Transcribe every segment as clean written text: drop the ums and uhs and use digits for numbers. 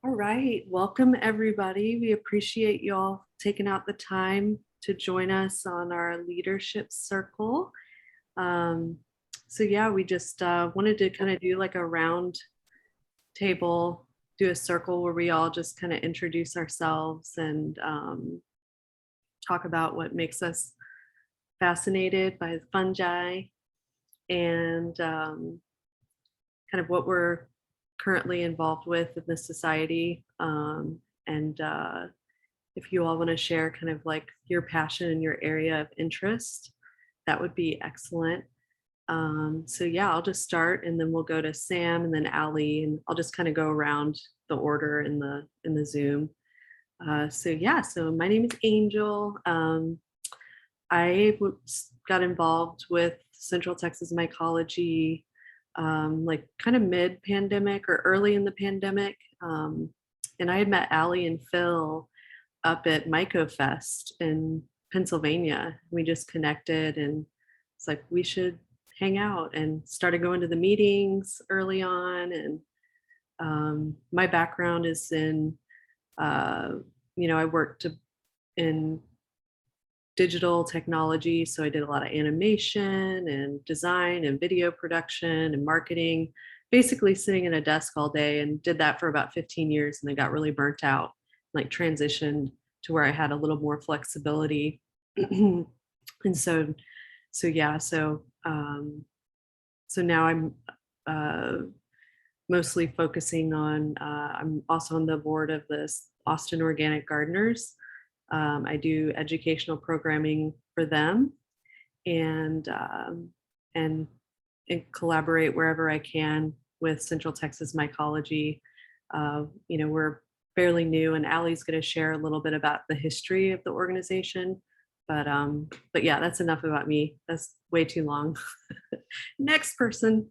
All right, welcome everybody. We appreciate you all taking out the time to join us on our leadership circle. Um, so yeah, we just wanted to kind of do like a round table, do a circle where we all just kind of introduce ourselves and talk about what makes us fascinated by fungi and kind of what we're currently involved with in this society. And if you all want to share kind of like your passion and your area of interest, that would be excellent. So yeah, I'll just start and then we'll go to Sam and then Ali, and I'll just kind of go around the order in the Zoom. So yeah, so my name is Angel. Got involved with Central Texas Mycology like kind of mid-pandemic or early in the pandemic. And I had met Ali and Phil up at MycoFest in Pennsylvania. We just connected and it's like we should hang out and started going to the meetings early on. And my background is in, I worked in digital technology. So I did a lot of animation and design and video production and marketing, basically sitting at a desk all day, and did that for about 15 years and then got really burnt out, like transitioned to where I had a little more flexibility. And so yeah, so now I'm mostly focusing on, I'm also on the board of this Austin Organic Gardeners. I do educational programming for them and and collaborate wherever I can with Central Texas Mycology. We're fairly new, and Allie's going to share a little bit about the history of the organization. But yeah, that's enough about me. That's way too long. Next person.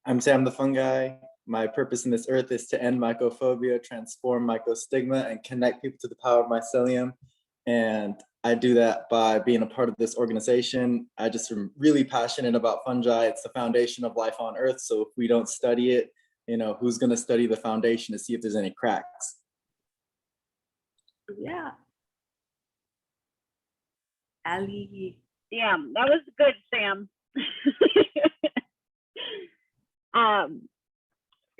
I'm Sam the Fungi. My purpose in this earth is to end mycophobia, transform mycostigma, and connect people to the power of mycelium. And I do that by being a part of this organization. I just am really passionate about fungi. It's the foundation of life on earth. So if we don't study it, who's going to study the foundation to see if there's any cracks? Yeah. Ali. Yeah, that was good, Sam.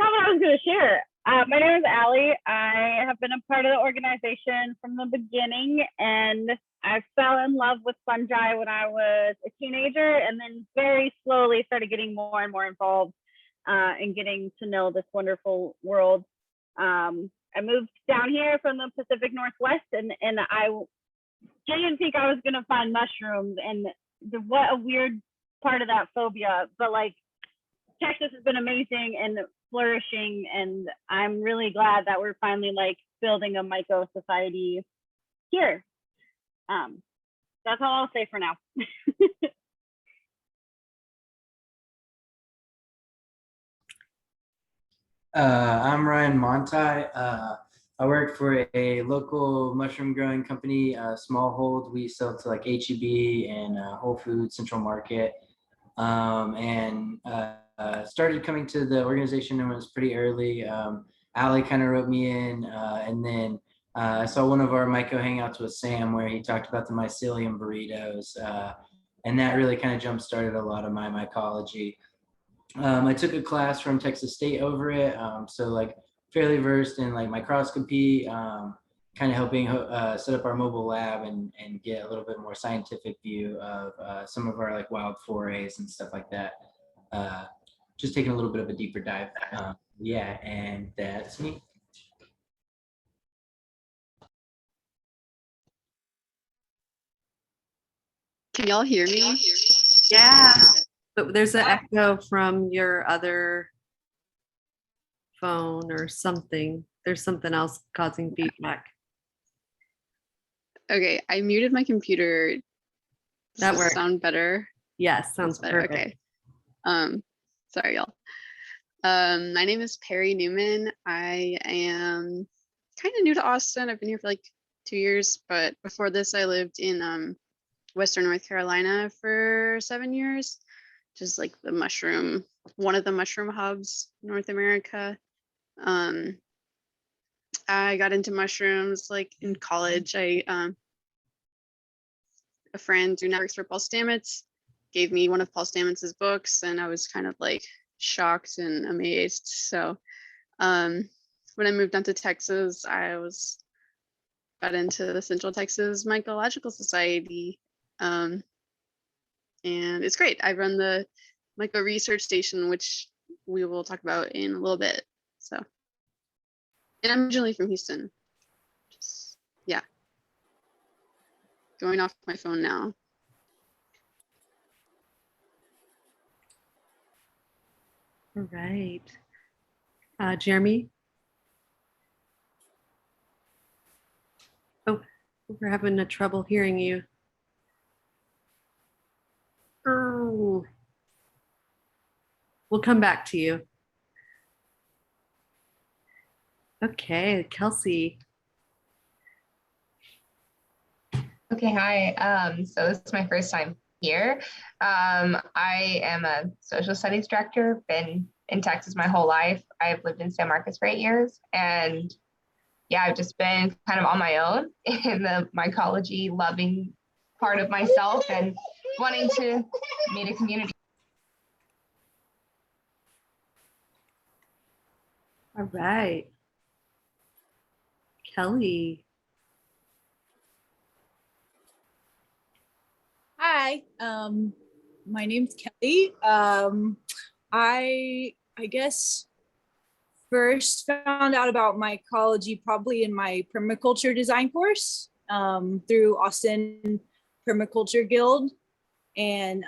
Not what I was going to share. My name is Allie. I have been a part of the organization from the beginning, and I fell in love with fungi when I was a teenager, and then very slowly started getting more and more involved in getting to know this wonderful world. I moved down here from the Pacific Northwest, and I didn't think I was going to find mushrooms, and what a weird part of that phobia, but like Texas has been amazing and flourishing, and I'm really glad that we're finally like building a myco society here. That's all I'll say for now. I'm Ryan Monti. I work for a local mushroom growing company, Smallhold. We sell to like HEB and Whole Foods, Central Market. And started coming to the organization and was pretty early. Ali kind of wrote me in, and then I saw one of our myco hangouts with Sam where he talked about the mycelium burritos, and that really kind of jump started a lot of my mycology. I took a class from Texas State over it, so like fairly versed in like microscopy, kind of helping set up our mobile lab and get a little bit more scientific view of some of our like wild forays and stuff like that. Just taking a little bit of a deeper dive. Yeah, and that's me. Can y'all hear me? Yeah. But there's an echo from your other phone or something. There's something else causing feedback. Okay, I muted my computer. Does That this works. sound better? Yes, sounds better. perfect. Okay. Sorry, y'all. My name is Perry Newman. I am kind of new to Austin. I've been here for like 2 years, but before this, I lived in Western North Carolina for 7 years. just like the mushroom, one of the mushroom hubs in North America. I got into mushrooms like in college. A friend who networks for Paul Stamets gave me one of Paul Stamets's books, and I was kind of like shocked and amazed. So when I moved down to Texas, got into the Central Texas Mycological Society. And it's great. I run the Myco Research Station, which we will talk about in a little bit. So, and I'm originally from Houston. Just, yeah. Going off my phone now. All right. Jeremy? Oh, we're having a trouble hearing you. Oh. We'll come back to you. Okay, Kelsey. Okay, hi. So this is my first time here. I am a social studies director, been in Texas my whole life. I've lived in San Marcos for 8 years. And yeah, I've just been kind of on my own in the mycology loving part of myself and wanting to meet a community. All right. Kelly. Hi, my name's Kelly. I guess first found out about mycology probably in my permaculture design course through Austin Permaculture Guild, and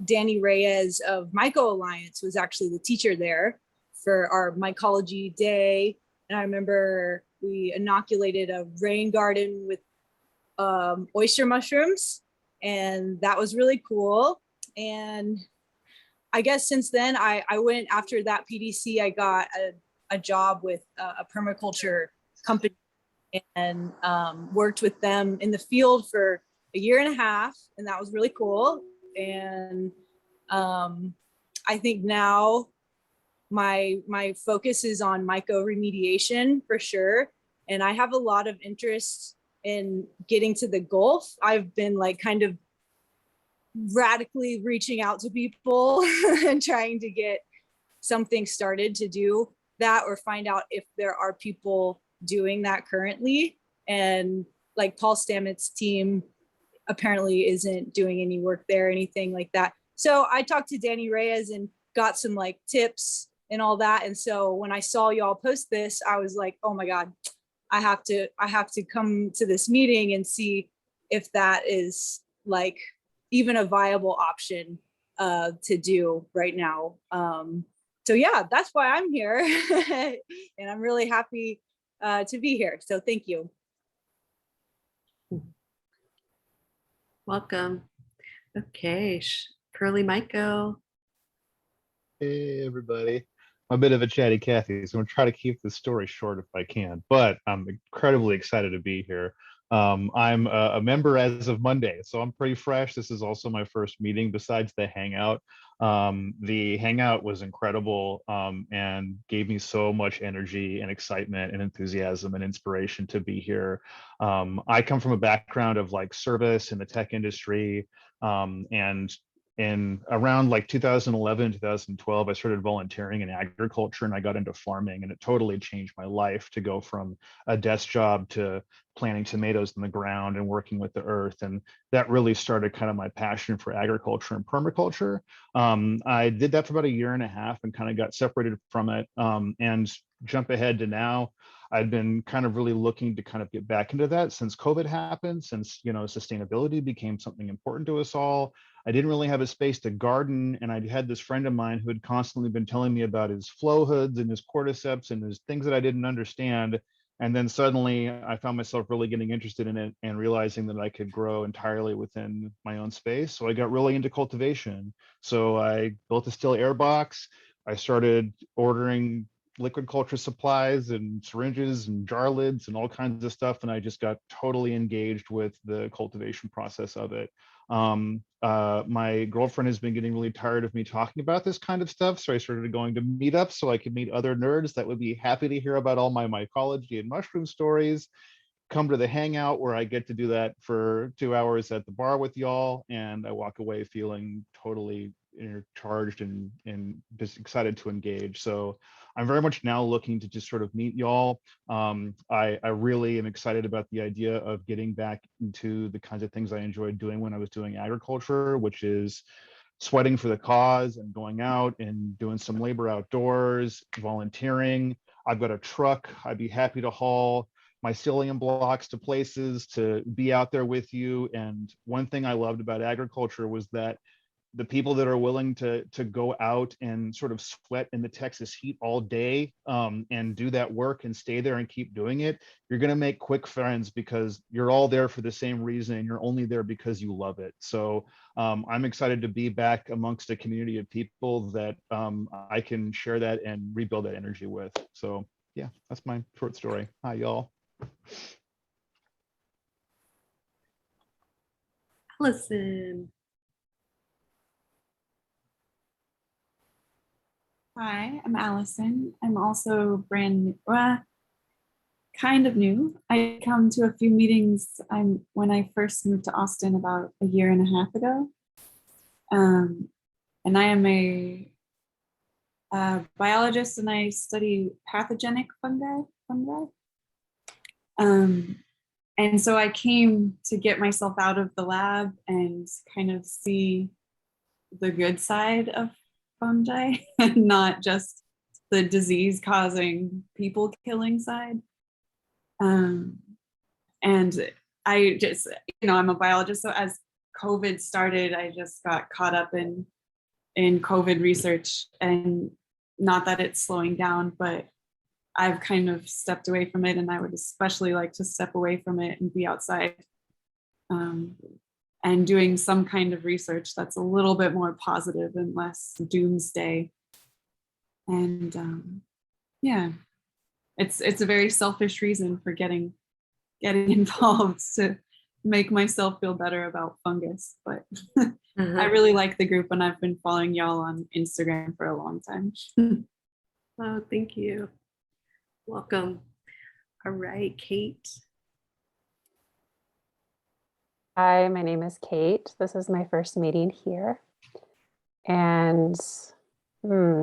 Danny Reyes of Myco Alliance was actually the teacher there for our mycology day. And I remember we inoculated a rain garden with oyster mushrooms, and that was really cool. And I guess since then, I went after that PDC, I got a job with a permaculture company and worked with them in the field for 1.5 years, and that was really cool. And I think now my focus is on myco remediation for sure. And I have a lot of interest in getting to the Gulf. I've been like kind of radically reaching out to people and trying to get something started to do that, or find out if there are people doing that currently. And like Paul Stamets' team apparently isn't doing any work there or anything like that. So I talked to Danny Reyes and got some like tips and all that. And so when I saw y'all post this, I was like, oh my God, I have to come to this meeting and see if that is like even a viable option to do right now. So yeah, that's why I'm here. And I'm really happy to be here. So thank you. Welcome. Okay, Curly Myco. Hey, everybody. I'm a bit of a chatty Cathy, so I'm gonna try to keep this story short if I can, but I'm incredibly excited to be here. I'm a member as of Monday, so I'm pretty fresh. This is also my first meeting besides the Hangout. The Hangout was incredible and gave me so much energy and excitement and enthusiasm and inspiration to be here. I come from a background of like service in the tech industry, and in around like 2011 2012 I started volunteering in agriculture, and I got into farming, and it totally changed my life to go from a desk job to planting tomatoes in the ground and working with the earth. And that really started kind of my passion for agriculture and permaculture. I did that for about 1.5 years and kind of got separated from it, and jump ahead to now. I've been kind of really looking to kind of get back into that since COVID happened, since, you know, sustainability became something important to us all. I didn't really have a space to garden, and I had this friend of mine who had constantly been telling me about his flow hoods and his cordyceps and his things that I didn't understand. And then suddenly I found myself really getting interested in it and realizing that I could grow entirely within my own space. So I got really into cultivation. So I built a still air box. I started ordering liquid culture supplies and syringes and jar lids and all kinds of stuff. And I just got totally engaged with the cultivation process of it. My girlfriend has been getting really tired of me talking about this kind of stuff, so I started going to meetups so I could meet other nerds that would be happy to hear about all my mycology and mushroom stories. Come to the hangout where I get to do that for 2 hours at the bar with y'all, and I walk away feeling totally charged and just excited to engage. So I'm very much now looking to just sort of meet y'all. I really am excited about the idea of getting back into the kinds of things I enjoyed doing when I was doing agriculture, which is sweating for the cause and going out and doing some labor outdoors, volunteering. I've got a truck. I'd be happy to haul mycelium blocks to places, to be out there with you. And one thing I loved about agriculture was that the people that are willing to go out and sort of sweat in the Texas heat all day and do that work and stay there and keep doing it, you're going to make quick friends because you're all there for the same reason and you're only there because you love it. So I'm excited to be back amongst a community of people that I can share that and rebuild that energy with. So yeah, that's my short story. Hi, y'all. Allison. Hi, I'm Allison. I'm also brand new, kind of new. I come to a few meetings when I first moved to Austin about a year and a half ago. And I am a biologist and I study pathogenic fungi. And so I came to get myself out of the lab and kind of see the good side of fungi and not just the disease causing people killing side. And I just, I'm a biologist. So as COVID started, I just got caught up in COVID research, and not that it's slowing down, but I've kind of stepped away from it, and I would especially like to step away from it and be outside and doing some kind of research that's a little bit more positive and less doomsday. And yeah, it's a very selfish reason for getting involved, to make myself feel better about fungus. But I really like the group, and I've been following y'all on Instagram for a long time. Oh, thank you. Welcome. All right, Kate. Hi, my name is Kate. This is my first meeting here. And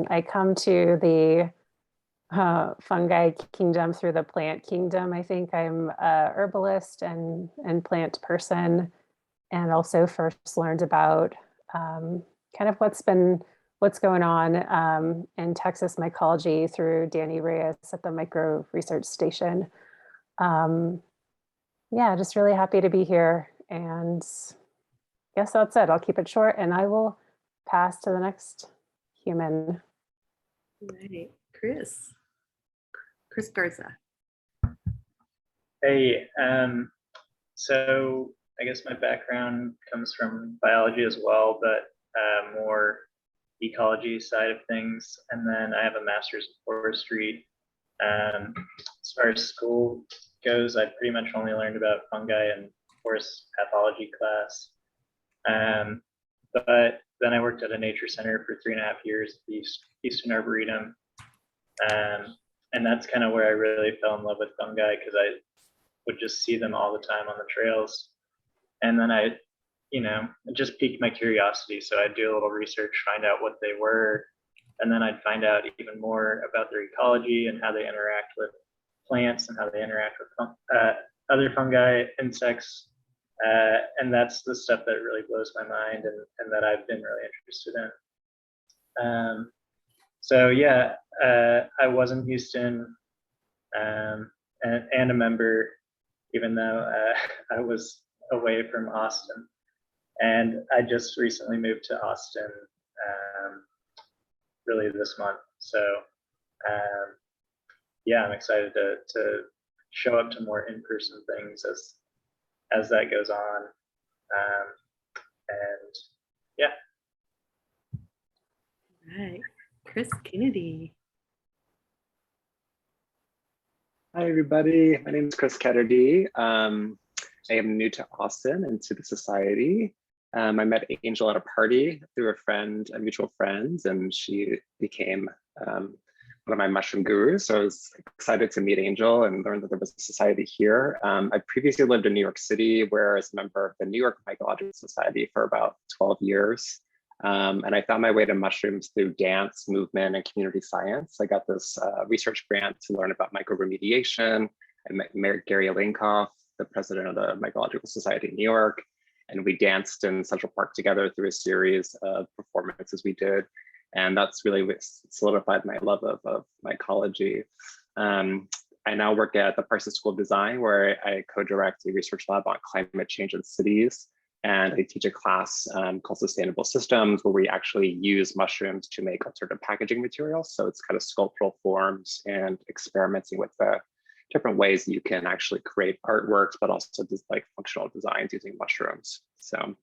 I come to the fungi kingdom through the plant kingdom. I think I'm a herbalist and plant person, and also first learned about kind of what's going on in Texas mycology through Danny Reyes at the Micro Research Station. Yeah, just really happy to be here. And I guess that's it. I'll keep it short and I will pass to the next human. All right, Chris Garza. Hey, so I guess my background comes from biology as well, but more ecology side of things. And then I have a master's in forestry. As far as school goes, I pretty much only learned about fungi in forest pathology class. But then I worked at a nature center for 3.5 years at the Eastern Arboretum. And that's kind of where I really fell in love with fungi, because I would just see them all the time on the trails. And then it just piqued my curiosity. So I'd do a little research, find out what they were, and then I'd find out even more about their ecology and how they interact with plants and how they interact with other fungi, insects. And that's the stuff that really blows my mind and that I've been really interested in. So yeah, I was in Houston and a member, even though I was away from Austin. And I just recently moved to Austin really this month. So yeah, I'm excited to show up to more in-person things as that goes on. And yeah. All right, Chris Kennedy. Hi, everybody. My name is Chris Kennedy. I am new to Austin and to the society. I met Angel at a party through a mutual friend, and she became one of my mushroom gurus. So I was excited to meet Angel and learn that there was a society here. I previously lived in New York City, where I was a member of the New York Mycological Society for about 12 years. And I found my way to mushrooms through dance, movement, and community science. I got this research grant to learn about microremediation. I met Gary Alenkoff, the president of the Mycological Society in New York, and we danced in Central Park together through a series of performances we did. And that's really what solidified my love of mycology. I now work at the Parsons School of Design, where I co-direct a research lab on climate change in cities. And I teach a class called Sustainable Systems, where we actually use mushrooms to make alternative packaging materials. So it's kind of sculptural forms and experimenting with the different ways you can actually create artworks, but also just like functional designs using mushrooms. So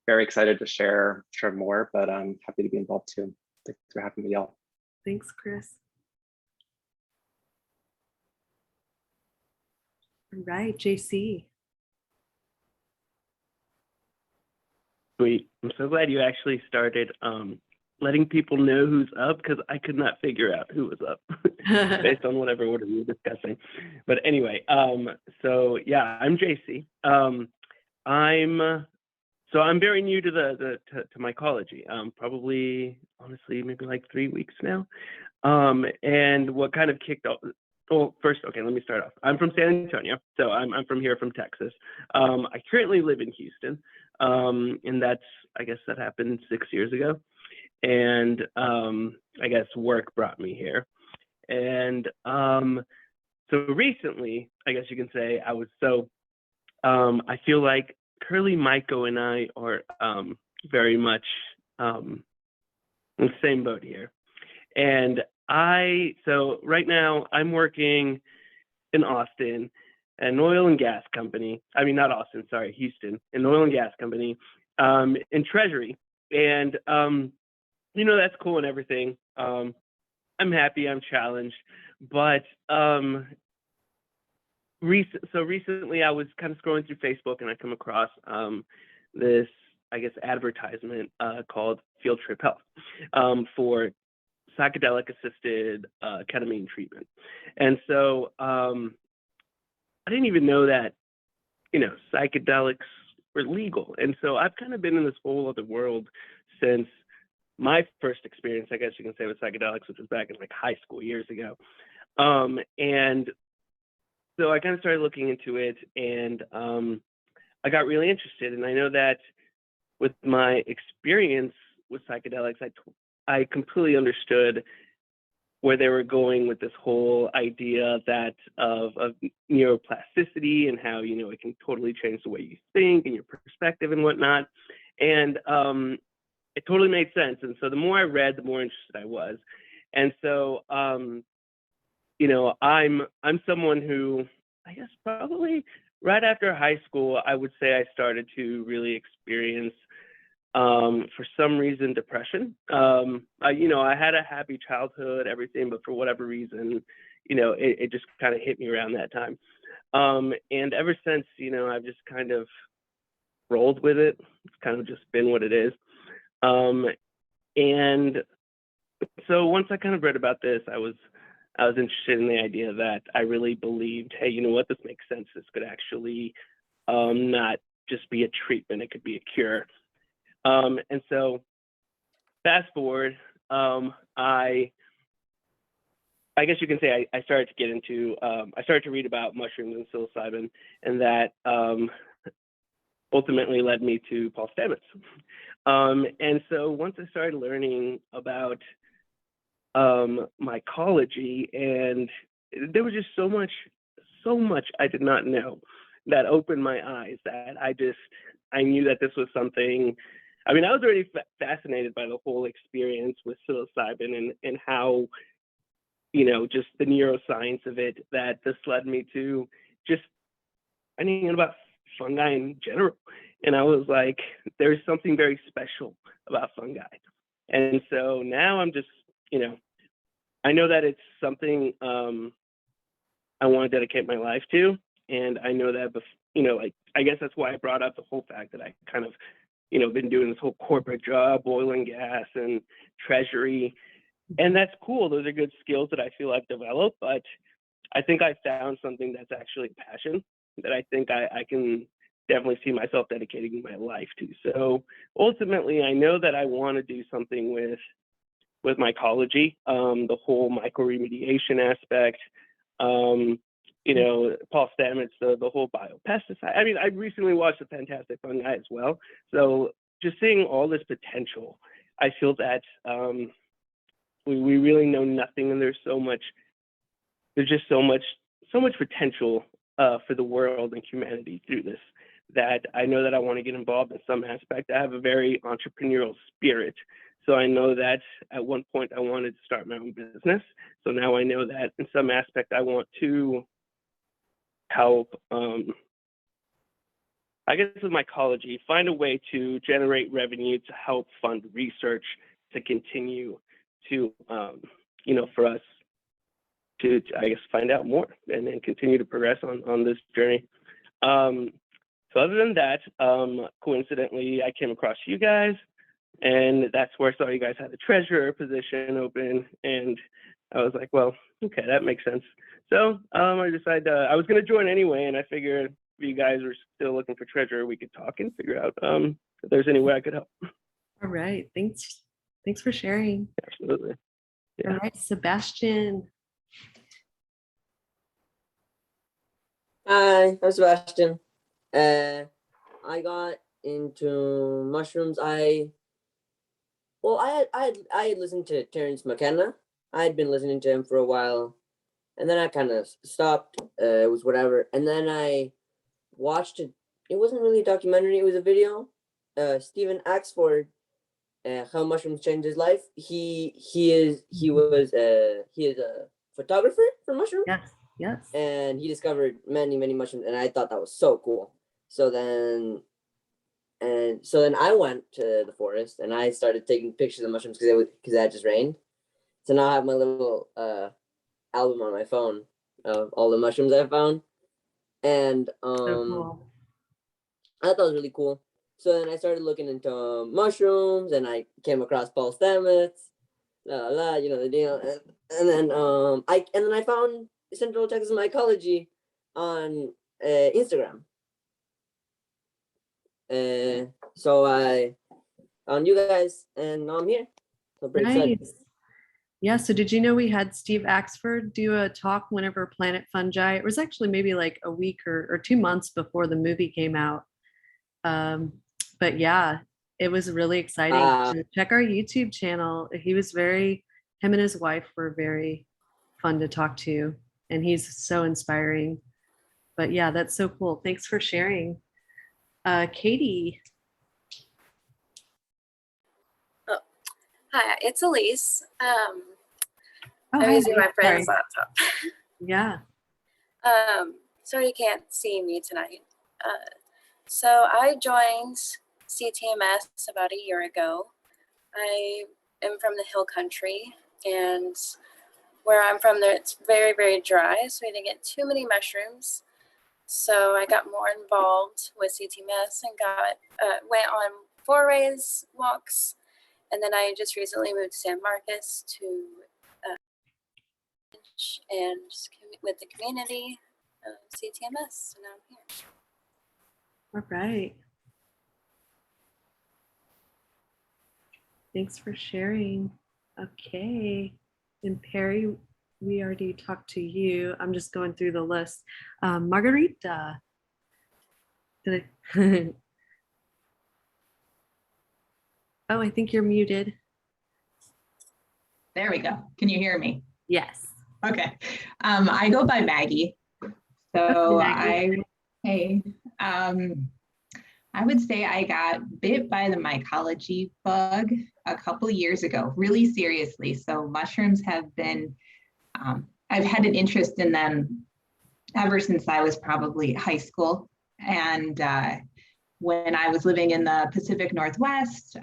very excited to share more, but I'm happy to be involved too. Thanks for having me, y'all. Thanks, Chris. All right, JC. Sweet. I'm so glad you actually started letting people know who's up, because I could not figure out who was up based on whatever order we were discussing. But anyway, so yeah, I'm JC. I'm very new to to mycology. Probably, honestly, maybe like 3 weeks now. And what kind of kicked off? Well, first, okay, let me start off. I'm from San Antonio, so I'm from here, from Texas. I currently live in Houston, and I guess that happened 6 years ago. And I guess work brought me here. And so recently, I guess you can say I feel like Curly, Maiko, and I are very much in the same boat here. And so right now I'm working in Austin, an oil and gas company. I mean, not Austin, sorry, Houston, an oil and gas company in Treasury. And, that's cool and everything. I'm happy, I'm challenged, but recently I was kind of scrolling through Facebook, and I come across this, I guess, advertisement called Field Trip Health for psychedelic assisted ketamine treatment. And so I didn't even know that, psychedelics were legal. And so I've kind of been in this whole other world since my first experience, I guess you can say, with psychedelics, which was back in like high school years ago. And so I kind of started looking into it, and I got really interested. And I know that with my experience with psychedelics, I completely understood where they were going with this whole idea of neuroplasticity, and how, it can totally change the way you think and your perspective and whatnot. And it totally made sense. And so the more I read, the more interested I was. And so, I'm someone who, I guess probably right after high school, I would say I started to really experience, for some reason, depression. I had a happy childhood, everything, but for whatever reason, it just kind of hit me around that time. And ever since, I've just kind of rolled with it. It's kind of just been what it is. And so once I kind of read about this, I was interested in the idea that I really believed, hey, you know what, this makes sense. This could actually not just be a treatment, it could be a cure. And so fast forward, I guess you can say I started to get into, I started to read about mushrooms and psilocybin, and that ultimately led me to Paul Stamets. And so once I started learning about mycology, and there was just so much I did not know that opened my eyes, that I knew that this was something. I mean, I was already fascinated by the whole experience with psilocybin and how, just the neuroscience of it, that this led me to just finding out about fungi in general. And I was like, there's something very special about fungi. And so now I'm just, I know that it's something I want to dedicate my life to. And I know that, I guess that's why I brought up the whole fact that I kind of, been doing this whole corporate job, oil and gas and treasury. And that's cool. Those are good skills that I feel I've developed, but I think I found something that's actually passion that I think I can definitely see myself dedicating my life to. So ultimately, I know that I want to do something with mycology, the whole microremediation aspect, Paul Stamets, the whole biopesticide. I mean, I recently watched a fantastic fungi as well. So just seeing all this potential, I feel that we really know nothing, and there's just so much potential for the world and humanity through this, that I know that I want to get involved in some aspect. I have a very entrepreneurial spirit. So I know that at one point I wanted to start my own business. So now I know that in some aspect I want to help, I guess with mycology, find a way to generate revenue to help fund research to continue to, for us to I guess find out more and then continue to progress on this journey. So other than that, coincidentally, I came across you guys, and that's where I saw you guys had a treasurer position open, and I was like, well, okay, that makes sense. So I decided I was going to join anyway, and I figured if you guys were still looking for treasurer, we could talk and figure out if there's any way I could help. All right. Thanks for sharing. Absolutely. Yeah. All right, Sebastian. Hi, I'm Sebastian. I got into mushrooms. I had listened to Terrence McKenna. I had been listening to him for a while, and then I kind of stopped. It was whatever, and then I watched it. It wasn't really a documentary. It was a video. Stephen Axford, how mushrooms changed his life. He is a photographer for mushrooms. Yes. And he discovered many mushrooms, and I thought that was so cool. So then I went to the forest and I started taking pictures of mushrooms because it had just rained. So now I have my little album on my phone of all the mushrooms I found, and So cool. I thought that was really cool. So then I started looking into mushrooms, and I came across Paul Stamets, the deal, and then I found Central Texas Mycology on Instagram. So I found you guys, and now I'm here. So pretty excited. Yeah, so did you know we had Steve Axford do a talk whenever Planet Fungi? It was actually maybe like a week or 2 months before the movie came out. But yeah, it was really exciting. So check our YouTube channel. Him and his wife were very fun to talk to, and he's so inspiring. But yeah, that's so cool. Thanks for sharing. Katie. Oh, hi, it's Elise. I'm hi, using my friend's sorry. laptop. Yeah. Sorry you can't see me tonight. So I joined CTMS about a year ago. I am from the hill country, and where I'm from there, it's very, very dry, so we didn't get too many mushrooms. So I got more involved with CTMS and went on forays, walks, and then I just recently moved to San Marcos to and just with the community of CTMS. So now I'm here. All right. Thanks for sharing. Okay. And Perry, we already talked to you. I'm just going through the list. Margarita. Oh, I think you're muted. There we go. Can you hear me? Yes. Okay. I go by Maggie. So I would say I got bit by the mycology bug a couple years ago, really seriously. So mushrooms have been, I've had an interest in them ever since I was probably high school. And when I was living in the Pacific Northwest,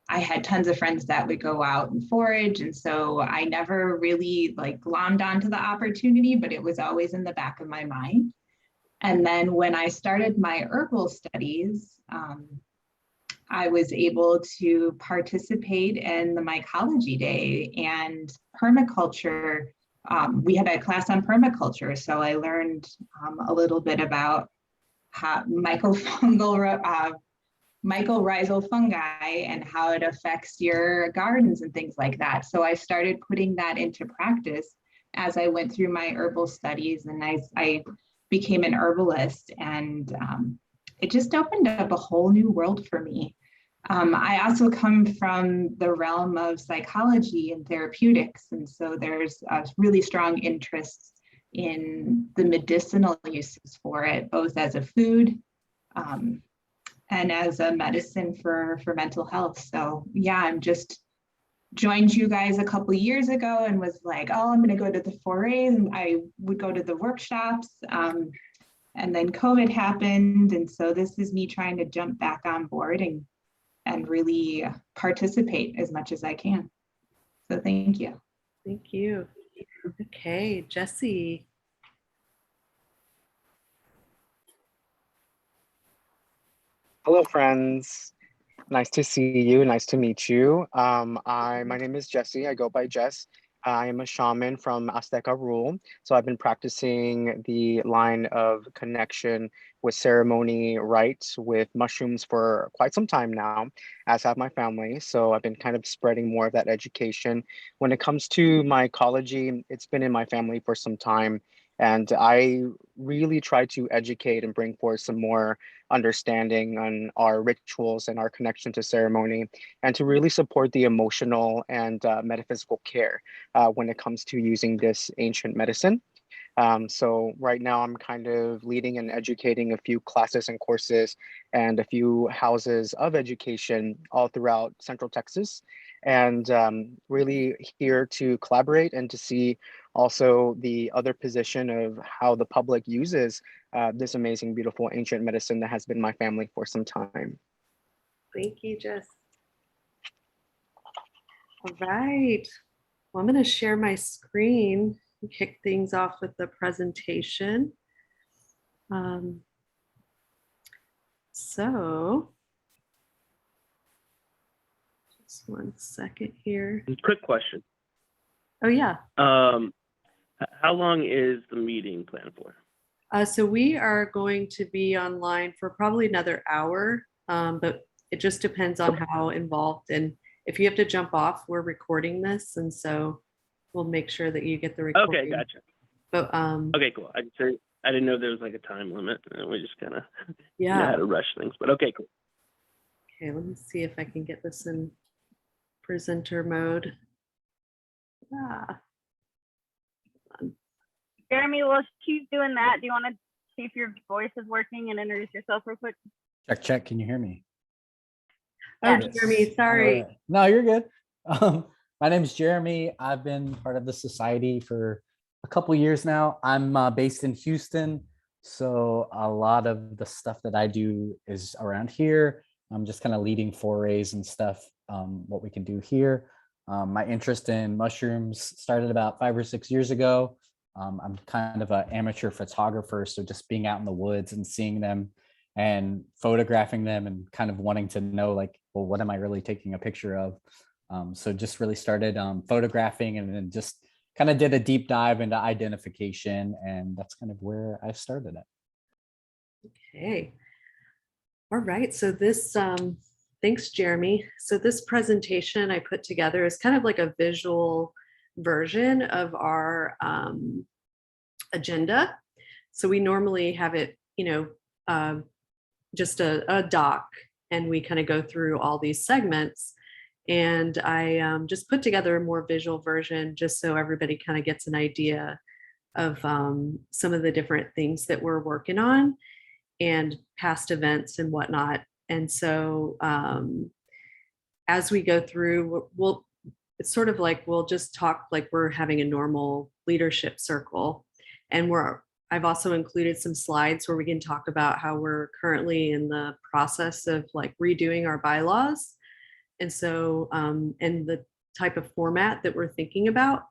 I had tons of friends that would go out and forage. And so I never really glommed onto the opportunity, but it was always in the back of my mind. And then when I started my herbal studies, I was able to participate in the mycology day and permaculture. We had a class on permaculture, so I learned a little bit about how mycorrhizal fungi and how it affects your gardens and things like that. So I started putting that into practice as I went through my herbal studies, and I became an herbalist, and it just opened up a whole new world for me. I also come from the realm of psychology and therapeutics, and so there's a really strong interest in the medicinal uses for it, both as a food and as a medicine for mental health. So yeah, I'm just joined you guys a couple of years ago and was like, oh, I'm going to go to the forays, and I would go to the workshops. And then COVID happened, and so this is me trying to jump back on board and really participate as much as I can. So thank you. Thank you. Okay, Jesse. Hello, friends. Nice to see you. Nice to meet you. My name is Jesse. I go by Jess. I am a shaman from Azteca rule. So I've been practicing the line of connection with ceremony rites with mushrooms for quite some time now, as have my family. So I've been kind of spreading more of that education. When it comes to mycology, it's been in my family for some time. And I really try to educate and bring forth some more understanding on our rituals and our connection to ceremony, and to really support the emotional and metaphysical care when it comes to using this ancient medicine. So right now I'm kind of leading and educating a few classes and courses and a few houses of education all throughout Central Texas, and really here to collaborate and to see also the other position of how the public uses this amazing, beautiful ancient medicine that has been my family for some time. Thank you, Jess. All right. Well, I'm going to share my screen and kick things off with the presentation. So, just one second here. Quick question. Oh, yeah. How long is the meeting planned for? So we are going to be online for probably another hour, but it just depends on how involved. And if you have to jump off, we're recording this, and so we'll make sure that you get the recording. Okay, gotcha. But okay, cool. I didn't know there was like a time limit, and we just kind of yeah, had to rush things. But okay, cool. Okay, let me see if I can get this in presenter mode. Jeremy, while she's doing that, do you want to see if your voice is working and introduce yourself real quick? Check. Can you hear me? Oh, Jeremy, sorry. Right. No, you're good. My name is Jeremy. I've been part of the society for a couple years now. I'm based in Houston, so a lot of the stuff that I do is around here. I'm just kind of leading forays and stuff, what we can do here. My interest in mushrooms started about 5 or 6 years ago. I'm kind of an amateur photographer, so just being out in the woods and seeing them and photographing them and kind of wanting to know, like, well, what am I really taking a picture of? So just really started photographing, and then just kind of did a deep dive into identification, and that's kind of where I started it. Okay. All right. So this, thanks, Jeremy. So this presentation I put together is kind of like a visual version of our agenda. So we normally have it, just a doc, and we kind of go through all these segments. And I just put together a more visual version just so everybody kind of gets an idea of some of the different things that we're working on and past events and whatnot. And so as we go through, it's sort of like we'll just talk like we're having a normal leadership circle. And I've also included some slides where we can talk about how we're currently in the process of like redoing our bylaws. And so, and the type of format that we're thinking about.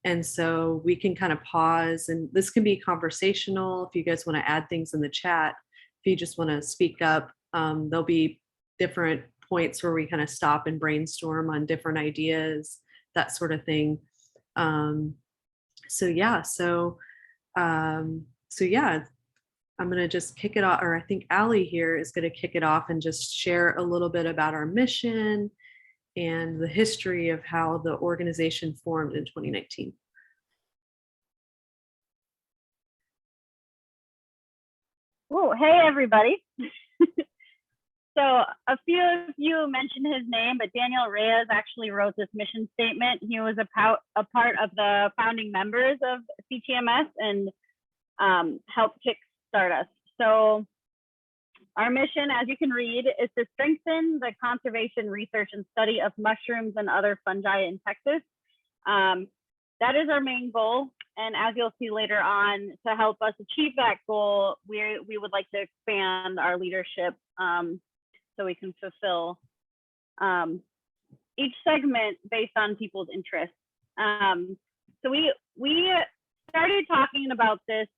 And so we can kind of pause, and this can be conversational. If you guys want to add things in the chat, if you just want to speak up, there'll be different points where we kind of stop and brainstorm on different ideas, that sort of thing. So yeah, I'm going to just kick it off, or I think Allie here is going to kick it off and just share a little bit about our mission and the history of how the organization formed in 2019. Oh, hey everybody. So a few of you mentioned his name, but Daniel Reyes actually wrote this mission statement. He was a part of the founding members of CTMS and helped kickstart us. So our mission, as you can read, is to strengthen the conservation, research, and study of mushrooms and other fungi in Texas. That is our main goal. And as you'll see later on, to help us achieve that goal, we would like to expand our leadership so we can fulfill each segment based on people's interests. So we started talking about this.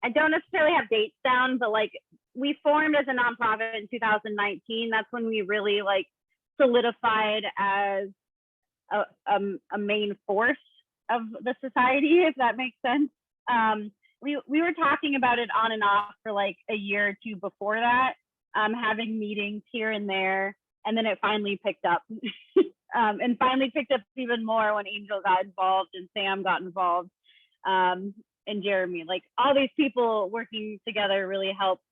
I don't necessarily have dates down, but like we formed as a nonprofit in 2019. That's when we really like solidified as a main force of the society, if that makes sense. We were talking about it on and off for like a year or two before that, having meetings here and there, and then it finally picked up. And finally picked up even more when Angel got involved and Sam got involved, and Jeremy. Like all these people working together really helped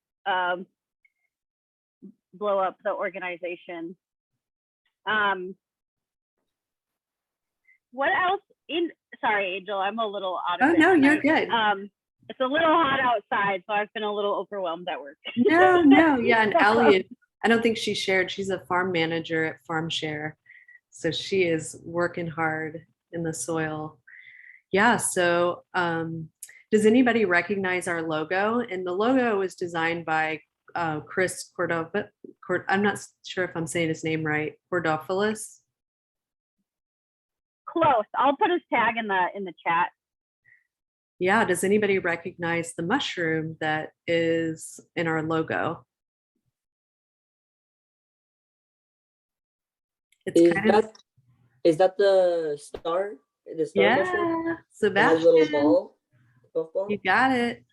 blow up the organization. What else? Sorry, Angel, I'm a little out of it. Oh no, tonight. you're good. It's a little hot outside, so I've been a little overwhelmed at work. No, yeah, and Allie, I don't think she shared. She's a farm manager at Farm Share, so she is working hard in the soil. Yeah. So, does anybody recognize our logo? And the logo was designed by Chris Cordova. I'm not sure if I'm saying his name right. Cordophilus. Close. I'll put his tag in the chat. Yeah. Does anybody recognize the mushroom that is in our logo? Is that the star? The star Yeah, mushroom? Sebastian. That little ball? You got it.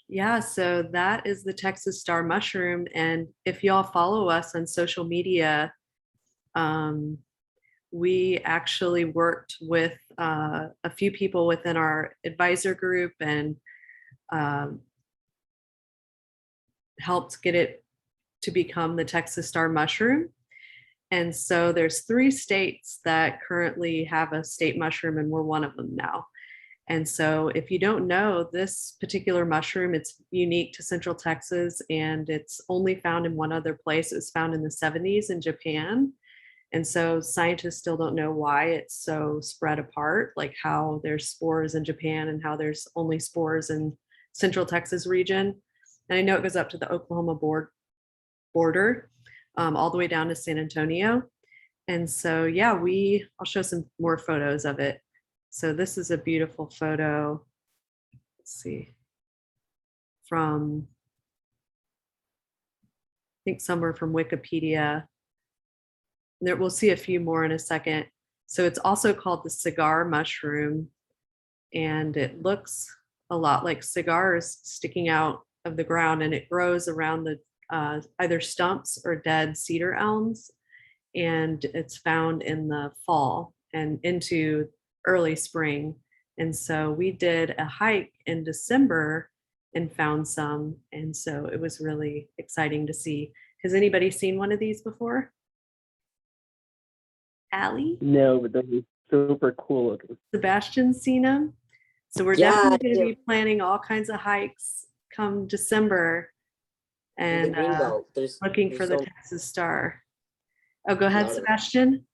Yeah, so that is the Texas star mushroom. And if y'all follow us on social media, we actually worked with a few people within our advisor group and helped get it to become the Texas star mushroom. And so there's 3 states that currently have a state mushroom, and we're one of them now. And so if you don't know this particular mushroom, it's unique to Central Texas, and it's only found in one other place. It was found in the 70s in Japan. And so scientists still don't know why it's so spread apart, like how there's spores in Japan and how there's only spores in Central Texas region. And I know it goes up to the Oklahoma border, all the way down to San Antonio. And so, yeah, I'll show some more photos of it. So this is a beautiful photo. Let's see, from, I think somewhere from Wikipedia. There, we'll see a few more in a second. So it's also called the cigar mushroom, and it looks a lot like cigars sticking out of the ground, and it grows around the either stumps or dead cedar elms, and it's found in the fall and into early spring. And so we did a hike in December and found some, and so it was really exciting to see. Has anybody seen one of these before? Allie? No, but those are super cool looking. Sebastian's seen them. So we're definitely going to be planning all kinds of hikes come December, and looking for the Texas star. Oh, go ahead, Sebastian.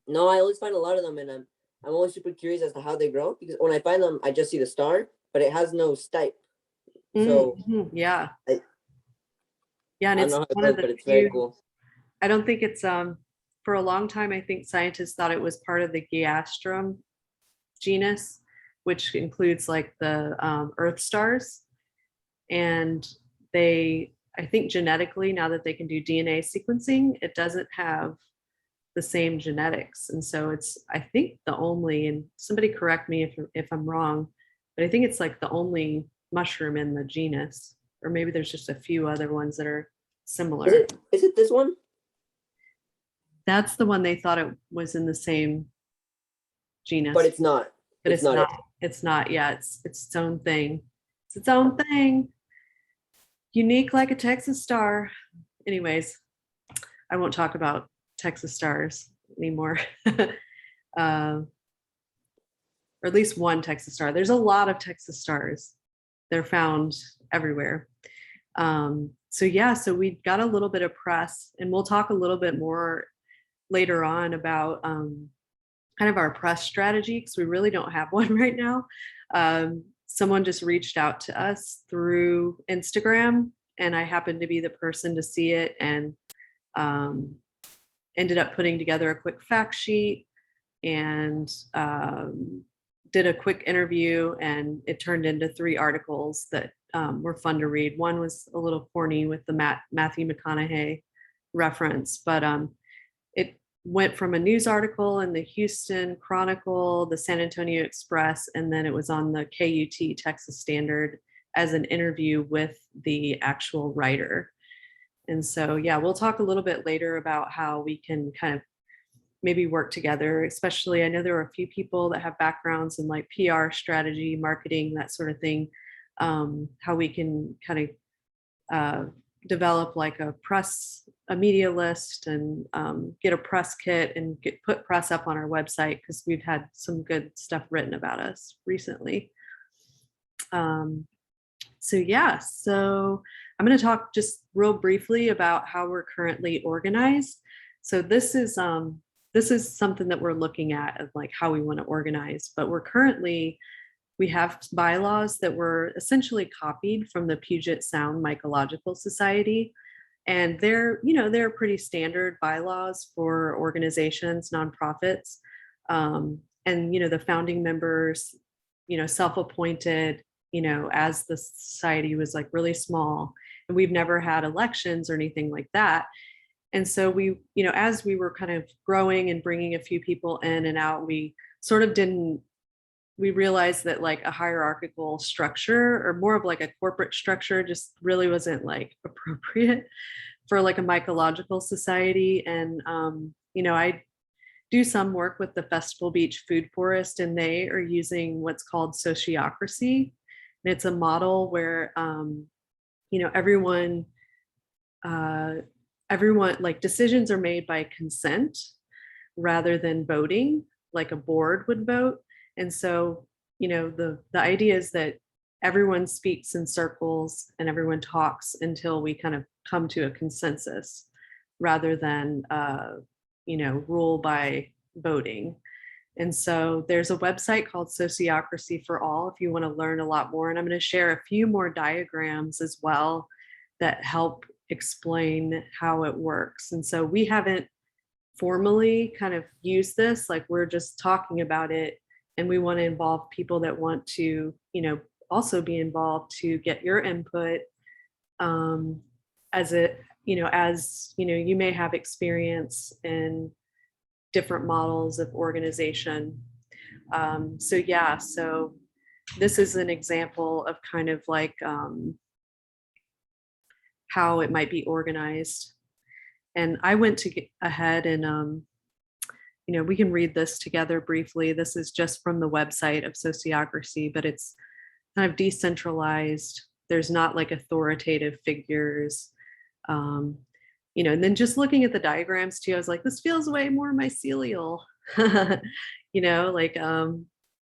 No, I always find a lot of them, and I'm always super curious as to how they grow, because when I find them, I just see the star, but it has no stipe. So yeah, and it's one of the but it's very cool. I don't think it's for a long time, I think scientists thought it was part of the Geastrum genus, which includes like the Earth stars. And I I think genetically, now that they can do DNA sequencing, it doesn't have the same genetics. And so it's, I think the only, and somebody correct me if I'm wrong, but I think it's like the only mushroom in the genus, or maybe there's just a few other ones that are similar. Is it this one? That's the one they thought it was in the same genus. But it's not. But it's not. It's not. Yeah, it's its own thing. It's its own thing. Unique like a Texas star. Anyways, I won't talk about Texas stars anymore. Or at least one Texas star. There's a lot of Texas stars. They're found everywhere. So yeah, so we got a little bit of press, and we'll talk a little bit more later on about kind of our press strategy, because we really don't have one right now. Someone just reached out to us through Instagram, and I happened to be the person to see it, and ended up putting together a quick fact sheet and did a quick interview, and it turned into 3 articles that were fun to read. One was a little corny with the Matthew McConaughey reference, but it went from a news article in the Houston Chronicle, the San Antonio Express, and then it was on the KUT Texas Standard as an interview with the actual writer. And so, yeah, we'll talk a little bit later about how we can kind of maybe work together, especially I know there are a few people that have backgrounds in like PR strategy, marketing, that sort of thing, how we can kind of develop like a media list, and get a press kit and put press up on our website, because we've had some good stuff written about us recently. So yeah, so I'm going to talk just real briefly about how we're currently organized. So this is something that we're looking at of like how we want to organize, but we have bylaws that were essentially copied from the Puget Sound Mycological Society. And they're pretty standard bylaws for organizations, nonprofits. And, the founding members, self-appointed, as the society was like really small, and we've never had elections or anything like that. And so we, as we were kind of growing and bringing a few people in and out, we sort of we realized that like a hierarchical structure, or more of like a corporate structure, just really wasn't like appropriate for like a mycological society. And, I do some work with the Festival Beach Food Forest, and they are using what's called sociocracy. And it's a model where, everyone like decisions are made by consent rather than voting, like a board would vote. And so, the idea is that everyone speaks in circles and everyone talks until we kind of come to a consensus, rather than, rule by voting. And so there's a website called Sociocracy for All if you want to learn a lot more. And I'm going to share a few more diagrams as well that help explain how it works. And so we haven't formally kind of used this, like we're just talking about it, and we want to involve people that want to, also be involved to get your input, as you may have experience in different models of organization. So this is an example of kind of like how it might be organized. And I went ahead and, we can read this together briefly. This is just from the website of Sociocracy, but it's kind of decentralized. There's not like authoritative figures. And then just looking at the diagrams too, I was like, this feels way more mycelial.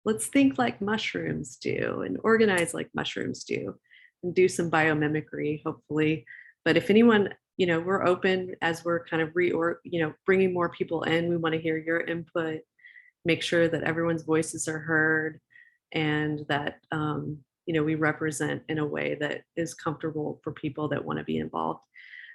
Let's think like mushrooms do and organize like mushrooms do and do some biomimicry, hopefully. But if anyone, we're open as we're kind of bringing more people in. We want to hear your input, make sure that everyone's voices are heard, and that, we represent in a way that is comfortable for people that want to be involved.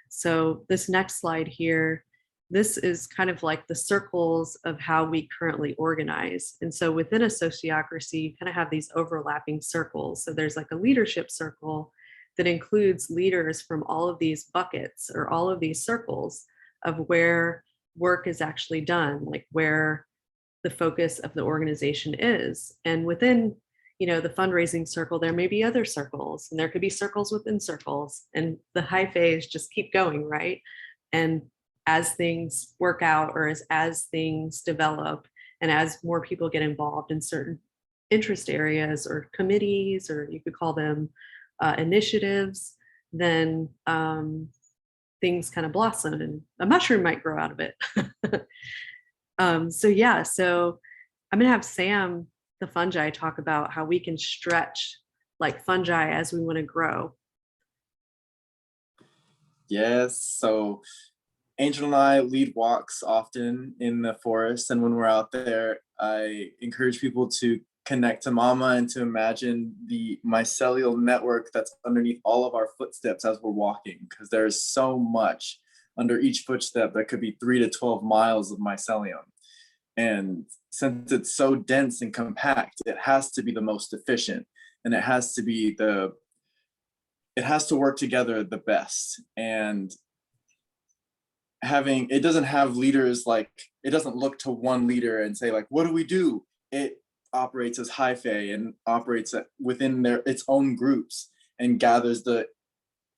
So this next slide here, this is kind of like the circles of how we currently organize. And so within a sociocracy, you kind of have these overlapping circles. So there's like a leadership circle, that includes leaders from all of these buckets or all of these circles of where work is actually done, like where the focus of the organization is. And within, the fundraising circle, there may be other circles, and there could be circles within circles, and the hyphas just keep going, right? And as things work out, or as things develop, and as more people get involved in certain interest areas or committees, or you could call them initiatives, then things kind of blossom and a mushroom might grow out of it. So I'm gonna have Sam, the fungi, talk about how we can stretch like fungi as we want to grow. Yes, so Angel and I lead walks often in the forest, and when we're out there, I encourage people to connect to Mama and to imagine the mycelial network that's underneath all of our footsteps as we're walking, because there's so much under each footstep. There could be 3 to 12 miles of mycelium. And since it's so dense and compact, it has to be the most efficient, and it has to work together the best. And it doesn't have leaders, like it doesn't look to one leader and say like, what do we do? It operates as hyphae and operates within its own groups and gathers the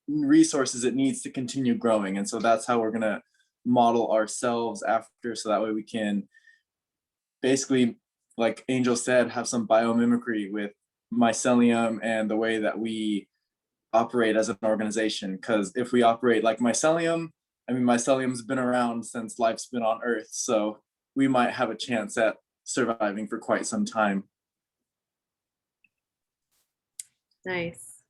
resources it needs to continue growing. And so that's how we're gonna model ourselves after, so that way we can basically, like Angel said, have some biomimicry with mycelium and the way that we operate as an organization. Because if we operate like mycelium, mycelium's been around since life's been on Earth, so we might have a chance at surviving for quite some time. Nice.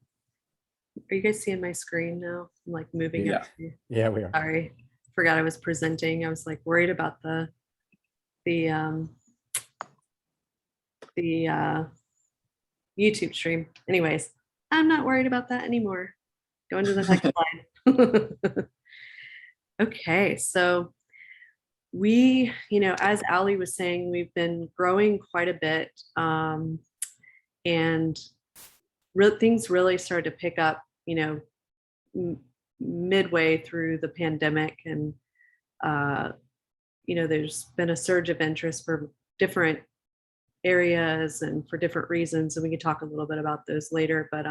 Are you guys seeing my screen now? I'm like moving Yeah. up. Yeah, we are. Sorry, forgot I was presenting. I was like worried about the YouTube stream. Anyways, I'm not worried about that anymore. Going to the next slide. Okay, so we, as Ali was saying, we've been growing quite a bit, and things really started to pick up, midway through the pandemic, and there's been a surge of interest for different areas and for different reasons, and we can talk a little bit about those later. But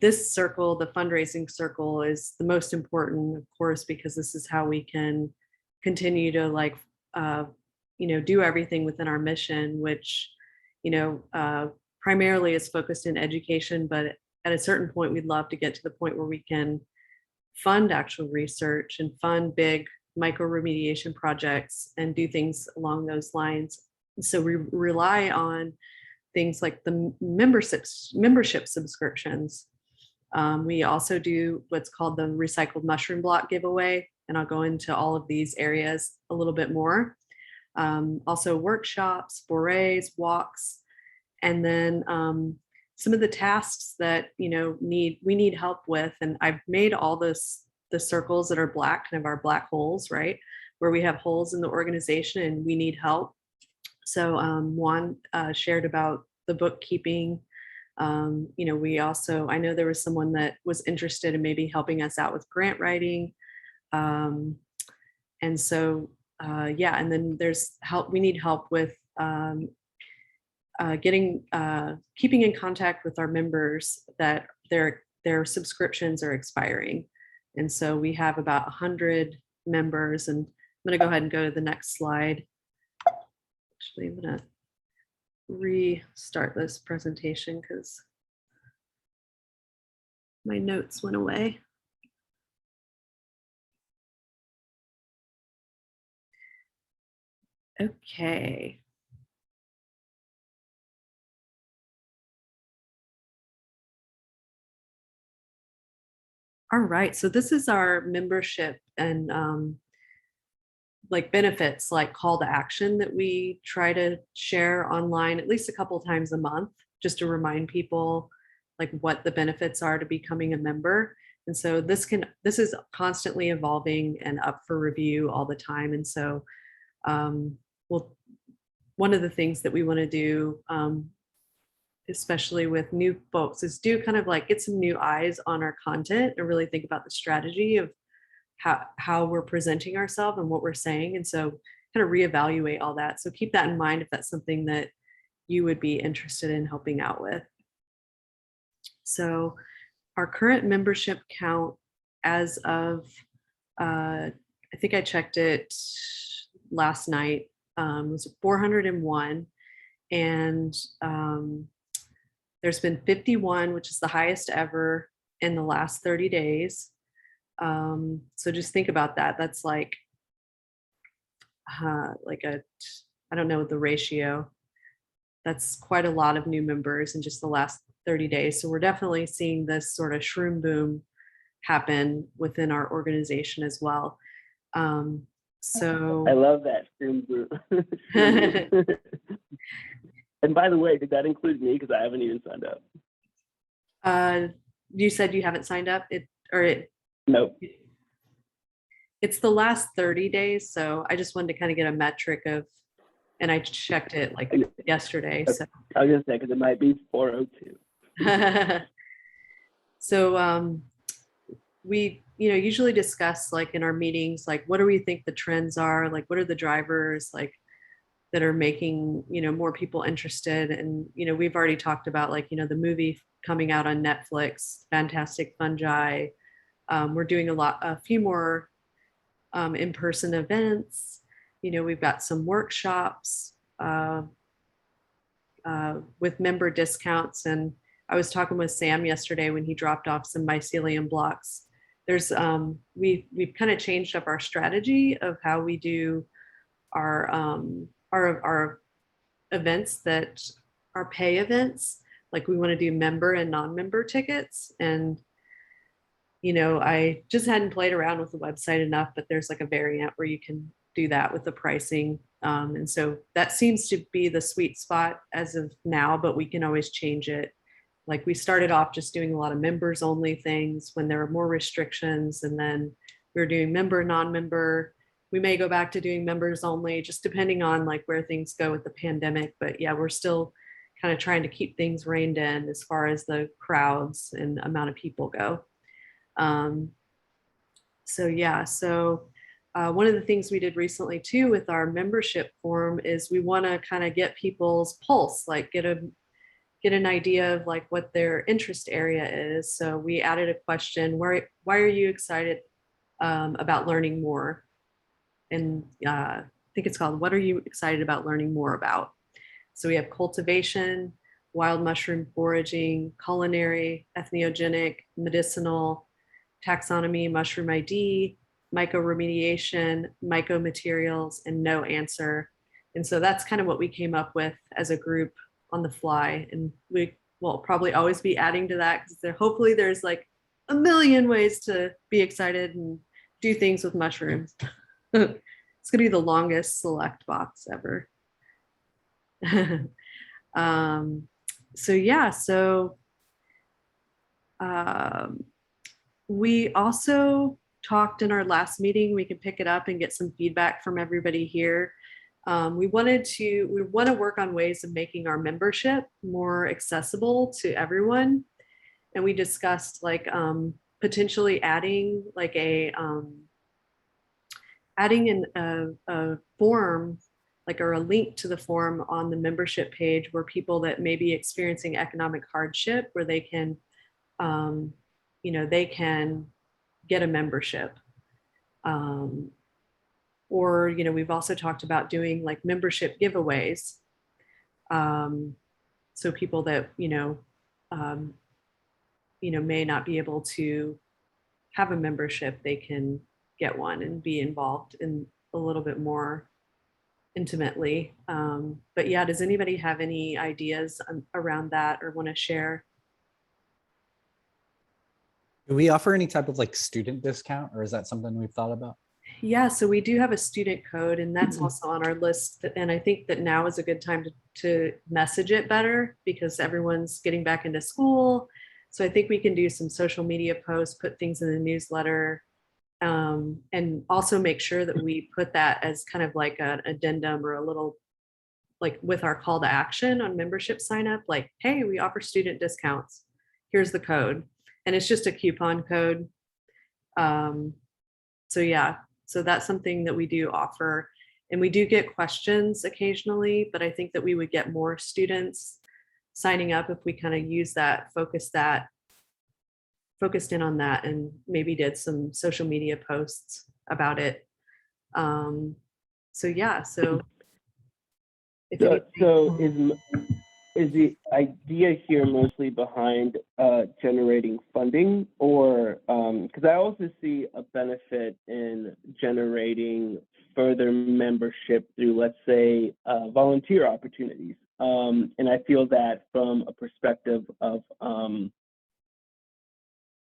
this circle, the fundraising circle, is the most important, of course, because this is how we can continue to do everything within our mission, which primarily is focused in education. But at a certain point, we'd love to get to the point where we can fund actual research and fund big micro-remediation projects and do things along those lines. So we rely on things like the membership subscriptions. We also do what's called the recycled mushroom block giveaway, and I'll go into all of these areas a little bit more. Also workshops, forays, walks, and then some of the tasks that we need help with. And I've made all the circles that are black, kind of our black holes, right, where we have holes in the organization and we need help. So Juan shared about the bookkeeping. We also, I know there was someone that was interested in maybe helping us out with grant writing. And so, and then there's help. We need help with keeping in contact with our members that their subscriptions are expiring. And so we have about 100 members, and I'm going to go ahead and go to the next slide. Actually, I'm going to restart this presentation because my notes went away. Okay. All right, so this is our membership and benefits, like call to action that we try to share online at least a couple times a month, just to remind people like what the benefits are to becoming a member. And so this is constantly evolving and up for review all the time. And so one of the things that we want to do especially with new folks, is do kind of like get some new eyes on our content and really think about the strategy of how we're presenting ourselves and what we're saying. And so kind of reevaluate all that. So keep that in mind if that's something that you would be interested in helping out with. So our current membership count as of, I think I checked it last night, was 401. And there's been 51, which is the highest ever in the last 30 days. So just think about that. That's like I don't know the ratio. That's quite a lot of new members in just the last 30 days. So we're definitely seeing this sort of shroom boom happen within our organization as well. So I love that stream group. And by the way, did that include me? Because I haven't even signed up. You said you haven't signed up? Nope. It's the last 30 days. So I just wanted to kind of get a metric of, and I checked it like yesterday. So I was gonna say, because it might be 402. So we usually discuss like in our meetings, like what do we think the trends are, like what are the drivers like that are making more people interested. And we've already talked about like the movie coming out on Netflix, Fantastic Fungi. We're doing a few more in-person events. We've got some workshops with member discounts. And I was talking with Sam yesterday when he dropped off some mycelium blocks. There's we've kind of changed up our strategy of how we do our events that are pay events. Like we want to do member and non-member tickets. And I just hadn't played around with the website enough, but there's like a variant where you can do that with the pricing. And so that seems to be the sweet spot as of now, but we can always change it. Like we started off just doing a lot of members only things when there were more restrictions, and then we were doing member, non-member. We may go back to doing members only, just depending on like where things go with the pandemic. But yeah, we're still kind of trying to keep things reined in as far as the crowds and amount of people go. One of the things we did recently too with our membership form is we want to kind of get people's pulse, like get an idea of like what their interest area is. So we added a question: why are you excited about learning more? And I think it's called, what are you excited about learning more about? So we have cultivation, wild mushroom foraging, culinary, ethnogenic, medicinal, taxonomy, mushroom ID, mycoremediation, mycomaterials, and no answer. And so that's kind of what we came up with as a group on the fly. And we will probably always be adding to that because hopefully there's like a million ways to be excited and do things with mushrooms. It's gonna be the longest select box ever. We also talked in our last meeting, we can pick it up and get some feedback from everybody here. We want to work on ways of making our membership more accessible to everyone. And we discussed like potentially adding like a form, like, or a link to the form on the membership page where people that may be experiencing economic hardship, where they can, they can get a membership. Or, we've also talked about doing like membership giveaways. So people that, may not be able to have a membership, they can get one and be involved in a little bit more intimately. But yeah, does anybody have any ideas around that or want to share? Do we offer any type of like student discount, or is that something we've thought about? Yeah, so we do have a student code, and that's also on our list. And I think that now is a good time to message it better because everyone's getting back into school. So I think we can do some social media posts, put things in the newsletter, and also make sure that we put that as kind of like an addendum or a little like with our call to action on membership sign up, like, hey, we offer student discounts. Here's the code. And it's just a coupon code. So yeah, so that's something that we do offer. And we do get questions occasionally, but I think that we would get more students signing up if we kind of use that, focused in on that, and maybe did some social media posts about it. So yeah, so if So is the idea here mostly behind generating funding, or because I also see a benefit in generating further membership through, let's say, volunteer opportunities. And I feel that from a perspective of,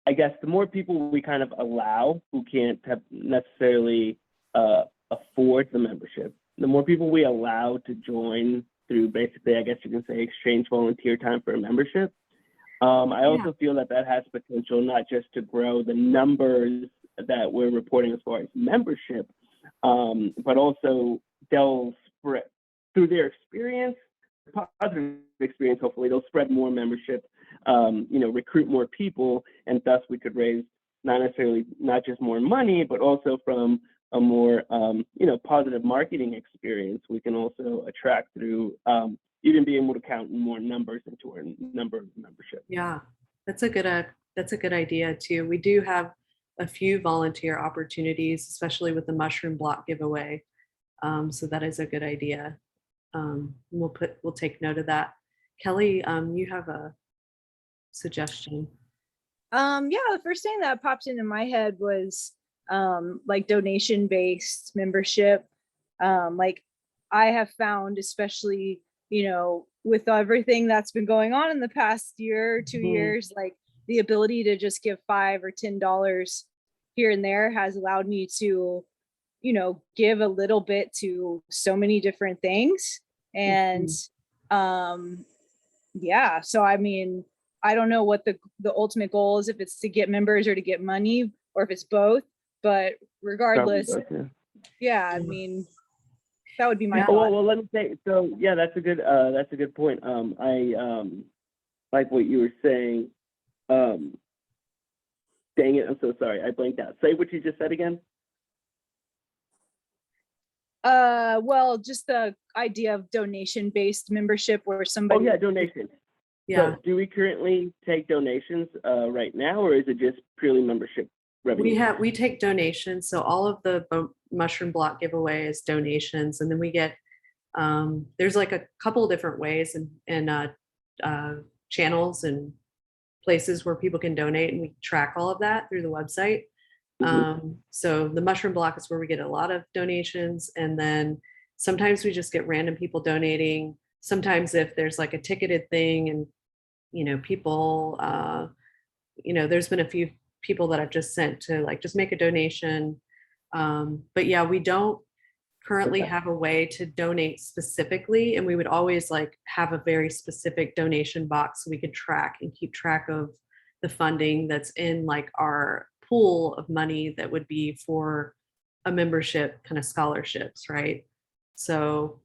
I guess, the more people we kind of allow who can't have necessarily afford the membership, the more people we allow to join through basically, I guess you can say, exchange volunteer time for a membership. I also feel that that has potential not just to grow the numbers that we're reporting as far as membership, but also they'll spread through their experience, positive experience, hopefully they'll spread more membership, recruit more people, and thus we could raise not just more money, but also from a more positive marketing experience, we can also attract through even being able to count more numbers into our number of membership. Yeah, that's a good idea too. We do have a few volunteer opportunities, especially with the mushroom block giveaway. So that is a good idea. We'll take note of that. Kelly, you have a suggestion. Yeah, the first thing that popped into my head was like donation-based membership. Like I have found, especially, with everything that's been going on in the past year or 2 years, like the ability to just give $5 or $10 here and there has allowed me to, give a little bit to so many different things. And yeah, so I mean, I don't know what the ultimate goal is, if it's to get members or to get money, or if it's both, but regardless, yeah, I mean, that would be my thought. Well, let me say, so yeah, that's a good point. I like what you were saying. Dang it, I'm so sorry, I blanked out. Say what you just said again. Well, just the idea of donation-based membership where somebody. Oh yeah, donations. Yeah. So do we currently take donations right now, or is it just purely membership revenue? We take donations. So all of the mushroom block giveaway is donations. And then we get, there's like a couple of different ways and channels and places where people can donate, and we track all of that through the website. So the mushroom block is where we get a lot of donations. And then sometimes we just get random people donating. Sometimes if there's like a ticketed thing and, people, there's been a few people that I've just sent to like, just make a donation. But yeah, we don't currently have a way to donate specifically. And we would always like have a very specific donation box so we could track and keep track of the funding that's in like our pool of money that would be for a membership kind of scholarships, right? So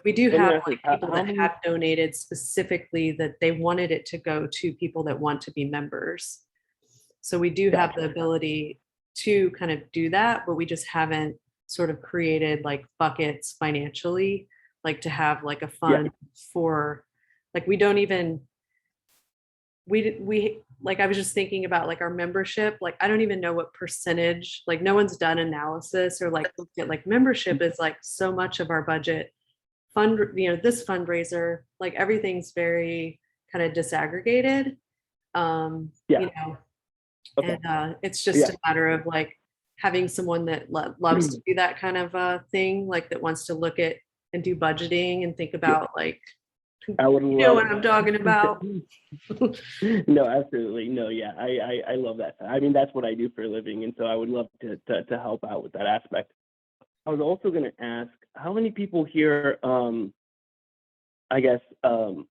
we do have like people that have donated specifically that they wanted it to go to people that want to be members. So we do have the ability to kind of do that, but we just haven't sort of created like buckets financially, like to have like a fund for, like we don't even, we like I was just thinking about like our membership, like I don't even know what percentage, like no one's done analysis or like looked at like membership is like so much of our budget. This fundraiser, like everything's very kind of disaggregated. And it's just a matter of like having someone that loves to do that kind of thing, like that wants to look at and do budgeting and think about like, I would you know what I'm talking about. No, absolutely. No, yeah, I love that. I mean, that's what I do for a living. And so I would love to help out with that aspect. I was also going to ask, how many people here, I guess, well,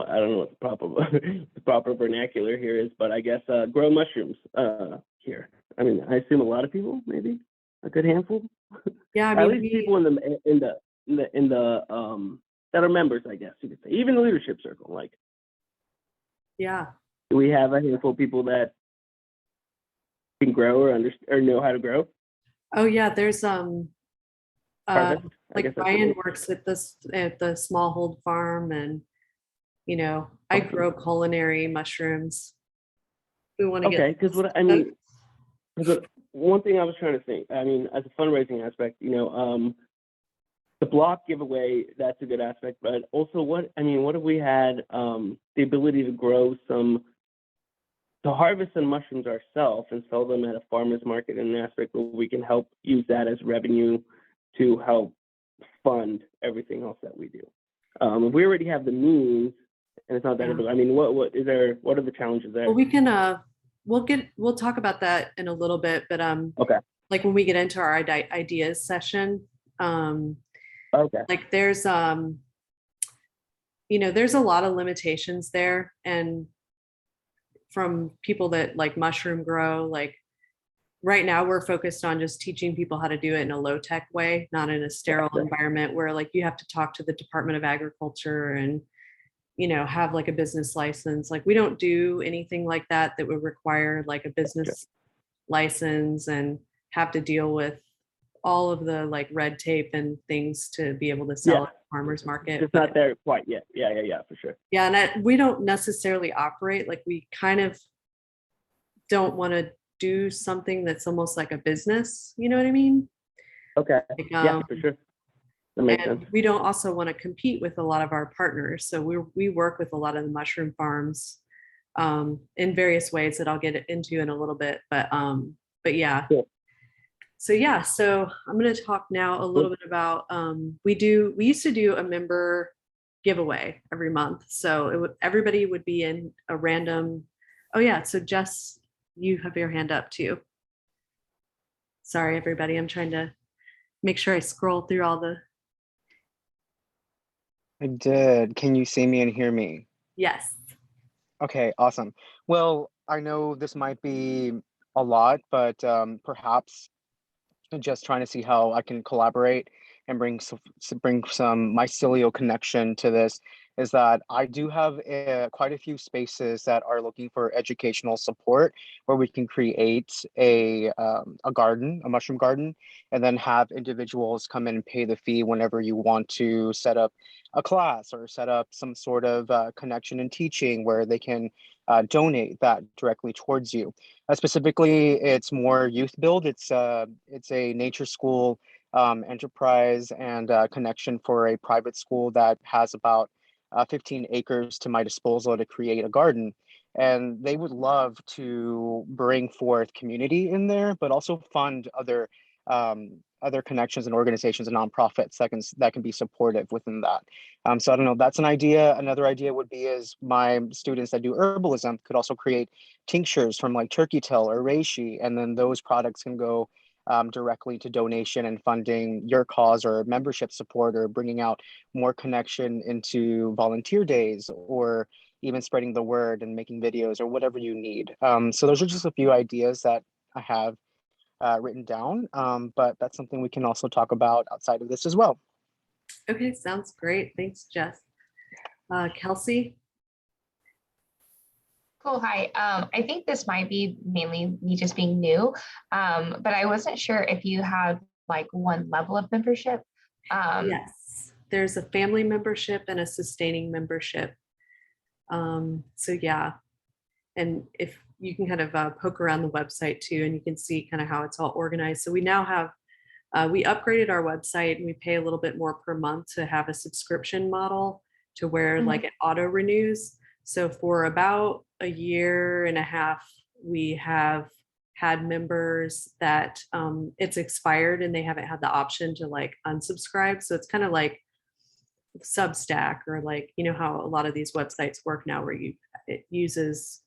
I don't know what the proper vernacular here is, but I guess grow mushrooms here. I mean, I assume a lot of people, maybe a good handful. Yeah, I at mean, least people in the that are members, I guess you could say, even the leadership circle. Like, Yeah. do we have a handful of people that can grow or know how to grow? Oh yeah, there's Harvest, I guess like that's Ryan what works at the smallhold farm, and I grow culinary mushrooms. We want to okay, get because what I mean, because one thing I was trying to think, I mean, as a fundraising aspect, the block giveaway, that's a good aspect, but also what if we had the ability to grow to harvest some mushrooms ourselves and sell them at a farmer's market in an aspect where we can help use that as revenue to help fund everything else that we do. If we already have the means and it's not that, I mean, what are the challenges there? Well, we can we'll talk about that in a little bit, but okay, like when we get into our ideas session, okay, like there's there's a lot of limitations there, and from people that like mushroom grow, like right now we're focused on just teaching people how to do it in a low tech way, not in a sterile environment where like you have to talk to the Department of Agriculture and have like a business license. Like we don't do anything like that would require like a business license and have to deal with all of the like red tape and things to be able to sell at the farmer's market. It's not there quite yet. Yeah, for sure. Yeah, and we don't necessarily operate, like we kind of don't want to do something that's almost like a business, you know what I mean? Okay, Like, yeah, for sure. That makes sense. We don't also want to compete with a lot of our partners. So we work with a lot of the mushroom farms in various ways that I'll get into in a little bit. But yeah. Cool. So I'm going to talk now a little bit about we used to do a member giveaway every month. So everybody would be in a random. Oh yeah. So Jess, you have your hand up too. Sorry, everybody. I'm trying to make sure I scroll through all the. I did. Can you see me and hear me? Yes. Okay, awesome. Well, I know this might be a lot, but perhaps just trying to see how I can collaborate and bring some mycelial connection to this is that I do have quite a few spaces that are looking for educational support where we can create a garden, a mushroom garden, and then have individuals come in and pay the fee whenever you want to set up a class or set up some sort of connection and teaching where they can donate that directly towards you. Specifically, it's more youth build. It's a nature school enterprise and connection for a private school that has about 15 acres to my disposal to create a garden. And they would love to bring forth community in there, but also fund other connections and organizations and nonprofits that can be supportive within that. So I don't know, that's an idea. Another idea would be is my students that do herbalism could also create tinctures from like turkey tail or reishi, and then those products can go directly to donation and funding your cause or membership support, or bringing out more connection into volunteer days, or even spreading the word and making videos or whatever you need. So those are just a few ideas that I have written down, but that's something we can also talk about outside of this as well. Okay, sounds great. Thanks, Jess. Kelsey? Cool, hi. I think this might be mainly me just being new, but I wasn't sure if you have like one level of membership. Yes, there's a family membership and a sustaining membership. So yeah, and if you can kind of poke around the website too, and you can see kind of how it's all organized. So we now have, we upgraded our website and we pay a little bit more per month to have a subscription model to where like it auto renews. So for about a year and a half, we have had members that it's expired and they haven't had the option to like unsubscribe. So it's kind of like Substack, or like, how a lot of these websites work now, where it uses,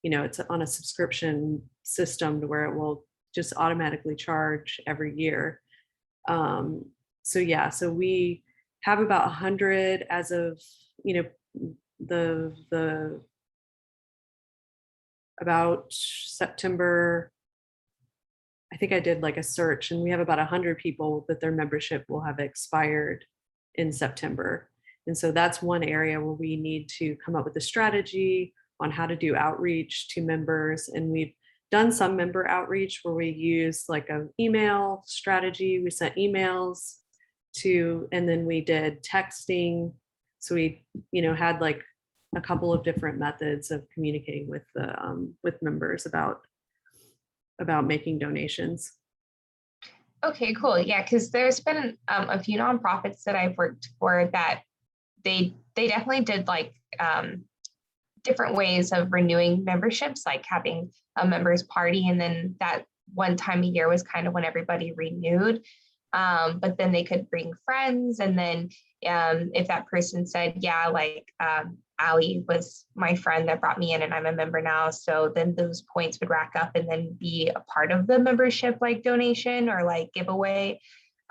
it's on a subscription system to where it will just automatically charge every year. So yeah, so we have about 100 as of, the about September. I think I did like a search, and we have about 100 people that their membership will have expired in September. And so that's one area where we need to come up with a strategy on how to do outreach to members. And we've done some member outreach where we use like an email strategy. We sent emails to, and then we did texting. So we, had like a couple of different methods of communicating with the with members about making donations. Okay, cool. Yeah, because there's been a few nonprofits that I've worked for that they definitely did like different ways of renewing memberships, like having a members party, and then that one time a year was kind of when everybody renewed. But then they could bring friends, and then if that person said, yeah, like Allie was my friend that brought me in and I'm a member now, so then those points would rack up and then be a part of the membership like donation or like giveaway.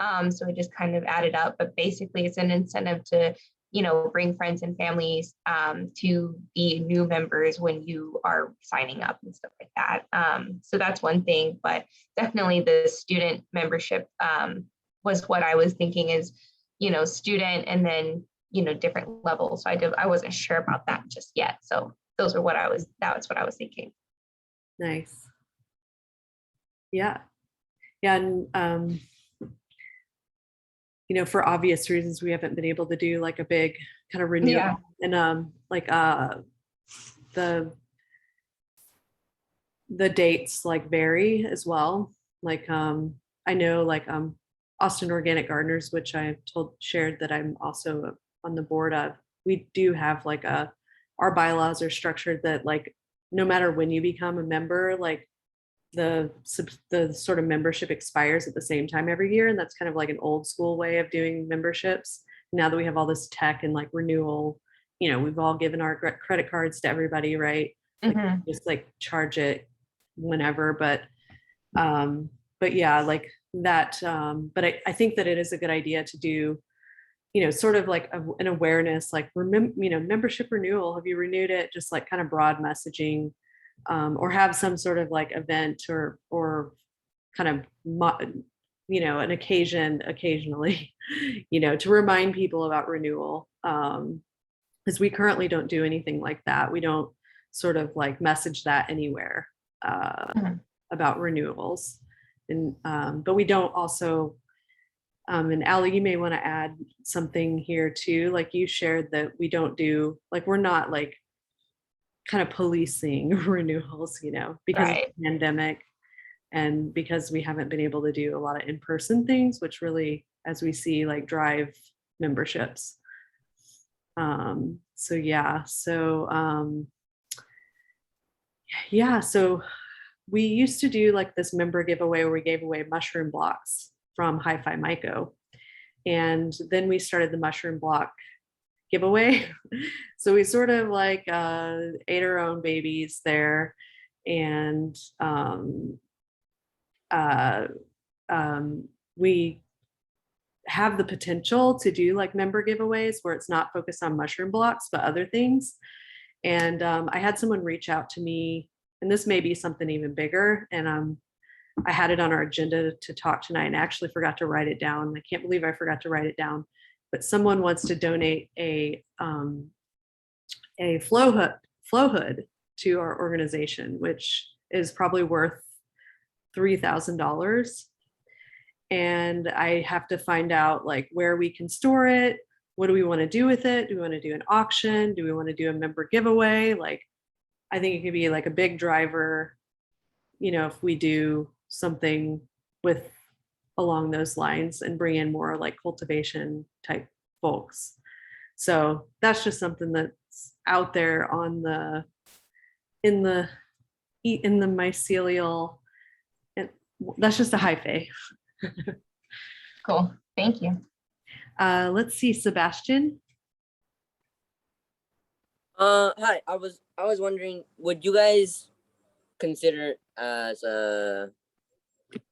So it just kind of added up, but basically it's an incentive to bring friends and families to be new members when you are signing up and stuff like that. So that's one thing, but definitely the student membership was what I was thinking is, student and then, different levels. So I wasn't sure about that just yet. So that's what I was thinking. Nice. Yeah. Yeah. And, for obvious reasons, we haven't been able to do like a big kind of renewal. Yeah. And the dates like vary as well. Like I know like Austin Organic Gardeners, which I shared that I'm also on the board of, we do have like our bylaws are structured that like no matter when you become a member, like the sort of membership expires at the same time every year. And that's kind of like an old school way of doing memberships. Now that we have all this tech and like renewal, we've all given our credit cards to everybody, right? Like, just like charge it whenever, but yeah, like that. But I think that it is a good idea to do, sort of like an awareness, like membership renewal. Have you renewed it? Just like kind of broad messaging. Or have some sort of like event or kind of an occasion occasionally, to remind people about renewal. Because we currently don't do anything like that. We don't sort of like message that anywhere about renewals. And but we don't also, and Allie, you may want to add something here too. Like you shared that we don't do, like we're not like kind of policing renewals, because of the pandemic and because we haven't been able to do a lot of in-person things, which really, as we see, like drive memberships. So yeah, so so we used to do like this member giveaway where we gave away mushroom blocks from Hi-Fi Myco. And then we started the mushroom block giveaway. So we sort of like ate our own babies there. And we have the potential to do like member giveaways where it's not focused on mushroom blocks, but other things. And I had someone reach out to me, and this may be something even bigger. And I had it on our agenda to talk tonight and actually forgot to write it down. I can't believe I forgot to write it down. But someone wants to donate a flow hood to our organization, which is probably worth $3,000. And I have to find out like where we can store it. What do we want to do with it? Do we want to do an auction? Do we want to do a member giveaway? Like, I think it could be like a big driver, if we do something with along those lines and bring in more like cultivation type folks. So that's just something that's out there on in the mycelial, and that's just a hyphae. Cool, thank you. Let's see, Sebastian. Hi, I was wondering, would you guys consider as a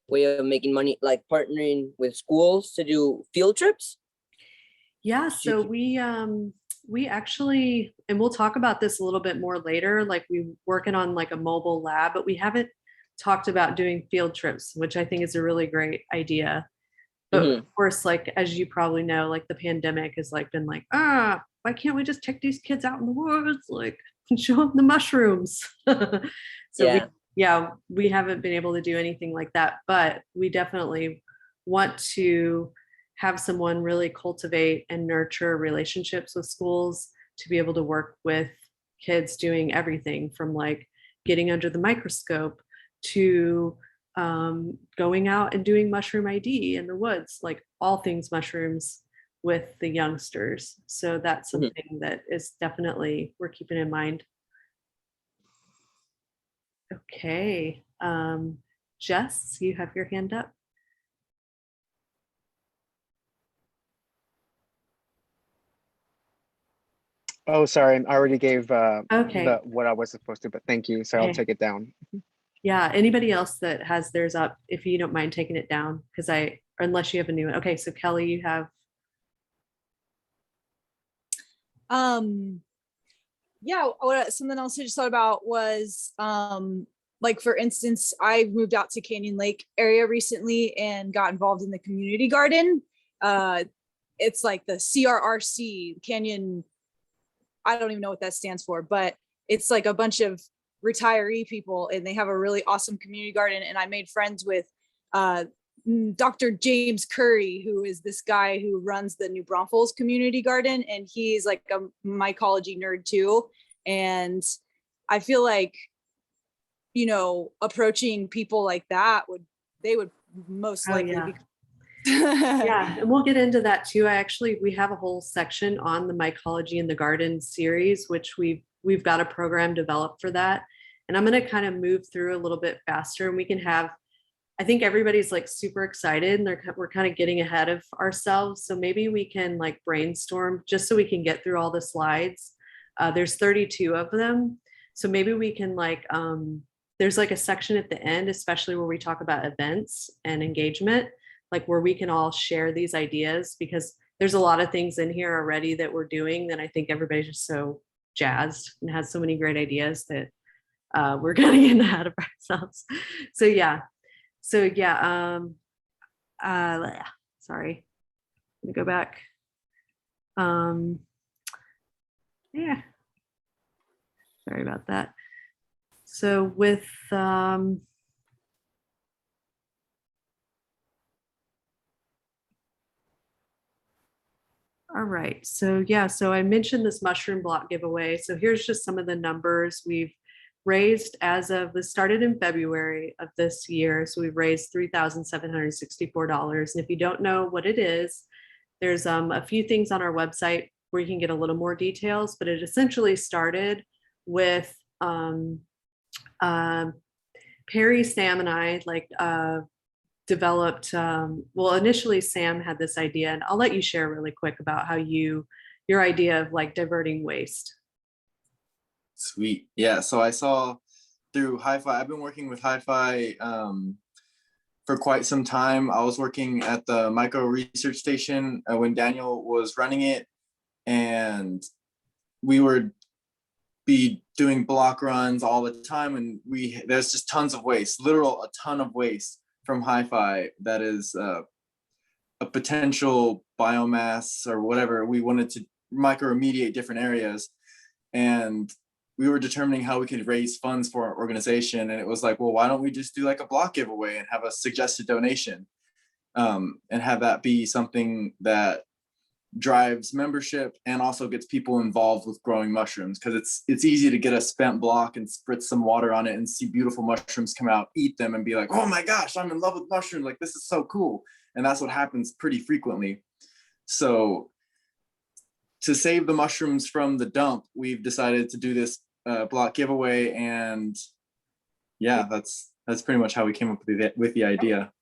way of making money, like partnering with schools to do field trips? Yeah, so we actually, and we'll talk about this a little bit more later, like we working on like a mobile lab, but we haven't talked about doing field trips, which I think is a really great idea. But Mhm. of course, like, as you probably know, like the pandemic has like been like, why can't we just take these kids out in the woods, like, and show them the mushrooms? So we haven't been able to do anything like that, but we definitely want to have someone really cultivate and nurture relationships with schools to be able to work with kids doing everything from like getting under the microscope to going out and doing mushroom ID in the woods, like all things mushrooms with the youngsters. So that's Mhm. something that is definitely we're keeping in mind. Okay. Jess, you have your hand up. Oh, sorry, I already gave Okay. what I was supposed to, but thank you. So I'll Okay. take it down. Yeah, anybody else that has theirs up, if you don't mind taking it down, because unless you have a new one. Okay, so Kelly, you have. Yeah, something else I just thought about was like, for instance, I moved out to Canyon Lake area recently and got involved in the community garden. It's like the CRRC, Canyon, I don't even know what that stands for, but it's like a bunch of retiree people and they have a really awesome community garden. And I made friends with Dr. James Curry, who is this guy who runs the New Braunfels community garden. And he's like a mycology nerd too. And I feel like, you know, approaching people like that they would most likely be. Yeah, and we'll get into that too. We have a whole section on the mycology in the garden series, which we've got a program developed for that. And I'm going to kind of move through a little bit faster, and we can have, I think everybody's like super excited and we're kind of getting ahead of ourselves. So maybe we can like brainstorm just so we can get through all the slides. There's 32 of them. So maybe we can like, there's like a section at the end, especially where we talk about events and engagement, like where we can all share these ideas, because there's a lot of things in here already that we're doing that I think everybody's just so jazzed and has so many great ideas that we're getting in ahead of ourselves. So yeah. Sorry, let me go back. Yeah, sorry about that. So with all right, so yeah, so I mentioned this mushroom block giveaway. So here's just some of the numbers we've raised as of, this started in February of this year. So we've raised $3,764. And if you don't know what it is, there's a few things on our website where you can get a little more details, but it essentially started with Perry, Sam, and I developed, well, initially Sam had this idea, and I'll let you share really quick about how your idea of like diverting waste. Sweet. Yeah. So I saw through Hi-Fi, I've been working with Hi-Fi for quite some time. I was working at the Micro Research Station when Daniel was running it, and we would be doing block runs all the time, and there's just tons of waste, literal a ton of waste from Hi-Fi that is a potential biomass or whatever. We wanted to micro-remediate different areas, and we were determining how we could raise funds for our organization. And it was like, well, why don't we just do like a block giveaway and have a suggested donation, and have that be something that drives membership and also gets people involved with growing mushrooms, because it's easy to get a spent block and spritz some water on it and see beautiful mushrooms come out, eat them, and be like, oh my gosh, I'm in love with mushrooms, like this is so cool. And that's what happens pretty frequently. So to save the mushrooms from the dump, we've decided to do this block giveaway. And yeah, that's pretty much how we came up with the idea.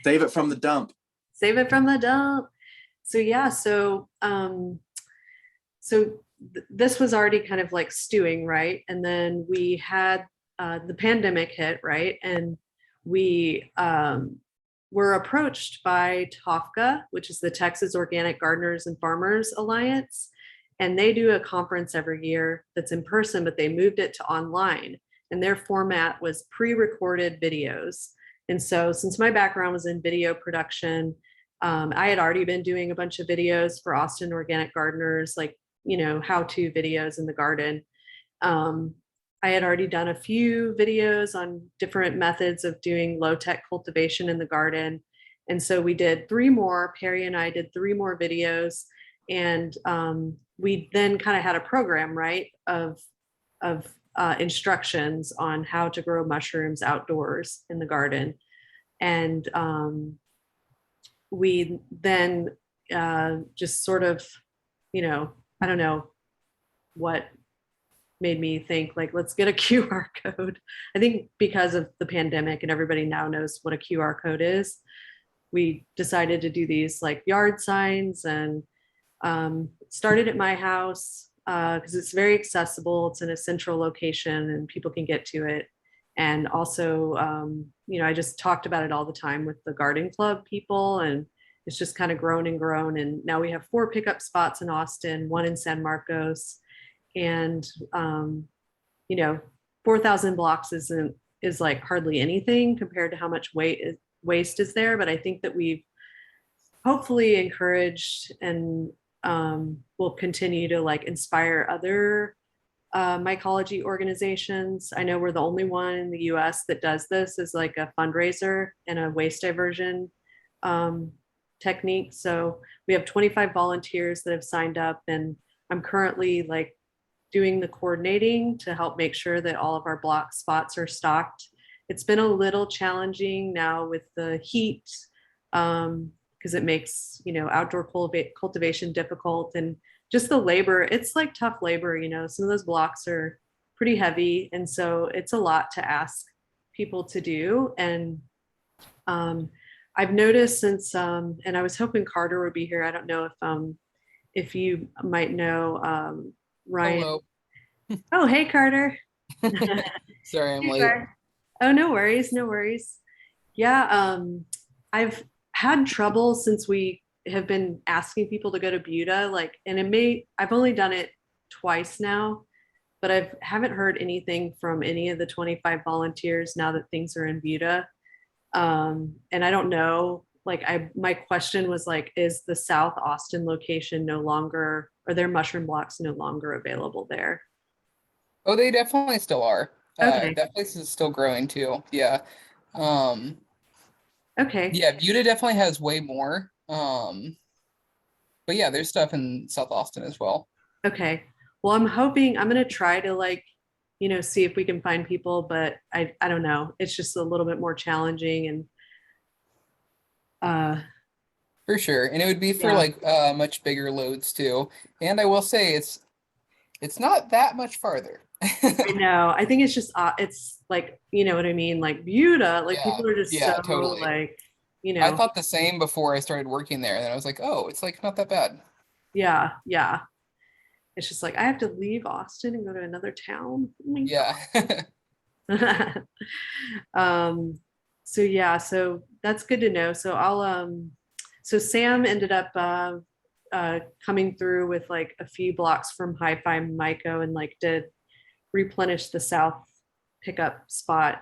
Save it from the dump. Save it from the dump. So yeah, this was already kind of like stewing, right? And then we had the pandemic hit, right? And we were approached by TOFGA, which is the Texas Organic Gardeners and Farmers Alliance. And they do a conference every year that's in person, but they moved it to online. And their format was pre-recorded videos. And so since my background was in video production, I had already been doing a bunch of videos for Austin organic gardeners, like, how-to videos in the garden. I had already done a few videos on different methods of doing low-tech cultivation in the garden. And so we did 3 more, Perry and I did 3 more videos. And we then kind of had a program, right, of instructions on how to grow mushrooms outdoors in the garden. And we then just sort of, I don't know what made me think, like, let's get a QR code. I think because of the pandemic and everybody now knows what a QR code is, we decided to do these like yard signs, and started at my house because it's very accessible. It's in a central location and people can get to it. And also, I just talked about it all the time with the garden club people, and it's just kind of grown and grown. And now we have 4 pickup spots in Austin, 1 in San Marcos, and 4,000 blocks is like hardly anything compared to how much waste is there. But I think that we've hopefully encouraged and will continue to like inspire other mycology organizations. I know we're the only one in the US that does this as like a fundraiser and a waste diversion technique. So we have 25 volunteers that have signed up, and I'm currently like doing the coordinating to help make sure that all of our block spots are stocked. It's been a little challenging now with the heat, because it makes outdoor cultivation difficult, and just the labor. It's like tough labor. Some of those blocks are pretty heavy, and so it's a lot to ask people to do. And I've noticed since, and I was hoping Carter would be here. I don't know if you might know Ryan. Hello. Oh, hey, Carter. Sorry, I'm Hey, late. Carter. Oh, no worries, no worries. Yeah, I've had trouble since we have been asking people to go to Buda, and I've only done it twice now, but I haven't heard anything from any of the 25 volunteers now that things are in Buda. And I don't know, my question was like, is the South Austin location no longer, are their mushroom blocks no longer available there? Oh, they definitely still are. Okay. That place is still growing too. Yeah. Okay. Yeah, Buda definitely has way more. But yeah, there's stuff in South Austin as well. Okay. Well, I'm hoping I'm going to try to see if we can find people, but I don't know. It's just a little bit more challenging, and For sure. And it would be for much bigger loads too. And I will say it's not that much farther. I know. I think it's just it's like, you know what I mean? Like Buda, like people are just so totally. I thought the same before I started working there. And then I was like, oh, it's like not that bad. Yeah. It's just like I have to leave Austin and go to another town. Oh my God. So that's good to know. So so Sam ended up coming through with like a few blocks from Hi-Fi Myco and did replenish the South pickup spot.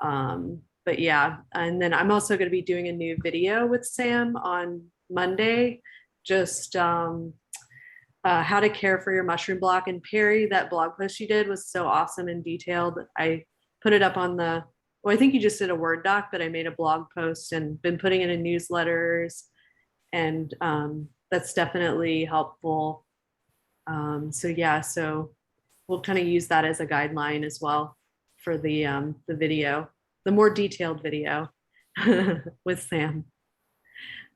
But yeah, and then I'm also going to be doing a new video with Sam on Monday, just how to care for your mushroom block. And Perry, that blog post you did was so awesome and detailed. I put it up on I think you just did a Word doc, but I made a blog post and been putting it in newsletters, and that's definitely helpful. So we'll kind of use that as a guideline as well for the video, the more detailed video with Sam.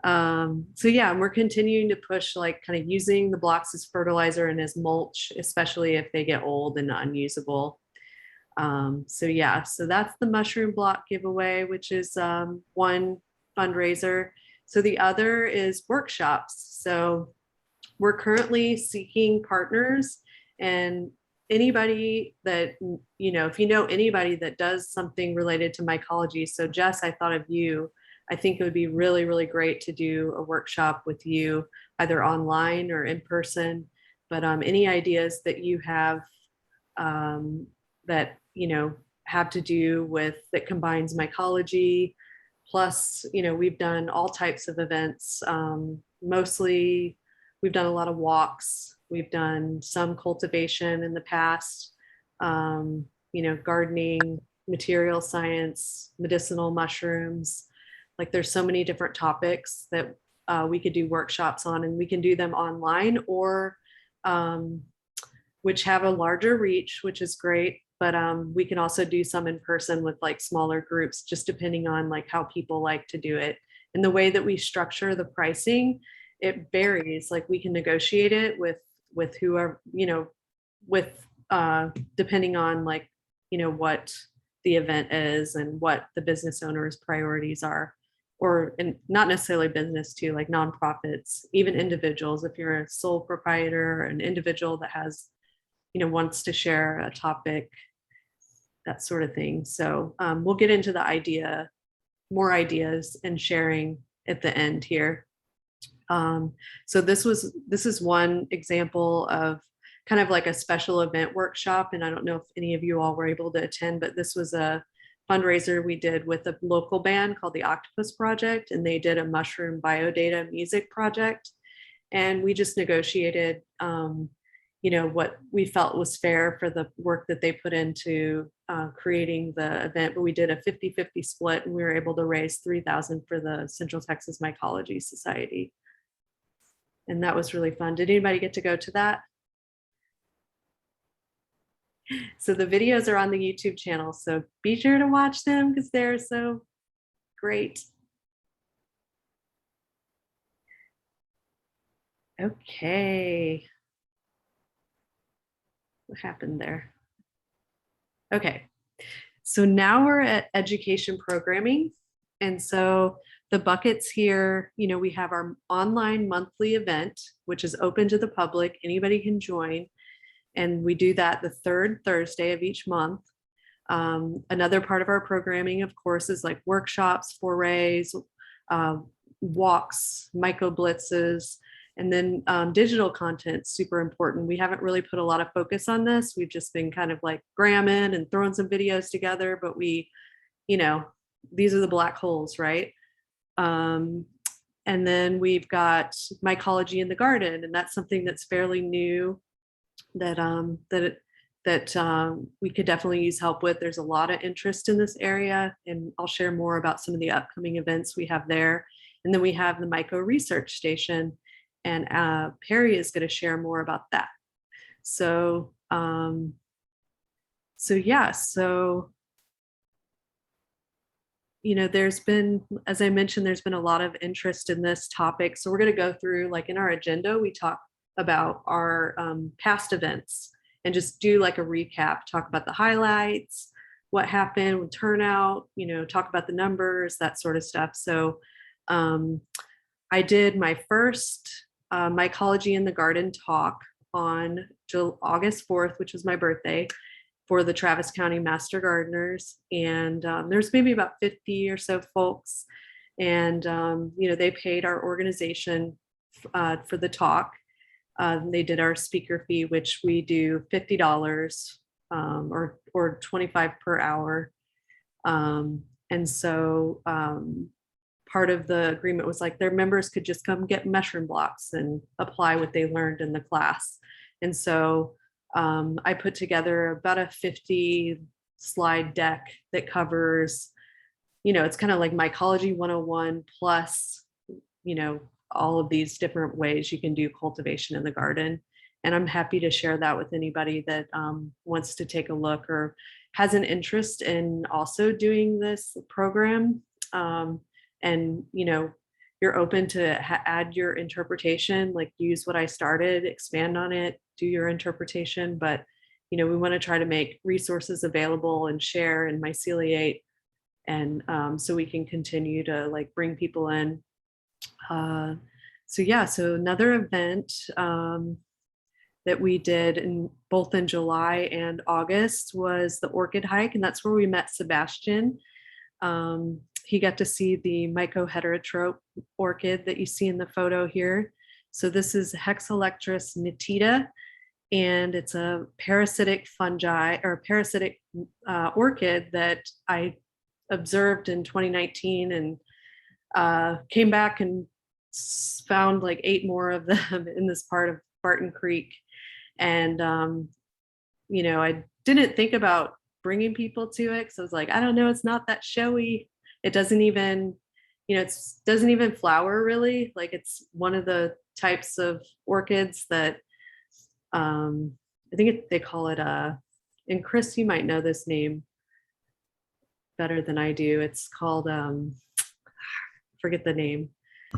We're continuing to push kind of using the blocks as fertilizer and as mulch, especially if they get old and unusable. So that's the mushroom block giveaway, which is one fundraiser. So the other is workshops. So we're currently seeking partners, and anybody that, if you know anybody that does something related to mycology. So Jess, I thought of you. I think it would be really, really great to do a workshop with you, either online or in person. But any ideas that you have that, have to do with, that combines mycology, Plus, we've done all types of events. Mostly, we've done a lot of walks. We've done some cultivation in the past, gardening, material science, medicinal mushrooms. Like there's so many different topics that we could do workshops on, and we can do them online or which have a larger reach, which is great. But we can also do some in person with like smaller groups, just depending on like how people like to do it. And the way that we structure the pricing, it varies. Like we can negotiate it with whoever, with depending on like, what the event is and what the business owner's priorities are, or and not necessarily business too, like nonprofits, even individuals. If you're a sole proprietor, an individual that has, wants to share a topic, that sort of thing. So we'll get into the more ideas and sharing at the end here. So this is one example of kind of like a special event workshop. And I don't know if any of you all were able to attend, but this was a fundraiser we did with a local band called the Octopus Project, and they did a mushroom biodata music project. And we just negotiated, what we felt was fair for the work that they put into creating the event. But we did a 50-50 split, and we were able to raise $3,000 for the Central Texas Mycology Society. And that was really fun. Did anybody get to go to that? So the videos are on the YouTube channel, so be sure to watch them because they're so great. Okay. What happened there? Okay. So now we're at education programming. And so the buckets here, we have our online monthly event, which is open to the public. Anybody can join. And we do that the third Thursday of each month. Another part of our programming, of course, is like workshops, forays, walks, micro blitzes, and then digital content, super important. We haven't really put a lot of focus on this. We've just been kind of like gramming and throwing some videos together, but we, these are the black holes, right? And then we've got mycology in the garden, and that's something that's fairly new that we could definitely use help with. There's a lot of interest in this area, and I'll share more about some of the upcoming events we have there. And then we have the Myco Research Station, and Perry is going to share more about that. So, there's been, as I mentioned, there's been a lot of interest in this topic. So we're going to go through, like in our agenda, we talk about our past events and just do like a recap, talk about the highlights, what happened with turnout, talk about the numbers, that sort of stuff. So I did my first Mycology in the Garden talk on August 4th, which was my birthday, for the Travis County Master Gardeners. And there's maybe about 50 or so folks. And, they paid our organization for the talk. They did our speaker fee, which we do $50 or 25 per hour. And so part of the agreement was like their members could just come get mushroom blocks and apply what they learned in the class. And so I put together about a 50 slide deck that covers, it's kind of like Mycology 101 plus, all of these different ways you can do cultivation in the garden. And I'm happy to share that with anybody that wants to take a look or has an interest in also doing this program. And, you're open to add your interpretation, like use what I started, expand on it, do your interpretation. But, we want to try to make resources available and share and myceliate. And so we can continue to like bring people in. So another event that we did both in July and August was the orchid hike, and that's where we met Sebastian. He got to see the mycoheterotrope orchid that you see in the photo here. So this is Hexalectris nitida, and it's a parasitic fungi or parasitic orchid that I observed in 2019 and came back and found like 8 more of them in this part of Barton Creek. And, I didn't think about bringing people to it because I was like, I don't know, it's not that showy. It doesn't even, it doesn't even flower really. Like it's one of the types of orchids that I think they call it and Chris, you might know this name better than I do. It's called forget the name.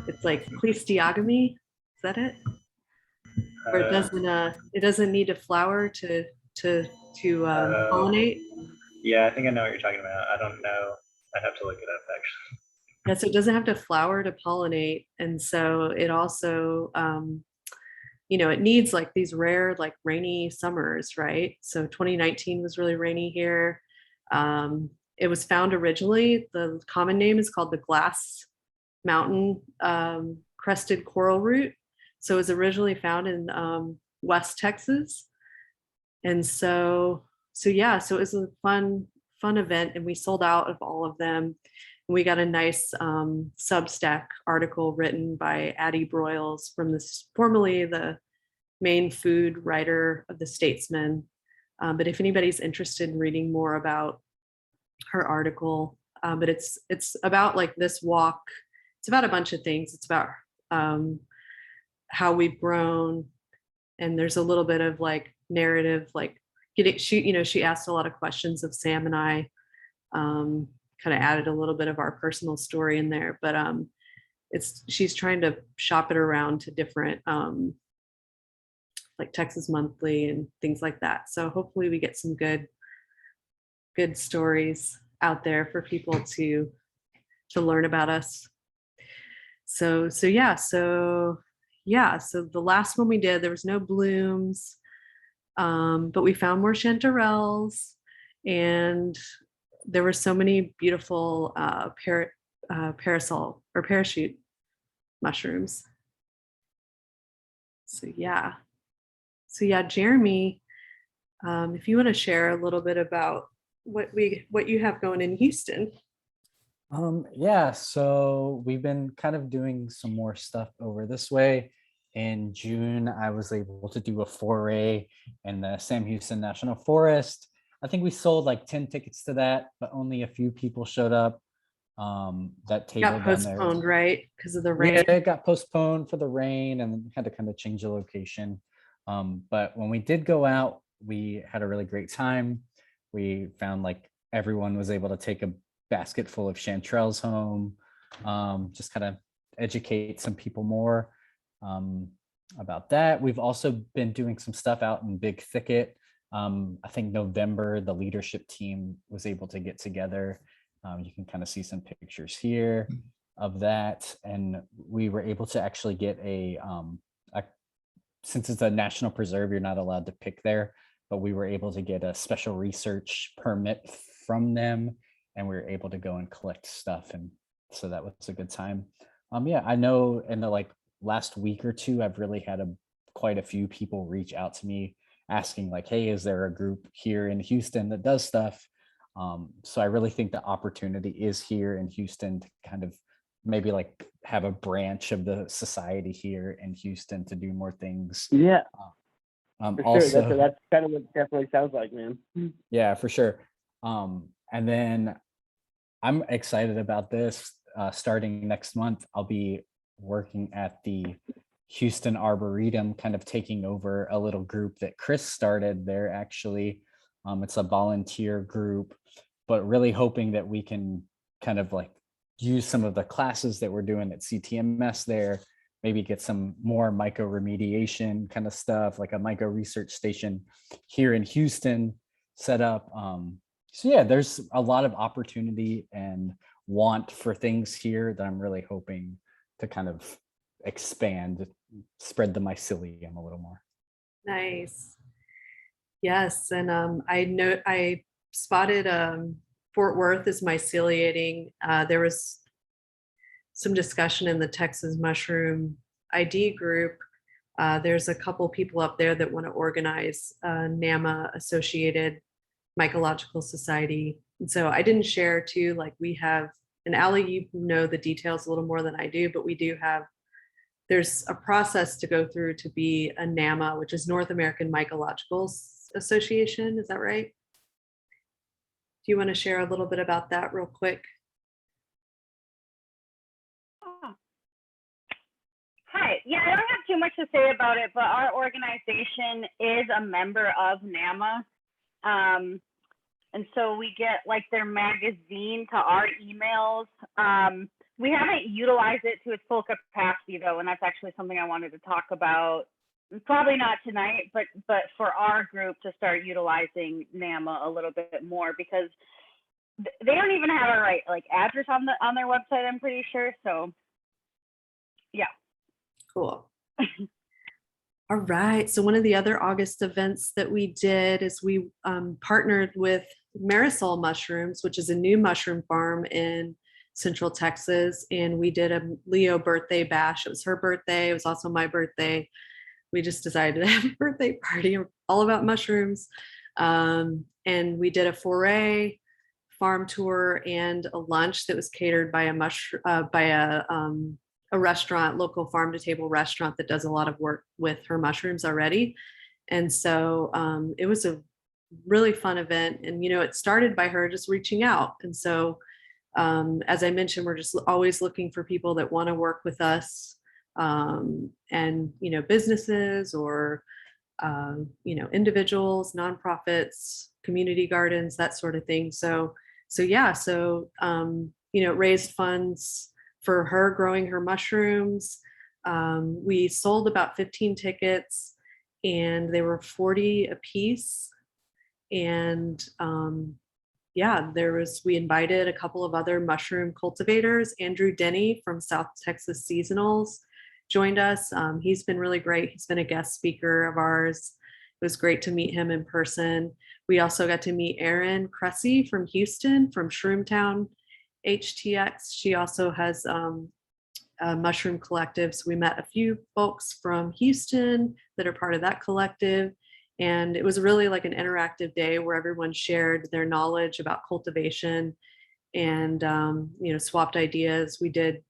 It's like Cleisteogamy. Is that it? Or it doesn't need a flower to pollinate. Yeah, I think I know what you're talking about. I don't know. I'd have to look it up actually. Yeah, so it doesn't have to flower to pollinate, and so it also it needs like these rare like rainy summers, right? So 2019 was really rainy here. It was found originally, the common name is called the glass mountain crested coral root. So it was originally found in West Texas. And so it was a fun event, and we sold out of all of them. And we got a nice Substack article written by Addie Broyles, formerly the main food writer of the Statesman. But if anybody's interested in reading more about her article, but it's about like this walk. It's about a bunch of things. It's about how we've grown, and there's a little bit of like narrative, like she asked a lot of questions of Sam and I, kind of added a little bit of our personal story in there, but she's trying to shop it around to different like Texas Monthly and things like that. So hopefully we get some good stories out there for people to learn about us. So the last one we did, there was no blooms, but we found more chanterelles, and there were so many beautiful parasol or parachute mushrooms. So Jeremy, if you want to share a little bit about what you have going in Houston. Yeah, so we've been kind of doing some more stuff over this way. In June, I was able to do a foray in the Sam Houston National Forest. I think we sold like 10 tickets to that, but only a few people showed up. That table got postponed, right? Because of the rain. Yeah, it got postponed for the rain, and we had to kind of change the location. But when we did go out, we had a really great time. We found like everyone was able to take a basket full of chanterelles home, just kind of educate some people more about that. We've also been doing some stuff out in Big Thicket. I think November, the leadership team was able to get together. You can kind of see some pictures here of that. And we were able to actually get since it's a national preserve, you're not allowed to pick there, but we were able to get a special research permit from them, and we were able to go and collect stuff. And so that was a good time. Yeah, I know in the like last week or two, I've really had quite a few people reach out to me asking like, hey, is there a group here in Houston that does stuff? So I really think the opportunity is here in Houston to kind of maybe like have a branch of the society here in Houston to do more things. Yeah. For also, sure. That's kind of what it definitely sounds like, man. Yeah, for sure. And then I'm excited about this. Starting next month, I'll be working at the Houston Arboretum, kind of taking over a little group that Chris started there, actually. It's a volunteer group, but really hoping that we can kind of like use some of the classes that we're doing at CTMS there, maybe get some more myco remediation kind of stuff, like a myco research station here in Houston set up. So yeah, there's a lot of opportunity and want for things here that I'm really hoping to kind of expand, spread the mycelium a little more. Nice. Yes, and I spotted Fort Worth is myceliating. There was some discussion in the Texas Mushroom ID group. There's a couple people up there that want to organize a NAMA associated mycological society And so I didn't share too, like we have, and Allie, you know the details a little more than I do, but we do have, there's a process to go through to be a NAMA, which is North American Mycological Association. Is that right? Do you want to share a little bit about that real quick? Hi. Yeah, I don't have too much to say about it, but our organization is a member of NAMA. And so we get like their magazine to our emails. We haven't utilized it to its full capacity though, and that's actually something I wanted to talk about. Probably not tonight, but for our group to start utilizing NAMA a little bit more, because they don't even have a right like address on their website, I'm pretty sure. So yeah. Cool. All right. So one of the other August events that we did is we partnered with Marisol Mushrooms, which is a new mushroom farm in Central Texas. And we did a Leo birthday bash. It was her birthday. It was also my birthday. We just decided to have a birthday party all about mushrooms. And we did a foray farm tour and a lunch that was catered by a restaurant, local farm to table restaurant that does a lot of work with her mushrooms already. And so it was a really fun event. And, you know, it started by her just reaching out. And so, as I mentioned, we're just always looking for people that want to work with us, and, you know, businesses or, you know, individuals, nonprofits, community gardens, that sort of thing. So yeah, so, you know, raised funds for her growing her mushrooms. We sold about 15 tickets and they were 40 a piece. And yeah, we invited a couple of other mushroom cultivators. Andrew Denny from South Texas Seasonals joined us. He's been really great. He's been a guest speaker of ours. It was great to meet him in person. We also got to meet Erin Cressy from Houston, from Shroomtown HTX. She also has a mushroom collective. So we met a few folks from Houston that are part of that collective. And it was really like an interactive day where everyone shared their knowledge about cultivation and, you know, swapped ideas. We did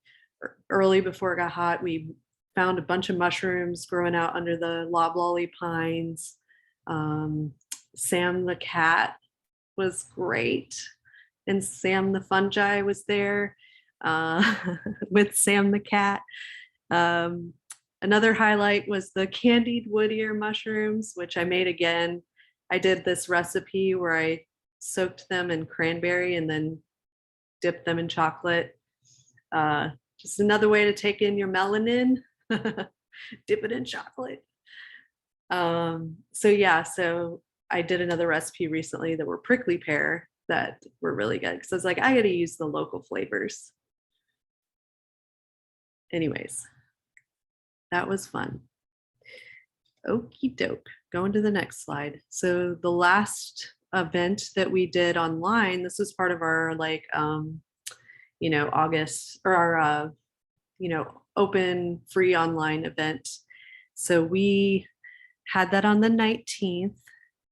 early before it got hot. We found a bunch of mushrooms growing out under the loblolly pines. Sam the cat was great. And Sam the fungi was there with Sam the cat. Another highlight was the candied wood ear mushrooms, which I made again. I did this recipe where I soaked them in cranberry and then dipped them in chocolate. Just another way to take in your melanin, dip it in chocolate. So yeah, so I did another recipe recently that were prickly pear that were really good because I was like, I got to use the local flavors. Anyways, that was fun. Okie doke. Going to the next slide. So the last event that we did online, this was part of our like, you know, August or our, you know, open free online event. So we had that on the 19th.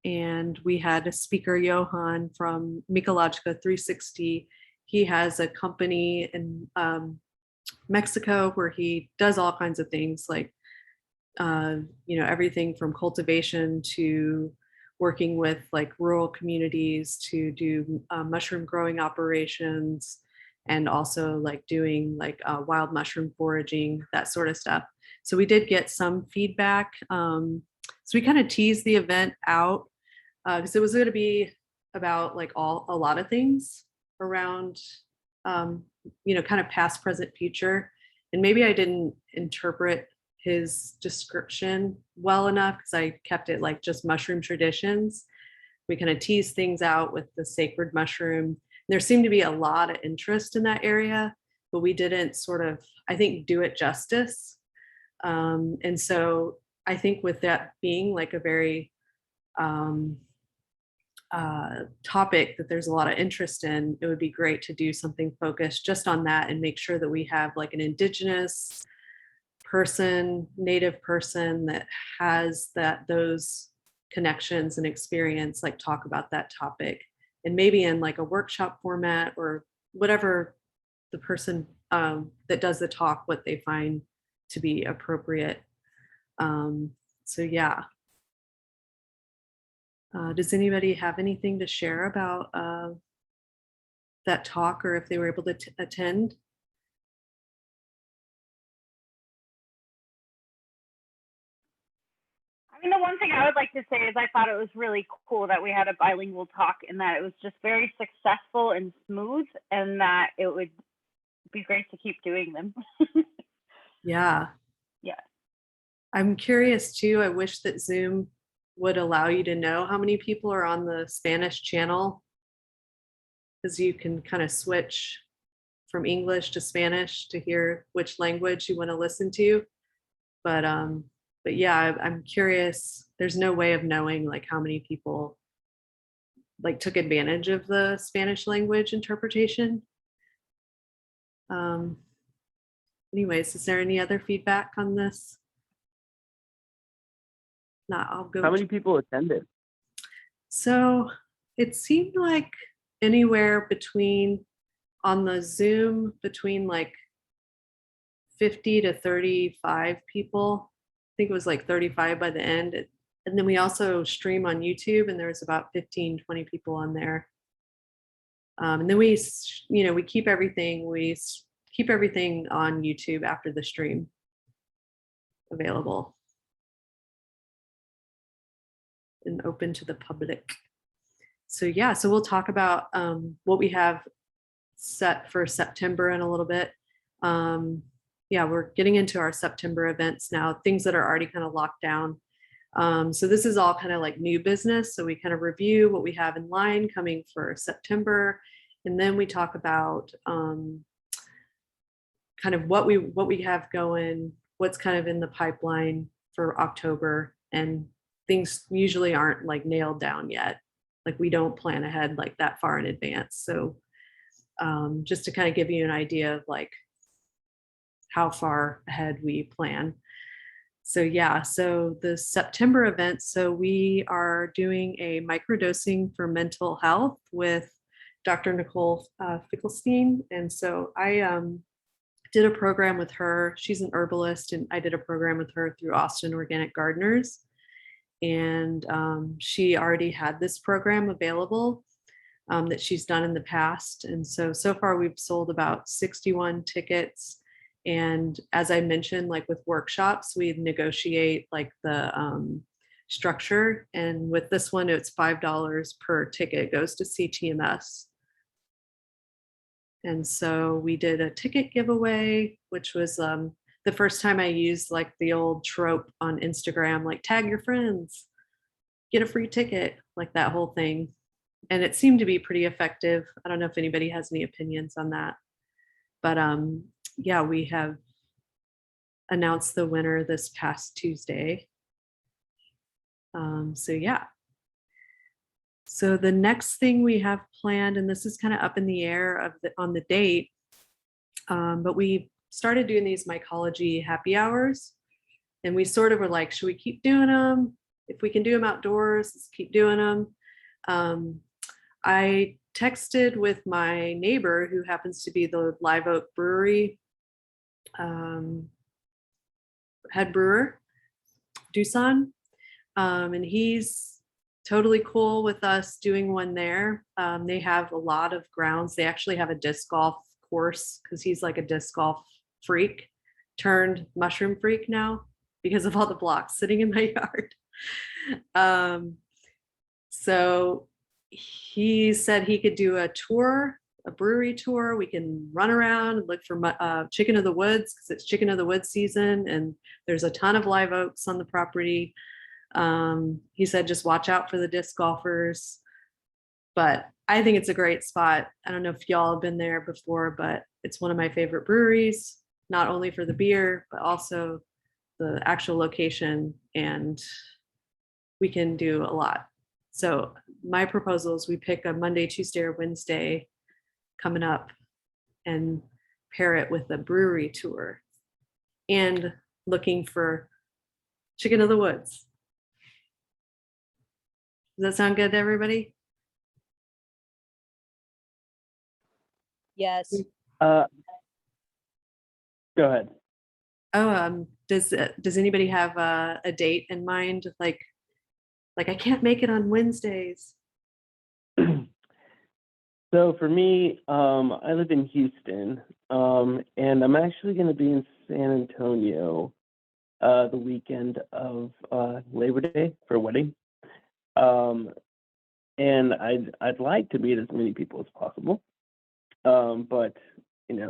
And we had a speaker, Johan from Mycologica 360. He has a company in Mexico where he does all kinds of things like, you know, everything from cultivation to working with like rural communities to do mushroom growing operations and also like doing like wild mushroom foraging, that sort of stuff. So we did get some feedback. So we kind of teased the event out because it was going to be about like a lot of things around, you know, kind of past, present, future. And maybe I didn't interpret his description well enough because I kept it like just mushroom traditions. We kind of teased things out with the sacred mushroom. There seemed to be a lot of interest in that area, but we didn't sort of, I think, do it justice. And so I think with that being like a very topic that there's a lot of interest in, it would be great to do something focused just on that and make sure that we have like an indigenous person, native person that has those connections and experience, like talk about that topic and maybe in like a workshop format or whatever the person that does the talk, what they find to be appropriate. So yeah. Does anybody have anything to share about that talk, or if they were able to attend? I mean, the one thing I would like to say is I thought it was really cool that we had a bilingual talk, and that it was just very successful and smooth, and that it would be great to keep doing them. Yeah. Yeah. I'm curious too. I wish that Zoom would allow you to know how many people are on the Spanish channel, because you can kind of switch from English to Spanish to hear which language you want to listen to. But yeah, I'm curious. There's no way of knowing like how many people like took advantage of the Spanish language interpretation. Anyways, is there any other feedback on this? Not, I'll go. How many people attended? So it seemed like anywhere between, on the Zoom, between like 50 to 35 people. I think it was like 35 by the end. And then we also stream on YouTube, and there was about 15, 20 people on there. And then we keep everything, on YouTube after the stream available and open to the public. So yeah, so we'll talk about what we have set for September in a little bit. Yeah, we're getting into our September events now, things that are already kind of locked down. So this is all kind of like new business. So we kind of review what we have in line coming for September, and then we talk about kind of what we have going, what's kind of in the pipeline for October, and things usually aren't like nailed down yet. Like we don't plan ahead like that far in advance. So just to kind of give you an idea of like how far ahead we plan. So yeah, so the September event, so we are doing a microdosing for mental health with Dr. Nicole Fickelstein. And so I did a program with her. She's an herbalist, and I did a program with her through Austin Organic Gardeners. And she already had this program available that she's done in the past. And so far we've sold about 61 tickets. And as I mentioned, like with workshops, we negotiate like the structure. And with this one, it's $5 per ticket. It goes to CTMS. And so we did a ticket giveaway, which was the first time I used like the old trope on Instagram, like tag your friends, get a free ticket, like that whole thing. And it seemed to be pretty effective. I don't know if anybody has any opinions on that, but yeah, we have announced the winner this past Tuesday. So yeah. So the next thing we have planned, and this is kind of up in the air on the date, but we started doing these mycology happy hours, and we sort of were like, should we keep doing them? If we can do them outdoors, let's keep doing them. I texted with my neighbor, who happens to be the Live Oak Brewery head brewer, Dusan, and he's totally cool with us doing one there. They have a lot of grounds. They actually have a disc golf course, because he's like a disc golf freak turned mushroom freak now because of all the blocks sitting in my yard. So he said he could do a tour, a brewery tour. We can run around and look for chicken of the woods, because it's chicken of the woods season, and there's a ton of live oaks on the property. He said just watch out for the disc golfers, but I think it's a great spot. I don't know if y'all have been there before, but it's one of my favorite breweries, not only for the beer, but also the actual location, and we can do a lot. So my proposal is we pick a Monday, Tuesday, or Wednesday coming up and pair it with a brewery tour and looking for chicken of the woods. Does that sound good to everybody? Yes. Go ahead. Oh, does anybody have a date in mind? Like I can't make it on Wednesdays. So for me, I live in Houston, and I'm actually going to be in San Antonio the weekend of Labor Day for a wedding. And I'd like to meet as many people as possible. But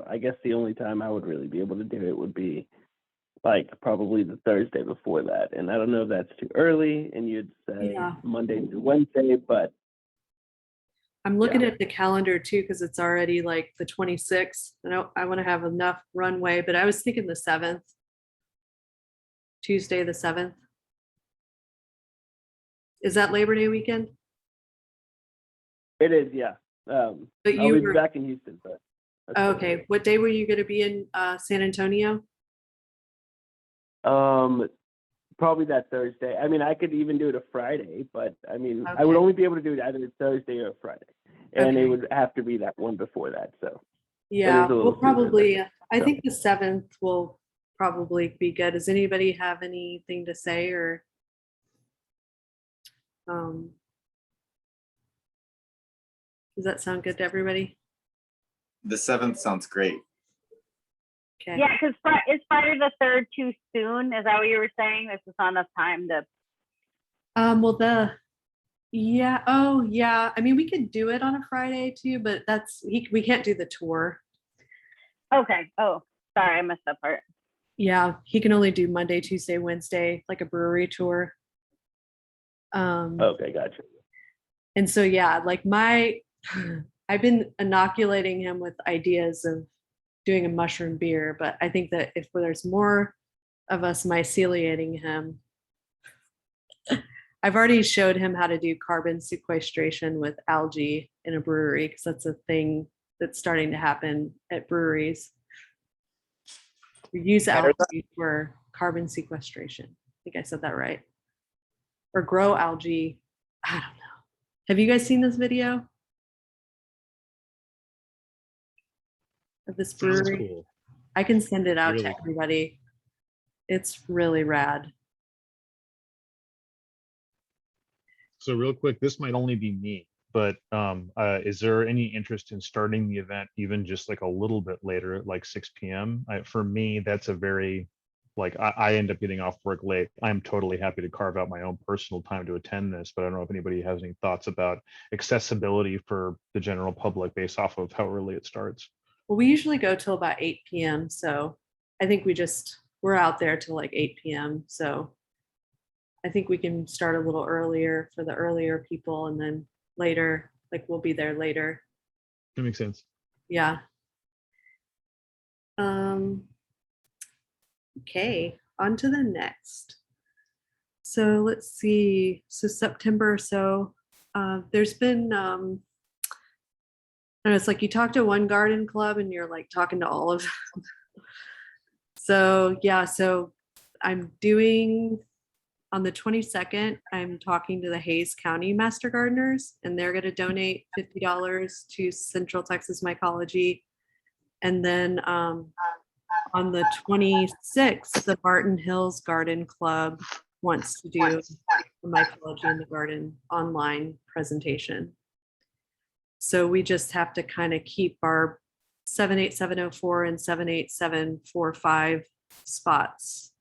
I guess the only time I would really be able to do it would be like probably the Thursday before that. And I don't know if that's too early and you'd say Yeah. Monday through Wednesday, but I'm looking yeah. at the calendar too, because it's already like the 26th. I want to have enough runway, but I was thinking the 7th, Tuesday the 7th. Is that Labor Day weekend? It is, yeah. But I'll you be were back in Houston, but that's okay. What day were you going to be in San Antonio? probably that Thursday. I mean, I could even do it a Friday, but I mean, I Okay. would only be able to do it either Thursday or Friday, and it Okay. would have to be that one before that. So Yeah, it is a we'll little sooner probably, there. I So, think the 7th will probably be good. Does anybody have anything to say or um, does that sound good to everybody? The 7th sounds great. Okay. Yeah, because is Friday the 3rd too soon? Is that what you were saying? This is not enough time to. Well, yeah, oh yeah. I mean, we could do it on a Friday too, but we can't do the tour. Okay. Oh, sorry, I missed that part. Yeah, he can only do Monday, Tuesday, Wednesday, like a brewery tour. okay, gotcha. And so yeah, like I've been inoculating him with ideas of doing a mushroom beer, but I think that if there's more of us myceliating him, I've already showed him how to do carbon sequestration with algae in a brewery because that's a thing that's starting to happen at breweries. We use algae for carbon sequestration. I think I said that right. Or grow algae. I don't know. Have you guys seen this video of this Sounds brewery? cool. I can send it out to Really. everybody. It's really rad. So real quick, this might only be me, but is there any interest in starting the event even just like a little bit later, like 6 p.m.? For me, that's a very, like, I end up getting off work late. I'm totally happy to carve out my own personal time to attend this, but I don't know if anybody has any thoughts about accessibility for the general public based off of how early it starts. Well, we usually go till about 8 p.m. So I think we're out there till like 8 p.m. So I think we can start a little earlier for the earlier people and then later, like we'll be there later. That makes sense. Yeah. Okay, on to the next. So let's see. So September. So there's been and it's like you talk to one garden club and you're like talking to all of them. So yeah, so I'm doing on the 22nd, I'm talking to the Hayes County Master Gardeners, and they're going to donate $50 to Central Texas Mycology. And then on the 26th, the Barton Hills Garden Club wants to do the Mycology in the Garden online presentation. So we just have to kind of keep our 78704 and 78745 spots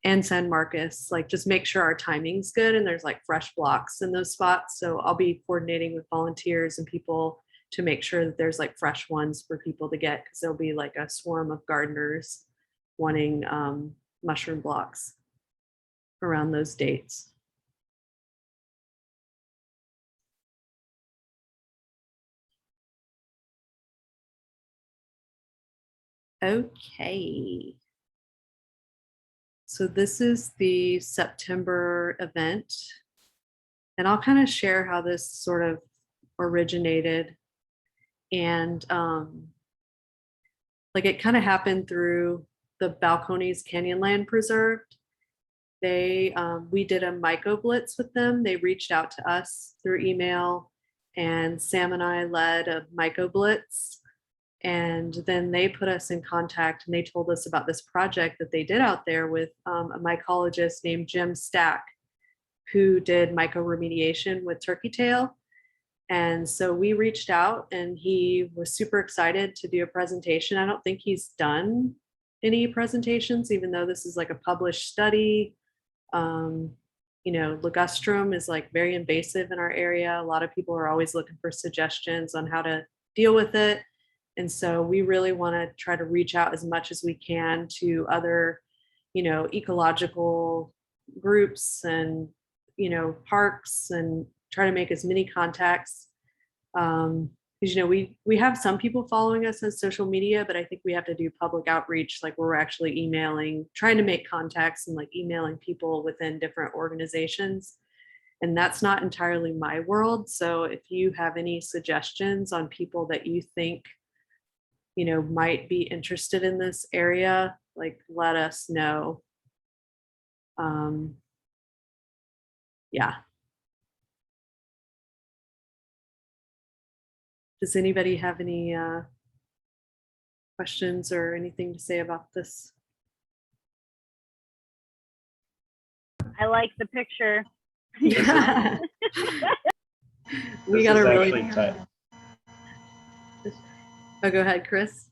and San Marcos, like just make sure our timing's good and there's like fresh blocks in those spots. So I'll be coordinating with volunteers and people to make sure that there's like fresh ones for people to get because there'll be like a swarm of gardeners wanting mushroom blocks around those dates. Okay. So this is the September event. And I'll kind of share how this sort of originated. And like it kind of happened through the Balcones Canyonland Preserve. We did a myco blitz with them. They reached out to us through email and Sam and I led a myco blitz And then they put us in contact and they told us about this project that they did out there with a mycologist named Jim Stack, who did mycoremediation with turkey tail. And so we reached out and he was super excited to do a presentation. I don't think he's done any presentations, even though this is like a published study. You know, ligustrum is like very invasive in our area. A lot of people are always looking for suggestions on how to deal with it. And so we really want to try to reach out as much as we can to other, you know, ecological groups and, you know, parks, and try to make as many contacts. Because, you know, we have some people following us on social media, but I think we have to do public outreach, like we're actually emailing, trying to make contacts and like emailing people within different organizations. And that's not entirely my world. So if you have any suggestions on people that you think, you know, might be interested in this area, like let us know. Yeah. Does anybody have any questions or anything to say about this? I like the picture. Yeah. We This got is to really. actually tied. Oh, go ahead, Chris.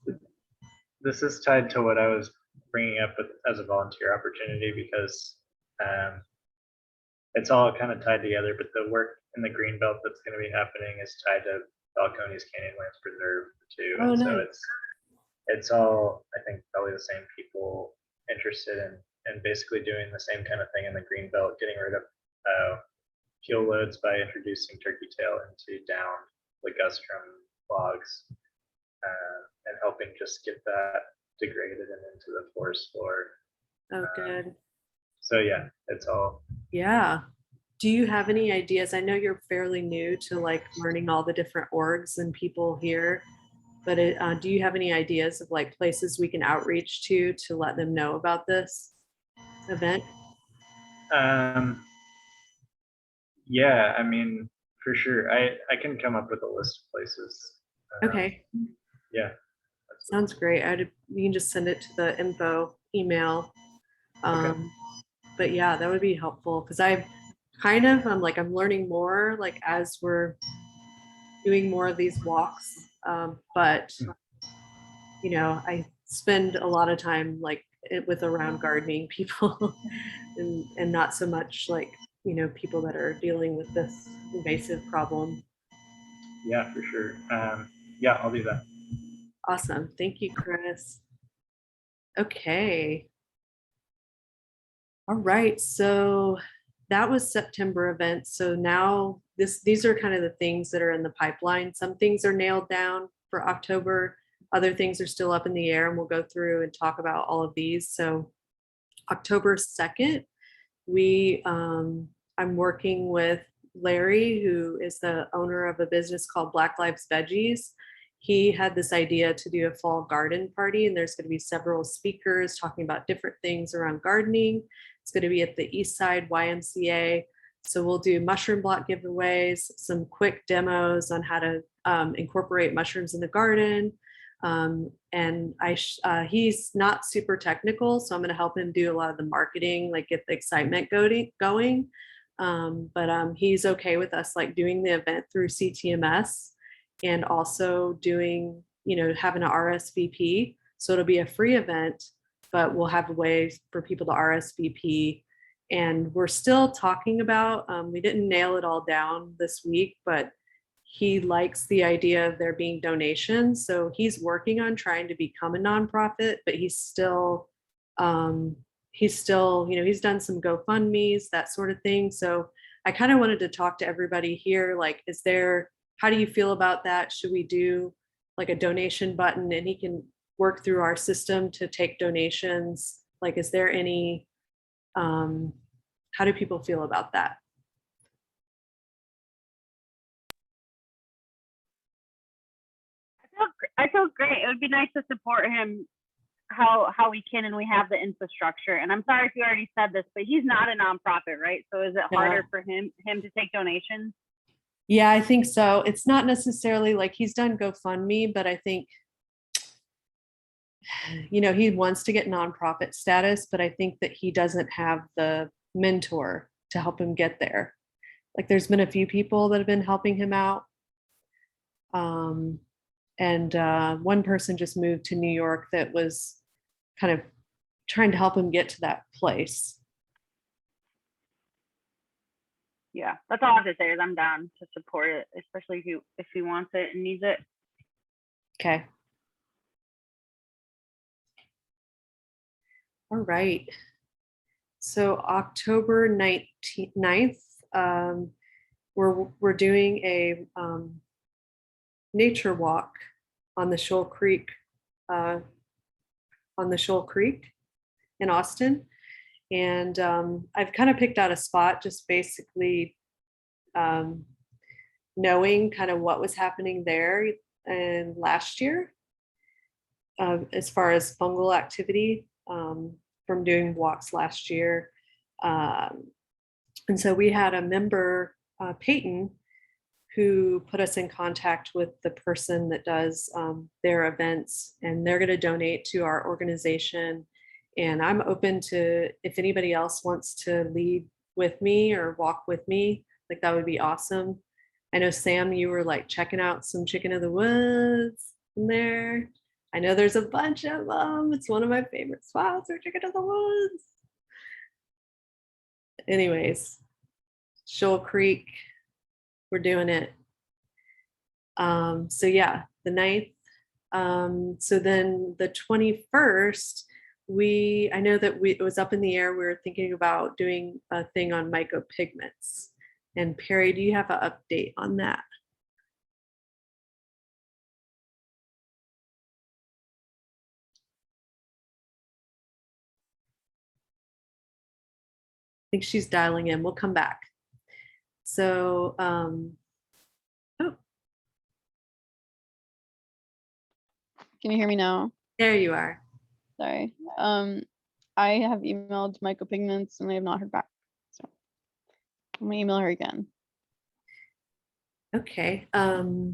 This is tied to what I was bringing up as a volunteer opportunity, because it's all kind of tied together. But the work in the greenbelt that's going to be happening is tied to Balcones Canyon Lands Preserve too. Oh, And so nice. it's all, I think, probably the same people interested in basically doing the same kind of thing in the greenbelt, getting rid of fuel loads by introducing turkey tail into down ligustrum logs, and helping just get that degraded and into the forest floor. Oh, good. So yeah, it's all. Yeah. Do you have any ideas? I know you're fairly new to like learning all the different orgs and people here, but do you have any ideas of like places we can outreach to let them know about this event? Yeah, I mean, for sure. I can come up with a list of places. Okay. Yeah. Sounds great. You can just send it to the info email. But yeah, that would be helpful, because I'm learning more like as we're doing more of these walks. But you know, I spend a lot of time like with around gardening people and not so much like, you know, people that are dealing with this invasive problem. Yeah, for sure. Yeah, I'll do that. Awesome. Thank you, Chris. Okay. All right. So that was September events. So now these are kind of the things that are in the pipeline. Some things are nailed down for October. Other things are still up in the air, and we'll go through and talk about all of these. So October 2nd, I'm working with Larry, who is the owner of a business called Black Lives Veggies. He had this idea to do a fall garden party, and there's going to be several speakers talking about different things around gardening. It's going to be at the East Side YMCA. So we'll do mushroom block giveaways, some quick demos on how to incorporate mushrooms in the garden. And he's not super technical, so I'm going to help him do a lot of the marketing, like get the excitement going. But he's okay with us like doing the event through CTMS, and also doing, you know, having an RSVP. So it'll be a free event, but we'll have ways for people to RSVP. And we're still talking about, we didn't nail it all down this week, but he likes the idea of there being donations. So he's working on trying to become a nonprofit, but he's still, you know, he's done some GoFundMes, that sort of thing. So I kind of wanted to talk to everybody here. Like, how do you feel about that? Should we do like a donation button, and he can work through our system to take donations? Like, is there any, how do people feel about that? I feel great. It would be nice to support him how we can, and we have the infrastructure. And I'm sorry if you already said this, but he's not a nonprofit, right? So is it harder for him to take donations? Yeah, I think so. It's not necessarily like he's done GoFundMe, but I think you know, he wants to get nonprofit status, but I think that he doesn't have the mentor to help him get there. Like there's been a few people that have been helping him out. And one person just moved to New York that was kind of trying to help him get to that place. Yeah, that's all I have to say is I'm down to support it, especially if he wants it and needs it. Okay. All right. So October 9th, we're doing a nature walk on the Shoal Creek, in Austin. And I've kind of picked out a spot just basically knowing kind of what was happening there and last year as far as fungal activity from doing walks last year. And so we had a member, Peyton, who put us in contact with the person that does their events, and they're going to donate to our organization. And I'm open to, if anybody else wants to lead with me or walk with me, like that would be awesome. I know Sam, you were like checking out some chicken of the woods in there. I know there's a bunch of them. It's one of my favorite spots for chicken of the woods. Anyways, Shoal Creek, we're doing it. So yeah, the 9th. So then the 21st, I know that it was up in the air. We were thinking about doing a thing on mycopigments. And Perry, do you have an update on that? I think she's dialing in. We'll come back. So, Can you hear me now? There you are. Sorry. I have emailed mycopigments and I have not heard back. So I'm gonna email her again. Okay. I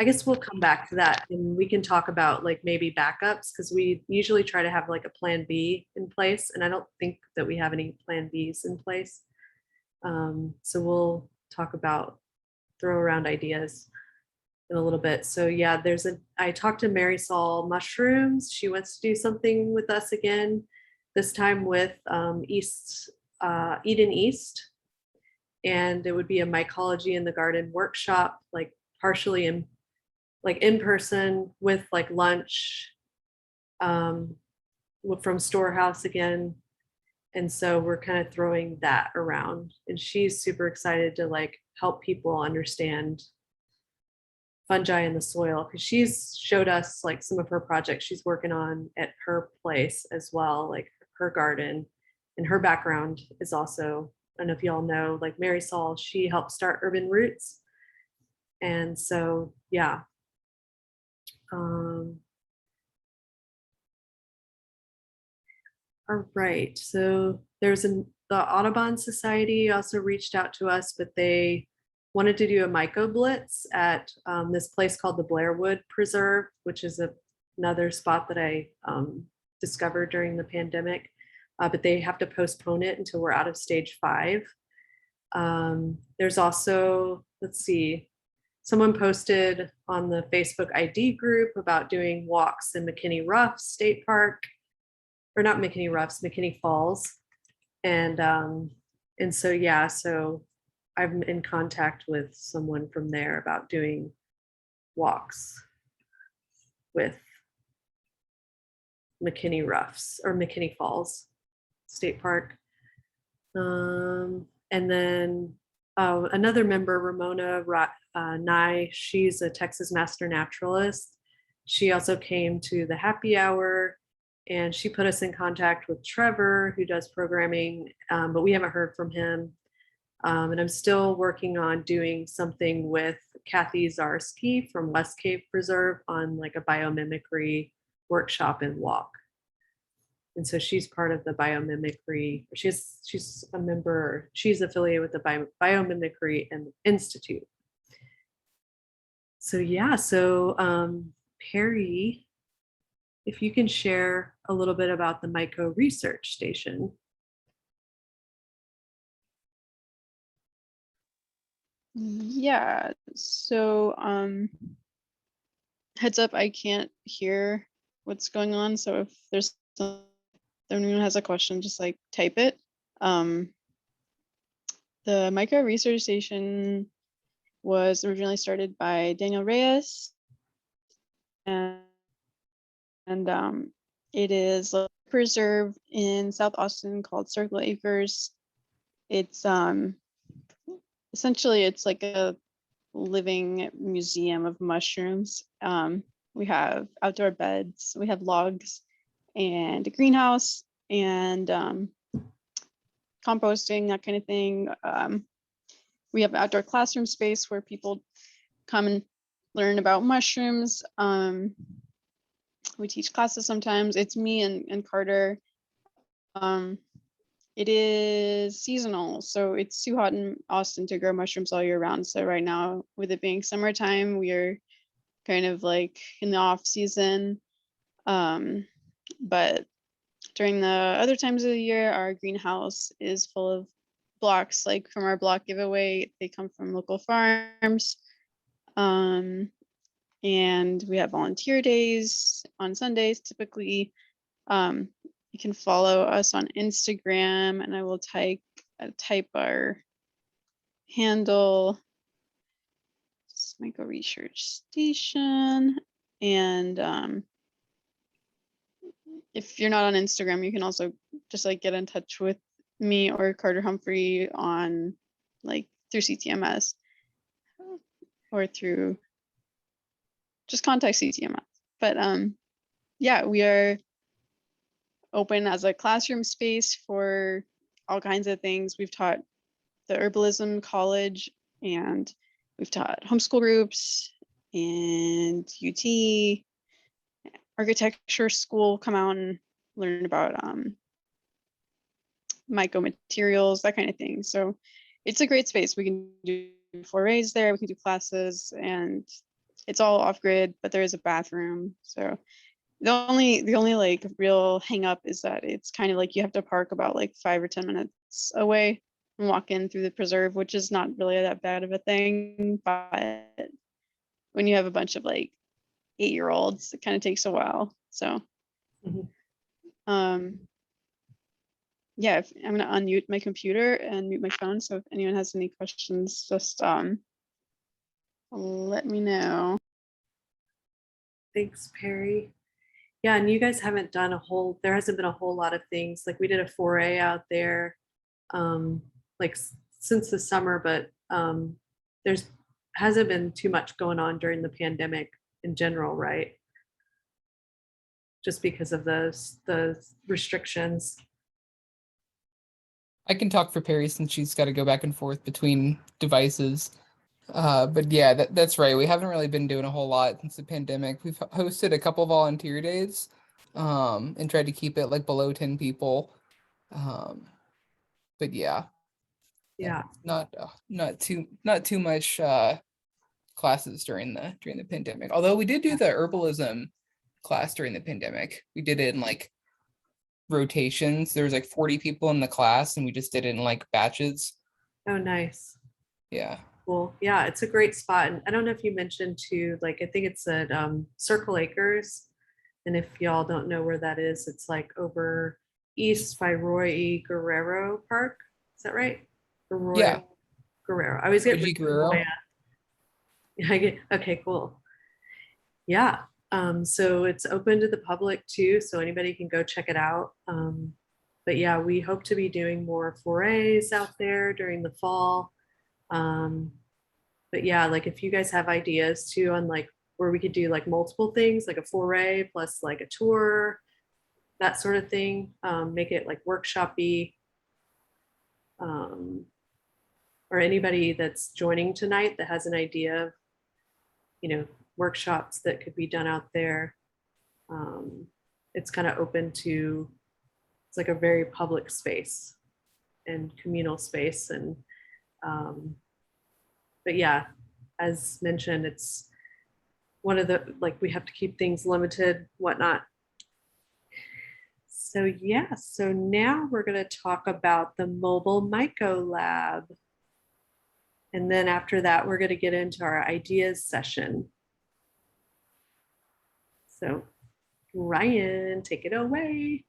guess we'll come back to that and we can talk about like maybe backups, because we usually try to have like a plan B in place. And I don't think that we have any plan Bs in place. So we'll talk about, throw around ideas in a little bit. So yeah, I talked to Mary Saul Mushrooms. She wants to do something with us again, this time with Eden East. And it would be a mycology in the garden workshop, like partially in person with like lunch from Storehouse again. And so we're kind of throwing that around, and she's super excited to like help people understand fungi in the soil, because she's showed us like some of her projects she's working on at her place as well, like her garden. And her background is also, I don't know if y'all know, like Mary Saul, she helped start Urban Roots. And so, yeah. All right, so the Audubon Society also reached out to us, but they wanted to do a myco blitz at this place called the Blairwood Preserve, which is another spot that I discovered during the pandemic, but they have to postpone it until we're out of stage 5. There's also, let's see, someone posted on the Facebook ID group about doing walks in McKinney Ruff State Park, or not McKinney Ruffs, McKinney Falls. And so, yeah, so I'm in contact with someone from there about doing walks with McKinney Ruffs or McKinney Falls State Park. And then another member, Ramona Nye, she's a Texas master naturalist. She also came to the happy hour, and she put us in contact with Trevor, who does programming, but we haven't heard from him. And I'm still working on doing something with Kathy Zarsky from West Cave Preserve on like a biomimicry workshop and walk. And so she's part of the biomimicry. She's a member. She's affiliated with the Biomimicry and Institute. So yeah, so Perry, if you can share a little bit about the Myco Research Station. Yeah, so heads up, I can't hear what's going on. So if there's if anyone has a question, just like type it. The Myco Research Station was originally started by Daniel Reyes, and it is a preserve in South Austin called Circle Acres. It's essentially it's like a living museum of mushrooms. We have outdoor beds, we have logs, and a greenhouse, and composting, that kind of thing. We have outdoor classroom space where people come and learn about mushrooms. We teach classes sometimes. It's me and Carter. It is seasonal, so it's too hot in Austin to grow mushrooms all year round. So right now, with it being summertime, we are kind of like in the off season. But during the other times of the year, our greenhouse is full of blocks, like from our block giveaway. They come from local farms. And we have volunteer days on Sundays, typically. You can follow us on Instagram, and I will type our handle, Myco Research Station. And if you're not on Instagram, you can also just like get in touch with me or Carter Humphrey on like through CTMS or through just contact CTMS. But yeah, we are open as a classroom space for all kinds of things. We've taught the herbalism college, and we've taught homeschool groups, and UT architecture school come out and learn about myco materials, that kind of thing. So it's a great space. We can do forays there, we can do classes, and it's all off grid, but there is a bathroom. So the only like real hang up is that it's kind of like you have to park about like 5 or 10 minutes away and walk in through the preserve, which is not really that bad of a thing. But when you have a bunch of like 8-year-olds, it kind of takes a while. So yeah, I'm gonna unmute my computer and mute my phone. So if anyone has any questions, just let me know. Thanks, Perry. Yeah, and you guys haven't done there hasn't been a whole lot of things. Like we did a foray out there like since the summer, but there's hasn't been too much going on during the pandemic in general, right? Just because of the restrictions. I can talk for Perry since she's got to go back and forth between devices. But yeah, that's right. We haven't really been doing a whole lot since the pandemic. We've hosted a couple volunteer days and tried to keep it like below 10 people. But yeah, not too much classes during the pandemic. Although we did do the herbalism class during the pandemic. We did it in like rotations. There was like 40 people in the class, and we just did it in like batches. Oh, nice. Yeah. Cool. Yeah, it's a great spot. And I don't know if you mentioned too, like I think it's at Circle Acres. And if y'all don't know where that is, it's like over east by Roy E. Guerrero Park. Is that right? Roy Yeah. Guerrero. I always get Guerrero. I get okay, cool. Yeah. So it's open to the public too, so anybody can go check it out. But yeah, we hope to be doing more forays out there during the fall. But yeah, like if you guys have ideas too on like where we could do like multiple things, like a foray plus like a tour, that sort of thing, make it like workshop-y. Or anybody that's joining tonight that has an idea of, workshops that could be done out there. It's kind of open to, it's like a very public space and communal space. And but yeah, as mentioned, it's one of the, like, we have to keep things limited, whatnot. So yeah, so now we're going to talk about the mobile Myco lab. And then after that, we're going to get into our ideas session. So Ryan, take it away.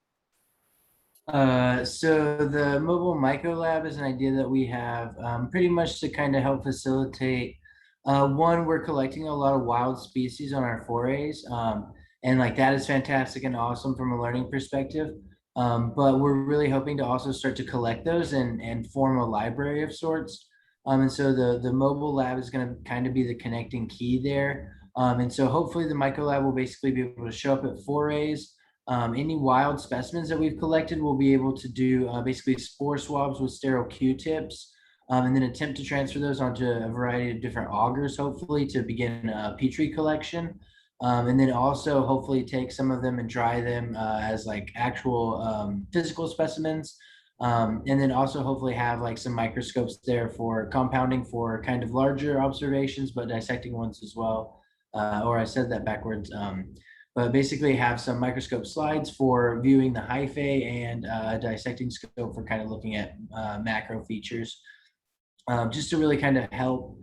So the mobile micro lab is an idea that we have pretty much to kind of help facilitate. One, we're collecting a lot of wild species on our forays, and like that is fantastic and awesome from a learning perspective. But we're really hoping to also start to collect those and form a library of sorts. And so the mobile lab is going to kind of be the connecting key there. And so hopefully the micro lab will basically be able to show up at forays. Any wild specimens that we've collected, we'll be able to do basically spore swabs with sterile Q-tips, and then attempt to transfer those onto a variety of different augers, hopefully to begin a Petri collection. And then also hopefully take some of them and dry them as like actual physical specimens. And then also hopefully have like some microscopes there for compounding for kind of larger observations, but dissecting ones as well. Or I said that backwards. But basically have some microscope slides for viewing the hyphae and dissecting scope for kind of looking at macro features, just to really kind of help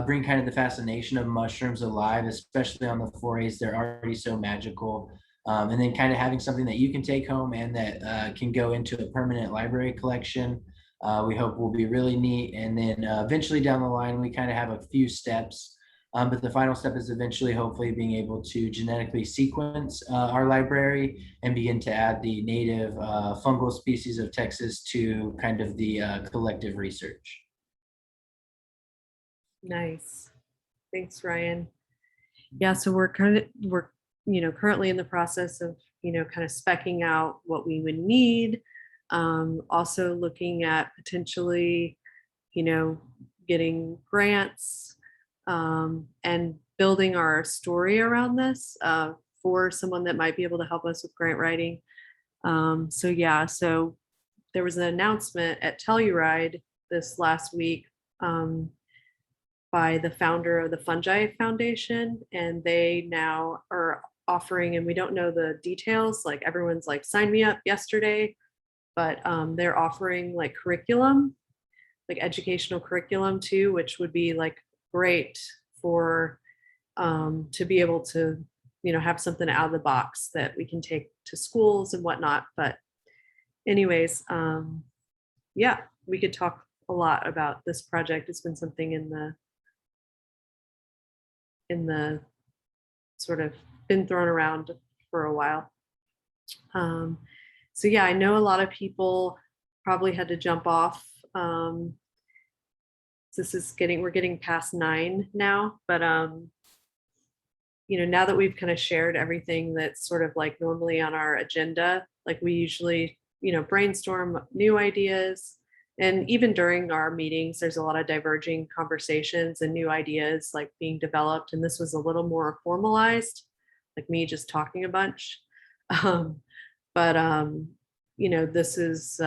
bring kind of the fascination of mushrooms alive, especially on the forays. They're already so magical. And then kind of having something that you can take home and that can go into a permanent library collection, we hope will be really neat. And then eventually down the line, we kind of have a few steps. But the final step is eventually hopefully being able to genetically sequence our library and begin to add the native fungal species of Texas to kind of the collective research. Nice. Thanks, Ryan. Yeah, so we're currently in the process of, kind of speccing out what we would need. Also looking at potentially, getting grants, and building our story around this for someone that might be able to help us with grant writing. So there was an announcement at Telluride this last week by the founder of the Fungi Foundation, and they now are offering, and we don't know the details, like everyone's like, sign me up yesterday, but they're offering like curriculum, like educational curriculum too, which would be like great for to be able to have something out of the box that we can take to schools and whatnot. But anyways, yeah, we could talk a lot about this project. It's been something in the sort of been thrown around for a while. So yeah, I know a lot of people probably had to jump off. We're getting past 9 now, but now that we've kind of shared everything that's sort of like normally on our agenda, like we usually, brainstorm new ideas. And even during our meetings, there's a lot of diverging conversations and new ideas like being developed. And this was a little more formalized, like me just talking a bunch. This is,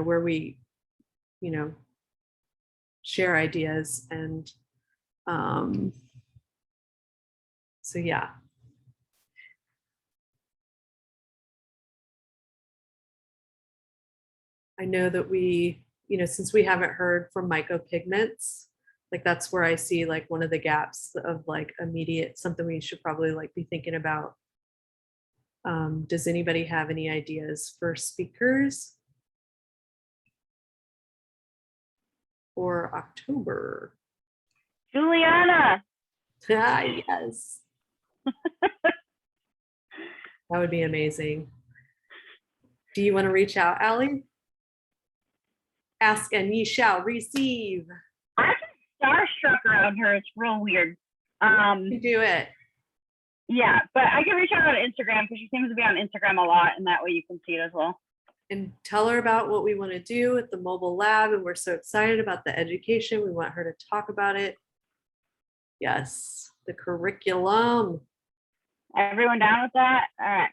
where we, share ideas. And so, yeah. I know that we, since we haven't heard from mycopigments, like that's where I see like one of the gaps of like immediate, something we should probably like be thinking about. Does anybody have any ideas for speakers for October? Juliana. Yes. That would be amazing. Do you want to reach out, Allie? Ask and ye shall receive. I'm starstruck around her. It's real weird. You do it. Yeah, but I can reach out on Instagram because she seems to be on Instagram a lot, and that way you can see it as well. And tell her about what we want to do at the mobile lab, and we're so excited about the education. We want her to talk about it. Yes, the curriculum. Everyone down with that? All right.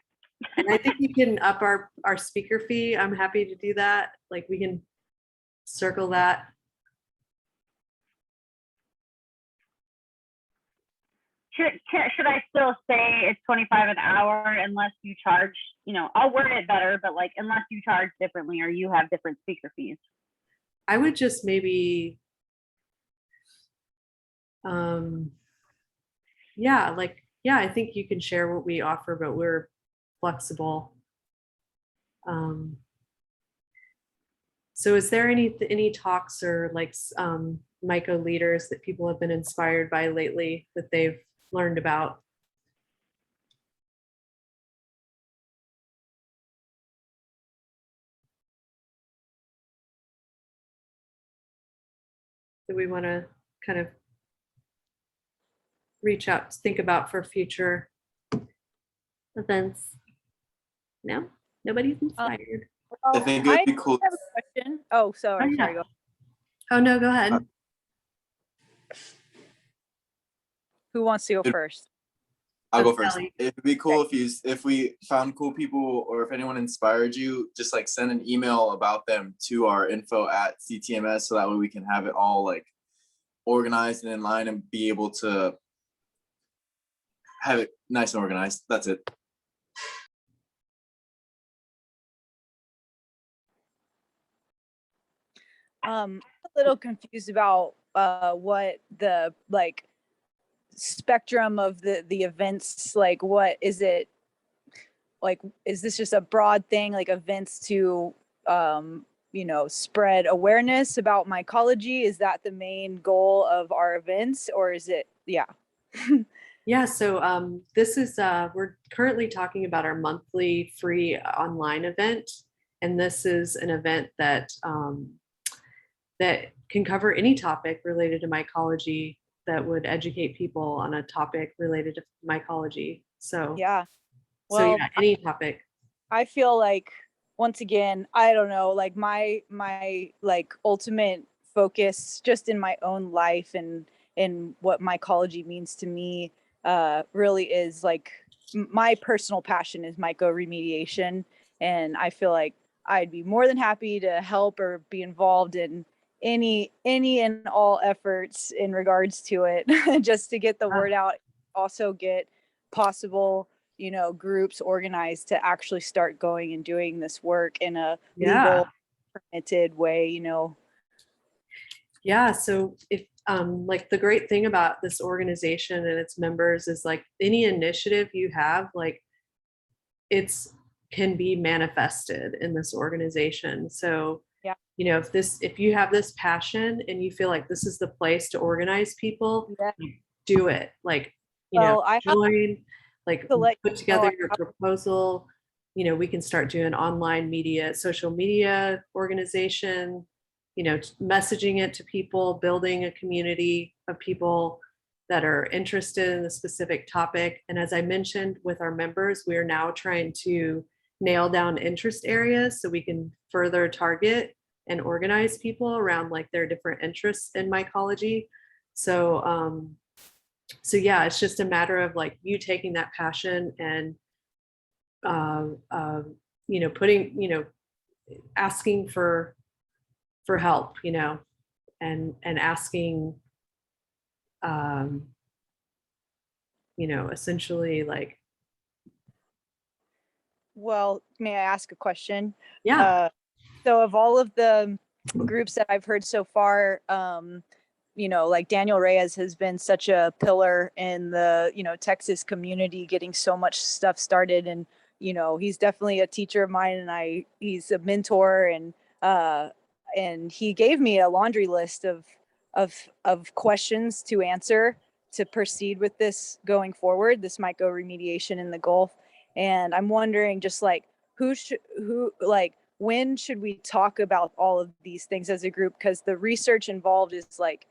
And I think you can up our speaker fee. I'm happy to do that. Like we can circle that. should I still say it's 25 an hour unless you charge, I'll word it better, but like unless you charge differently or you have different speaker fees. I would just maybe, yeah, I think you can share what we offer, but we're flexible. So is there any talks or like MICO leaders that people have been inspired by lately that they've learned about? That we want to kind of reach out, think about for future events? No, nobody's inspired. I think it would be cool. have a question. Oh, sorry. Oh, Sorry. yeah. Go. Oh no, go ahead. Who wants to go first? I'll go first. It'd be cool if we found cool people, or if anyone inspired you, just like send an email about them to our info@CTMS, so that way we can have it all like organized and in line and be able to have it nice and organized. That's it. I'm a little confused about what the like spectrum of the events, like what is it, like is this just a broad thing, like events to spread awareness about mycology? Is that the main goal of our events, or is it Yeah, so this is we're currently talking about our monthly free online event, and this is an event that that can cover any topic related to mycology, that would educate people on a topic related to mycology. So well, any topic. I feel like, once again, I don't know, like my like ultimate focus just in my own life and in what mycology means to me really is like my personal passion is mycoremediation, and I feel like I'd be more than happy to help or be involved in any and all efforts in regards to it just to get the word out, also get possible groups organized to actually start going and doing this work in a legal permitted way. Yeah, so if like the great thing about this organization and its members is like any initiative you have, like it's can be manifested in this organization. So if you have this passion and you feel like this is the place to organize people, do it. Like join, like put together your proposal. We can start doing online media, social media organization, messaging it to people, building a community of people that are interested in the specific topic. And as I mentioned with our members, we are now trying to nail down interest areas so we can further target and organize people around like their different interests in mycology. So yeah, it's just a matter of like you taking that passion and putting, asking for help, and asking, essentially like. Well, may I ask a question? Yeah. So of all of the groups that I've heard so far, like Daniel Reyes has been such a pillar in the, Texas community, getting so much stuff started. And, he's definitely a teacher of mine, and he's a mentor, and he gave me a laundry list of questions to answer to proceed with this going forward, this mycoremediation in the Gulf. And I'm wondering just like, when should we talk about all of these things as a group? Because the research involved is like,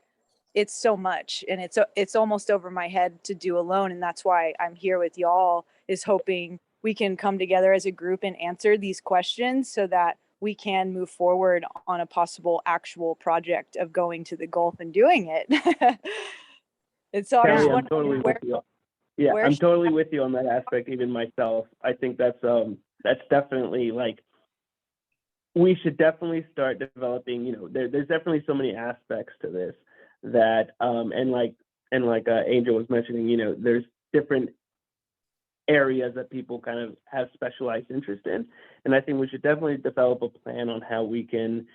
it's so much, and it's almost over my head to do alone. And that's why I'm here with y'all, is hoping we can come together as a group and answer these questions so that we can move forward on a possible actual project of going to the Gulf and doing it. And so I was I'm wondering totally with you. Yeah, I'm totally with you on that aspect, even myself. I think that's definitely like, we should definitely start developing, there's definitely so many aspects to this that, and like and like Angel was mentioning, you know, there's different areas that people kind of have specialized interest in. And I think we should definitely develop a plan on how we can,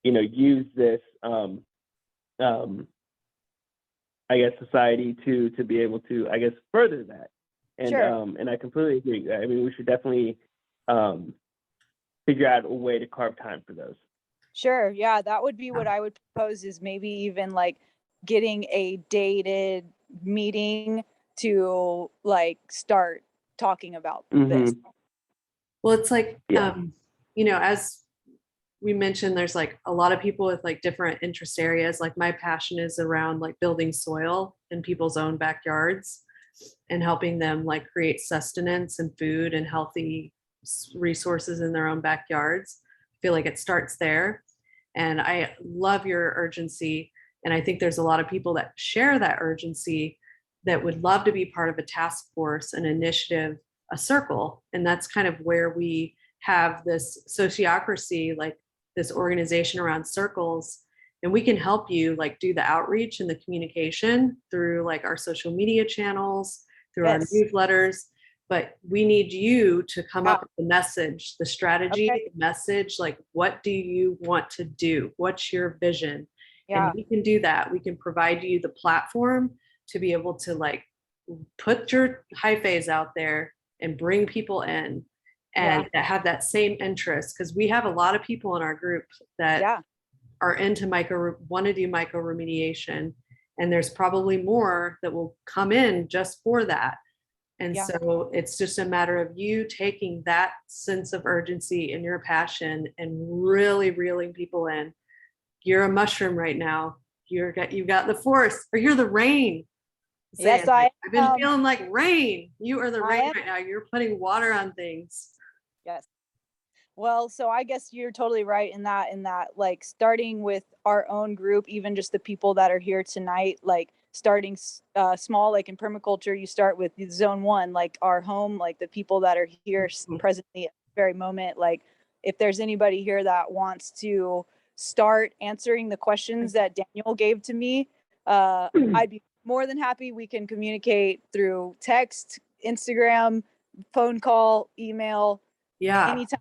you know, use this, I guess, society to be able to, I guess, further that. And Sure. And I completely agree. I mean, we should definitely figure out a way to carve time for those. Sure. Yeah, that would be what I would propose, is maybe even like getting a dated meeting to like start talking about this. Well, it's like, Yeah. you know, as we mentioned, there's like a lot of people with like different interest areas. Like my passion is around like building soil in people's own backyards and helping them like create sustenance and food and healthy resources in their own backyards. I feel like it starts there. And I love your urgency. And I think there's a lot of people that share that urgency that would love to be part of a task force, an initiative, a circle. And that's kind of where we have this sociocracy, like this organization around circles. And we can help you like do the outreach and the communication through like our social media channels, through our newsletters. But we need you to come up with the message, the strategy, the message, like what do you want to do? What's your vision? Yeah. And we can do that. We can provide you the platform to be able to like put your hyphase out there and bring people in and that have that same interest. Because we have a lot of people in our group that are into want to do micro remediation. And there's probably more that will come in just for that. And so it's just a matter of you taking that sense of urgency and your passion and really reeling people in. You're a mushroom right now. You've got the force, or you're the rain. Yes, I've been feeling like rain. You are the rain right now. You're putting water on things. Yes. Well, so I guess you're totally right in that like starting with our own group, even just the people that are here tonight, like starting small, like in permaculture, you start with zone 1, like our home, like the people that are here presently at the very moment. Like if there's anybody here that wants to start answering the questions that Daniel gave to me, I'd be more than happy. We can communicate through text, Instagram, phone call, email, anytime,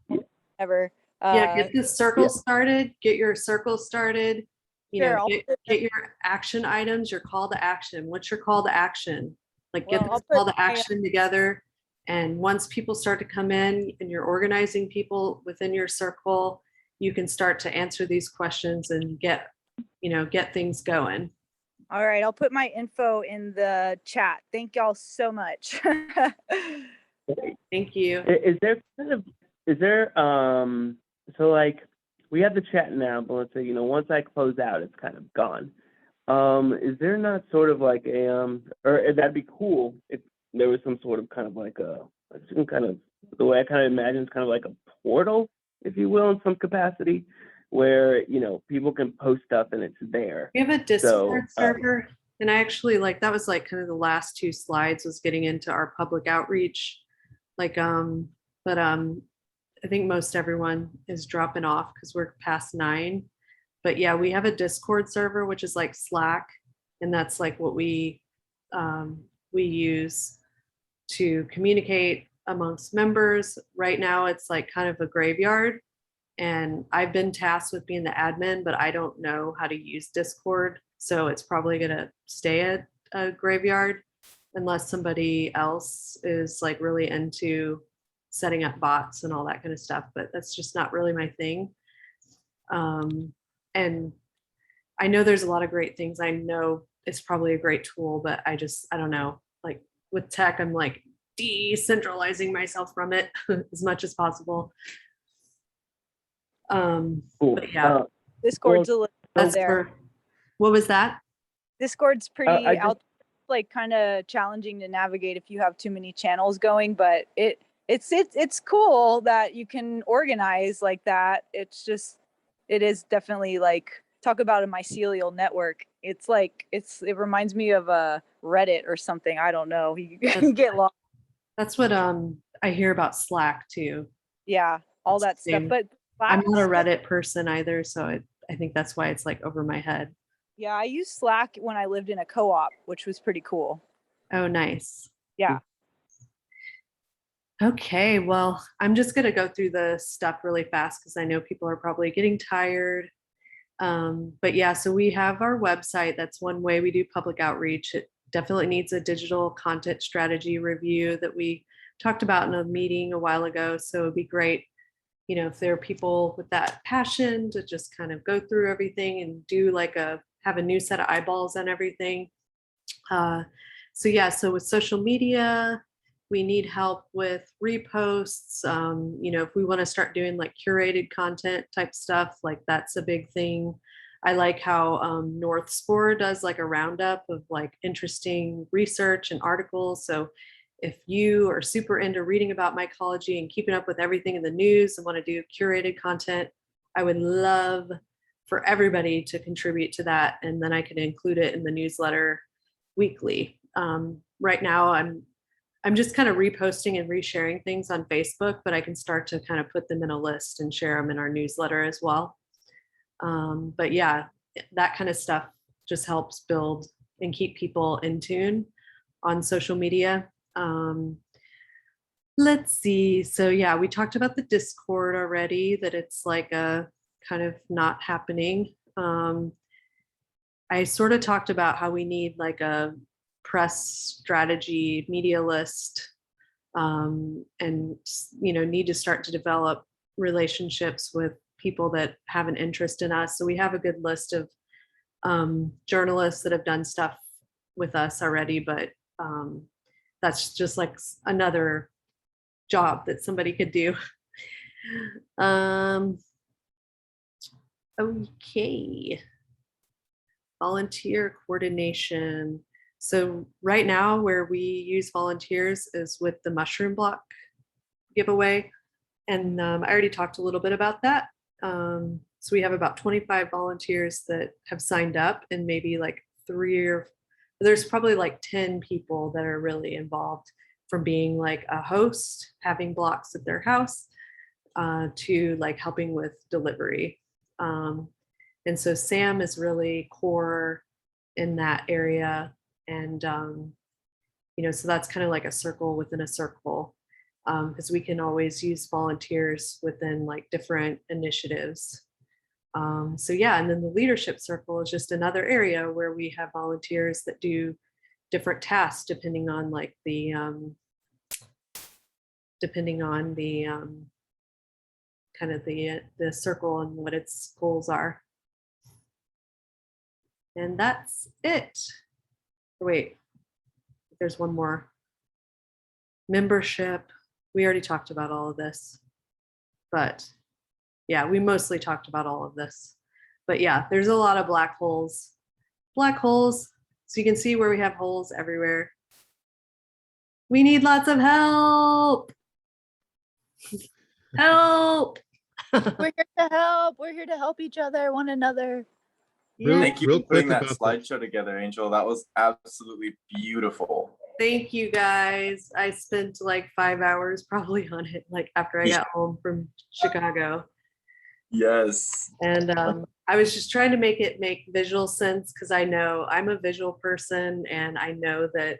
ever. Get this circle started. Get your circle started. You know, get your action items, your call to action. What's your call to action? Like get this call to action together. And once people start to come in and you're organizing people within your circle, you can start to answer these questions and get things going. All right, I'll put my info in the chat. Thank y'all so much. Thank you. So like we have the chat now, but let's say, you know, once I close out, it's kind of gone. Is there not sort of like a or that'd be cool if there was some sort of kind of like some kind of, the way I kind of imagine, it's kind of like a portal, if you will, in some capacity, where, you know, people can post stuff and it's there. We have a Discord server, and I actually like that was like kind of the last 2 slides was getting into our public outreach, like but I think most everyone is dropping off because we're past 9. But yeah, we have a Discord server, which is like Slack, and that's like what we use to communicate amongst members. Right now, it's like kind of a graveyard, and I've been tasked with being the admin, but I don't know how to use Discord, so it's probably gonna stay a graveyard unless somebody else is like really into setting up bots and all that kind of stuff, but that's just not really my thing. And I know there's a lot of great things. I know it's probably a great tool, but I don't know, like with tech, I'm like decentralizing myself from it as much as possible. Cool. But yeah, Discord's a little out there. What was that? Discord's pretty out, like kind of challenging to navigate if you have too many channels going, but it's cool that you can organize like that. It's just, it is definitely like, talk about a mycelial network. It's like, it reminds me of a Reddit or something. I don't know. You get lost. That's what I hear about Slack too. Yeah, all that stuff. But I'm not a Reddit person either, so I think that's why it's like over my head. Yeah, I used Slack when I lived in a co-op, which was pretty cool. Oh, nice. Yeah. Okay, well, I'm just going to go through the stuff really fast because I know people are probably getting tired. But yeah, so we have our website. That's one way we do public outreach. It definitely needs a digital content strategy review that we talked about in a meeting a while ago. So it'd be great, you know, if there are people with that passion to just kind of go through everything and do like have a new set of eyeballs on everything. So yeah, so with social media, we need help with reposts. You know, if we want to start doing like curated content type stuff, like that's a big thing. I like how North Spore does like a roundup of like interesting research and articles. So if you are super into reading about mycology and keeping up with everything in the news and want to do curated content, I would love for everybody to contribute to that. And then I can include it in the newsletter weekly. Right now, I'm just kind of reposting and resharing things on Facebook, but I can start to kind of put them in a list and share them in our newsletter as well. But yeah, that kind of stuff just helps build and keep people in tune on social media. Let's see. So yeah, we talked about the Discord already, that it's like a kind of not happening. I sort of talked about how we need like a press strategy media list, and you know, need to start to develop relationships with people that have an interest in us. So we have a good list of journalists that have done stuff with us already, but that's just like another job that somebody could do. Okay. Volunteer coordination. So right now where we use volunteers is with the mushroom block giveaway. And I already talked a little bit about that. So we have about 25 volunteers that have signed up, and maybe like there's probably like 10 people that are really involved, from being like a host, having blocks at their house, to like helping with delivery. And so Sam is really core in that area. And, you know, so that's kind of like a circle within a circle, because we can always use volunteers within like different initiatives. So yeah, and then the leadership circle is just another area where we have volunteers that do different tasks depending on like the kind of the circle and what its goals are. And that's it. Wait, there's one more. Membership. We already talked about all of this, but yeah, we mostly talked about all of this. But yeah, there's a lot of black holes. Black holes. So you can see where we have holes everywhere. We need lots of help. Help. We're here to help. We're here to help each other, one another. Thank you for putting that slideshow together, Angel. That was absolutely beautiful. Thank you guys. I spent like 5 hours probably on it, like after I got home from Chicago. Yes. And I was just trying to make it make visual sense, because I know I'm a visual person, and I know that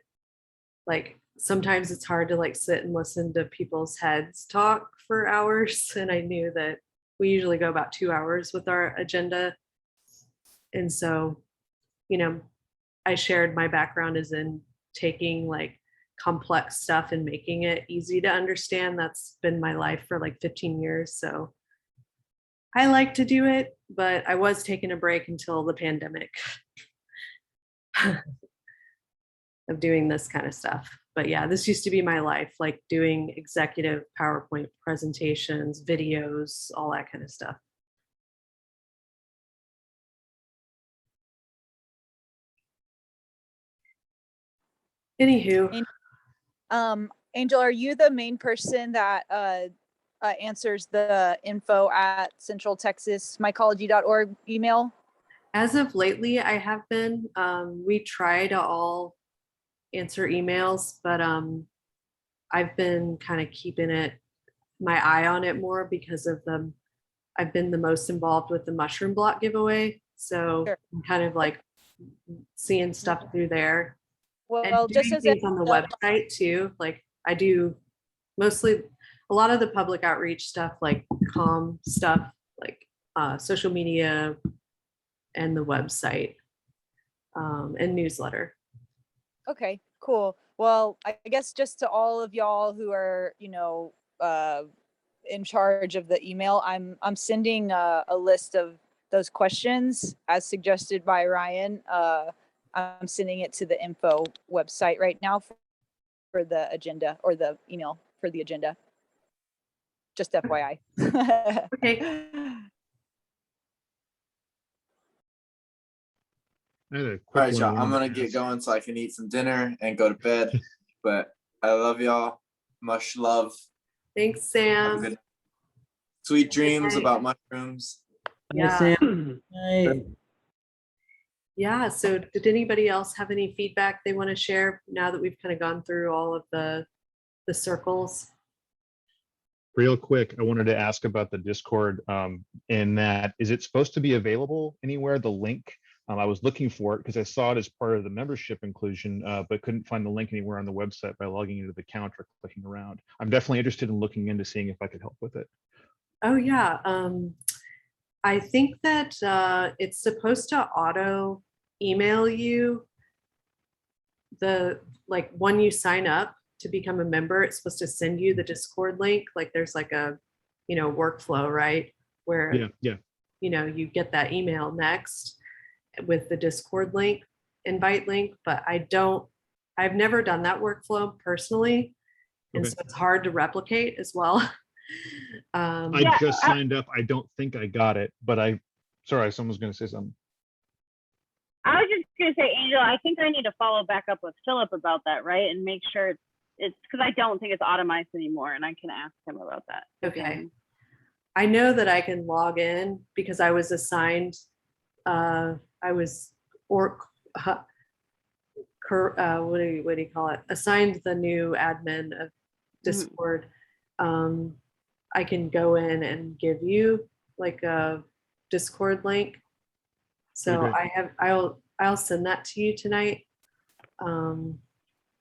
like sometimes it's hard to like sit and listen to people's heads talk for hours. And I knew that we usually go about 2 hours with our agenda. And so, you know, I shared my background is in taking like complex stuff and making it easy to understand. That's been my life for like 15 years. So I like to do it, but I was taking a break until the pandemic of doing this kind of stuff. But yeah, this used to be my life, like doing executive PowerPoint presentations, videos, all that kind of stuff. Anywho. Angel, are you the main person that answers the info@centraltexasmycology.org email? As of lately, I have been. We try to all answer emails, but I've been kind of keeping my eye on it more because of I've been the most involved with the mushroom block giveaway. So I'm kind of like seeing stuff through there. And Well, just doing as things on the website too. Like I do mostly a lot of the public outreach stuff, like stuff, like social media and the website and newsletter. Okay, cool. Well, I guess just to all of y'all who are, in charge of the email, I'm sending a list of those questions as suggested by Ryan. I'm sending it to the info website right now for the agenda, or the email for the agenda. Just FYI. Okay. I had a All quick right, one I y'all. I'm wanted gonna to get ask. going so I can eat some dinner and go to bed. But I love y'all. Much love. Thanks, Have a Sam. good sweet dreams night. about mushrooms. Yeah. Yeah. So did anybody else have any feedback they want to share now that we've kind of gone through all of the circles? Real quick, I wanted to ask about the Discord, in that, is it supposed to be available anywhere, the link? I was looking for it because I saw it as part of the membership inclusion, but couldn't find the link anywhere on the website by logging into the account or clicking around. I'm definitely interested in looking into seeing if I could help with it. Oh yeah. I think that it's supposed to auto email you like when you sign up to become a member, it's supposed to send you the Discord link. Like there's like a, workflow, right? Where, Yeah. You get that email next with the Discord link, invite link, but I've never done that workflow personally. And so it's hard to replicate as well. I just signed up. I don't think I got it, but sorry, someone's going to say something. I was just going to say, Angel, I think I need to follow back up with Philip about that, right? And make sure it's because I don't think it's automized anymore, and I can ask him about that. Okay. I know that I can log in because I was assigned, what do you call it? Assigned the new admin of Discord. I can go in and give you like a Discord link. So I'll send that to you tonight.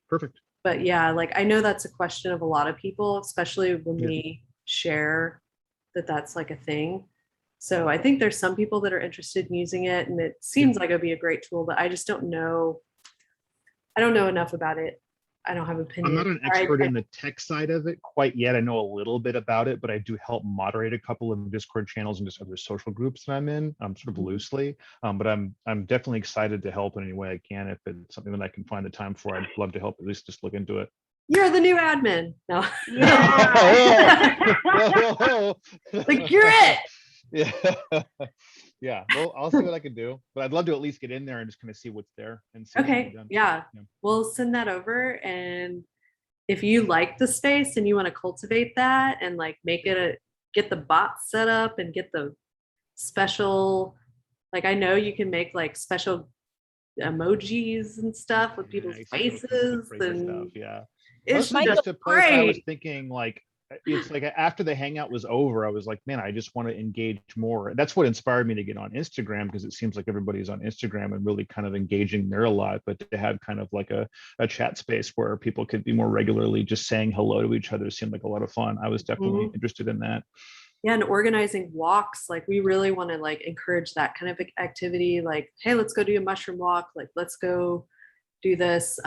Perfect. But yeah, like I know that's a question of a lot of people, especially when we share that's like a thing. So I think there's some people that are interested in using it, and it seems like it'd be a great tool, but I just don't know. I don't know enough about it. I don't have an opinion. I'm not an expert in the tech side of it quite yet. I know a little bit about it, but I do help moderate a couple of Discord channels and just other social groups that I'm in, sort of loosely. But I'm definitely excited to help in any way I can. If it's something that I can find the time for, I'd love to help, at least just look into it. You're the new admin. No. Like you're it. Yeah. Yeah. Well, I'll see what I can do, but I'd love to at least get in there and just kind of see what's there and see. Okay. Yeah. We'll send that over. And if you like the space and you want to cultivate that and like make it get the bots set up and get the special, like I know you can make like special emojis and stuff with people's faces and It's just a place I was thinking like, it's like after the hangout was over, I was like, man, I just want to engage more. That's what inspired me to get on Instagram, because it seems like everybody's on Instagram and really kind of engaging there a lot, but to have kind of like a chat space where people could be more regularly just saying hello to each other seemed like a lot of fun. I was definitely interested in that. Yeah, and organizing walks, like we really want to like encourage that kind of activity. Like, hey, let's go do a mushroom walk. Like, let's go do this.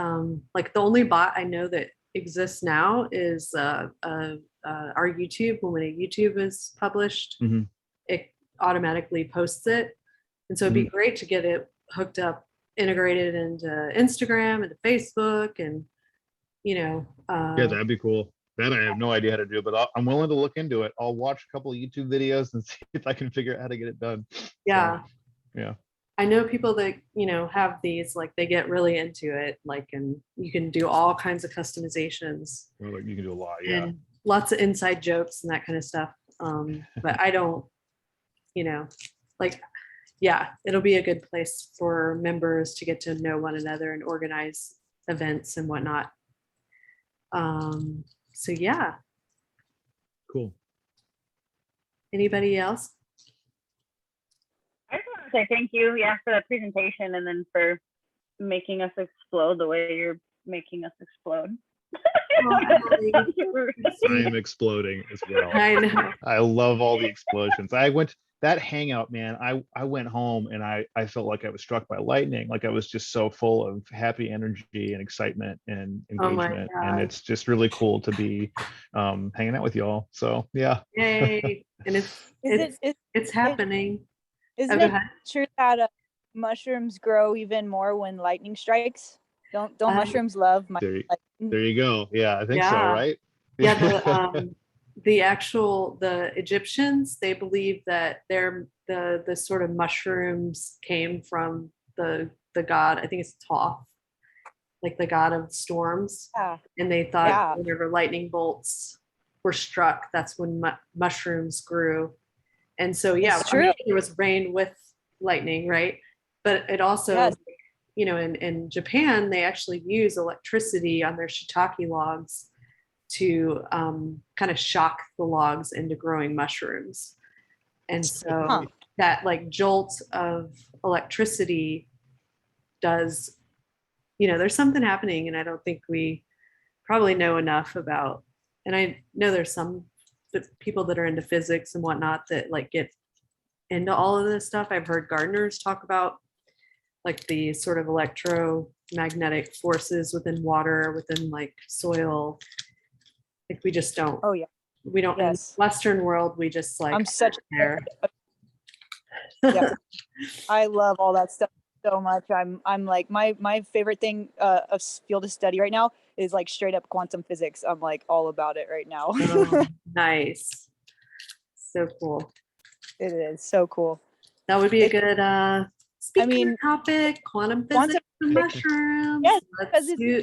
Like the only bot I know that exists now is our YouTube. When a YouTube is published, it automatically posts it, and so it'd be great to get it hooked up, integrated into Instagram and Facebook, and yeah, that'd be cool. That I have no idea how to do, but I'm willing to look into it. I'll watch a couple of YouTube videos and see if I can figure out how to get it done. Yeah. So, yeah. I know people that, have these, like they get really into it, like, and you can do all kinds of customizations. Well, you can do a lot, yeah. And lots of inside jokes and that kind of stuff. But I don't, like, yeah, it'll be a good place for members to get to know one another and organize events and whatnot. So yeah. Cool. I Anybody else? just want to say thank you, yeah, for that presentation and then for making us explode the way you're making us explode. I am exploding as well. I know. I love all the explosions. That hangout, man, I went home and I felt like I was struck by lightning. Like I was just so full of happy energy and excitement and Oh my engagement. And God. it's just really cool to be hanging out with y'all. So yeah. Yay. And it's happening. Isn't go it ahead. true that mushrooms grow even more when lightning strikes? Don't mushrooms love my There you go. Yeah, I think so, Yeah. right? Yeah, the Egyptians, they believe that the sort of mushrooms came from the god, I think it's Thoth, like the god of storms. Yeah. And they thought Yeah. whenever lightning bolts were struck, that's when mushrooms grew. And so, yeah, It's I mean, true. there was rain with lightning, right? But it also, Yes. you know, in Japan, they actually use electricity on their shiitake logs to kind of shock the logs into growing mushrooms. And so that like jolt of electricity does, you know, there's something happening, and I don't think we probably know enough about. And I know there's some people that are into physics and whatnot that like get into all of this stuff. I've heard gardeners talk about like the sort of electromagnetic forces within water, within like soil. Like we just don't. Oh yeah. We don't. Yes. In the Western world, we just like. I'm such there. Yeah. I love all that stuff so much. I'm like my favorite thing of field of study right now is like straight up quantum physics. I'm like all about it right now. Oh, nice. So cool. It is so cool. That would be a good speaker I topic, quantum physics and mushrooms. Yes,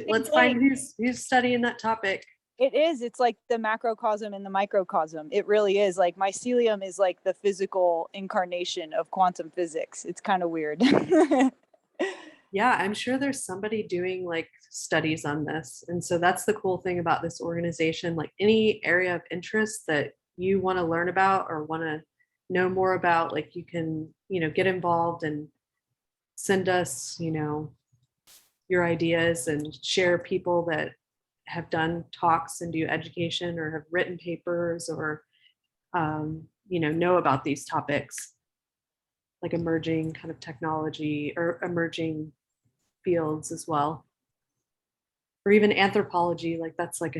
Let's find who's studying that topic. It is. It's like the macrocosm and the microcosm. It really is. Like mycelium is like the physical incarnation of quantum physics. It's kind of weird. Yeah, I'm sure there's somebody doing like studies on this. And so that's the cool thing about this organization. Like any area of interest that you want to learn about or want to know more about, like you can, you know, get involved and send us, you know, your ideas and share people that have done talks and do education or have written papers or, you know about these topics, like emerging kind of technology or emerging fields as well. Or even anthropology, like that's like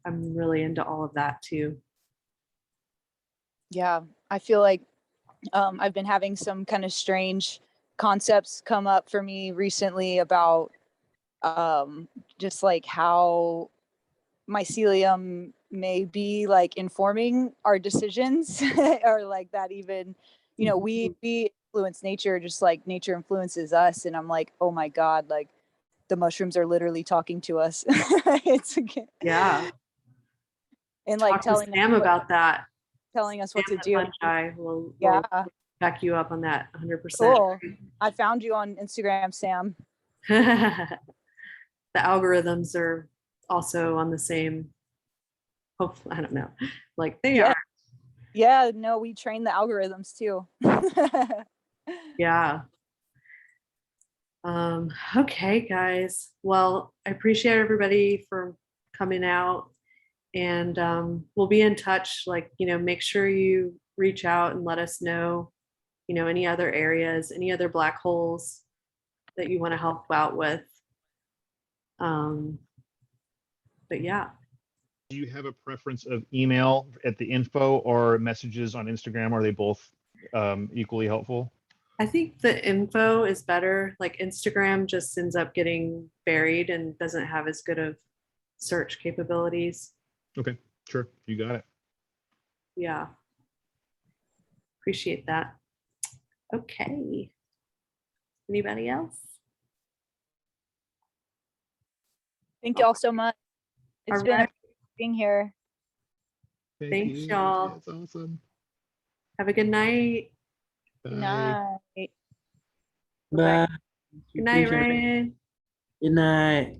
I'm really into all of that too. Yeah, I feel like I've been having some kind of strange concepts come up for me recently about just like how mycelium may be like informing our decisions or like that even, you know, we influence nature just like nature influences us. And I'm like, oh my God, like the mushrooms are literally talking to us. It's yeah. And like talk to Sam about that. Telling us what to Sam do. Fungi will back you up on that 100%. Cool. I found you on Instagram, Sam. The algorithms are also on the same, hopefully, I don't know, like they are. Yeah, no, we train the algorithms too. Yeah. Okay, guys. Well, I appreciate everybody for coming out, and we'll be in touch. Like, you know, make sure you reach out and let us know, you know, any other areas, any other black holes that you want to help out with. But yeah. Do you have a preference of email at the info or messages on Instagram? Are they both equally helpful? I think the info is better. Like Instagram just ends up getting buried and doesn't have as good of search capabilities. Okay, sure. You got it. Yeah. Appreciate that. Okay. Anybody else? Thank y'all so much. It's All been right. being here. Thanks, y'all. That's awesome. Have a good night. Good night. Bye. Good night, Ryan. Good night.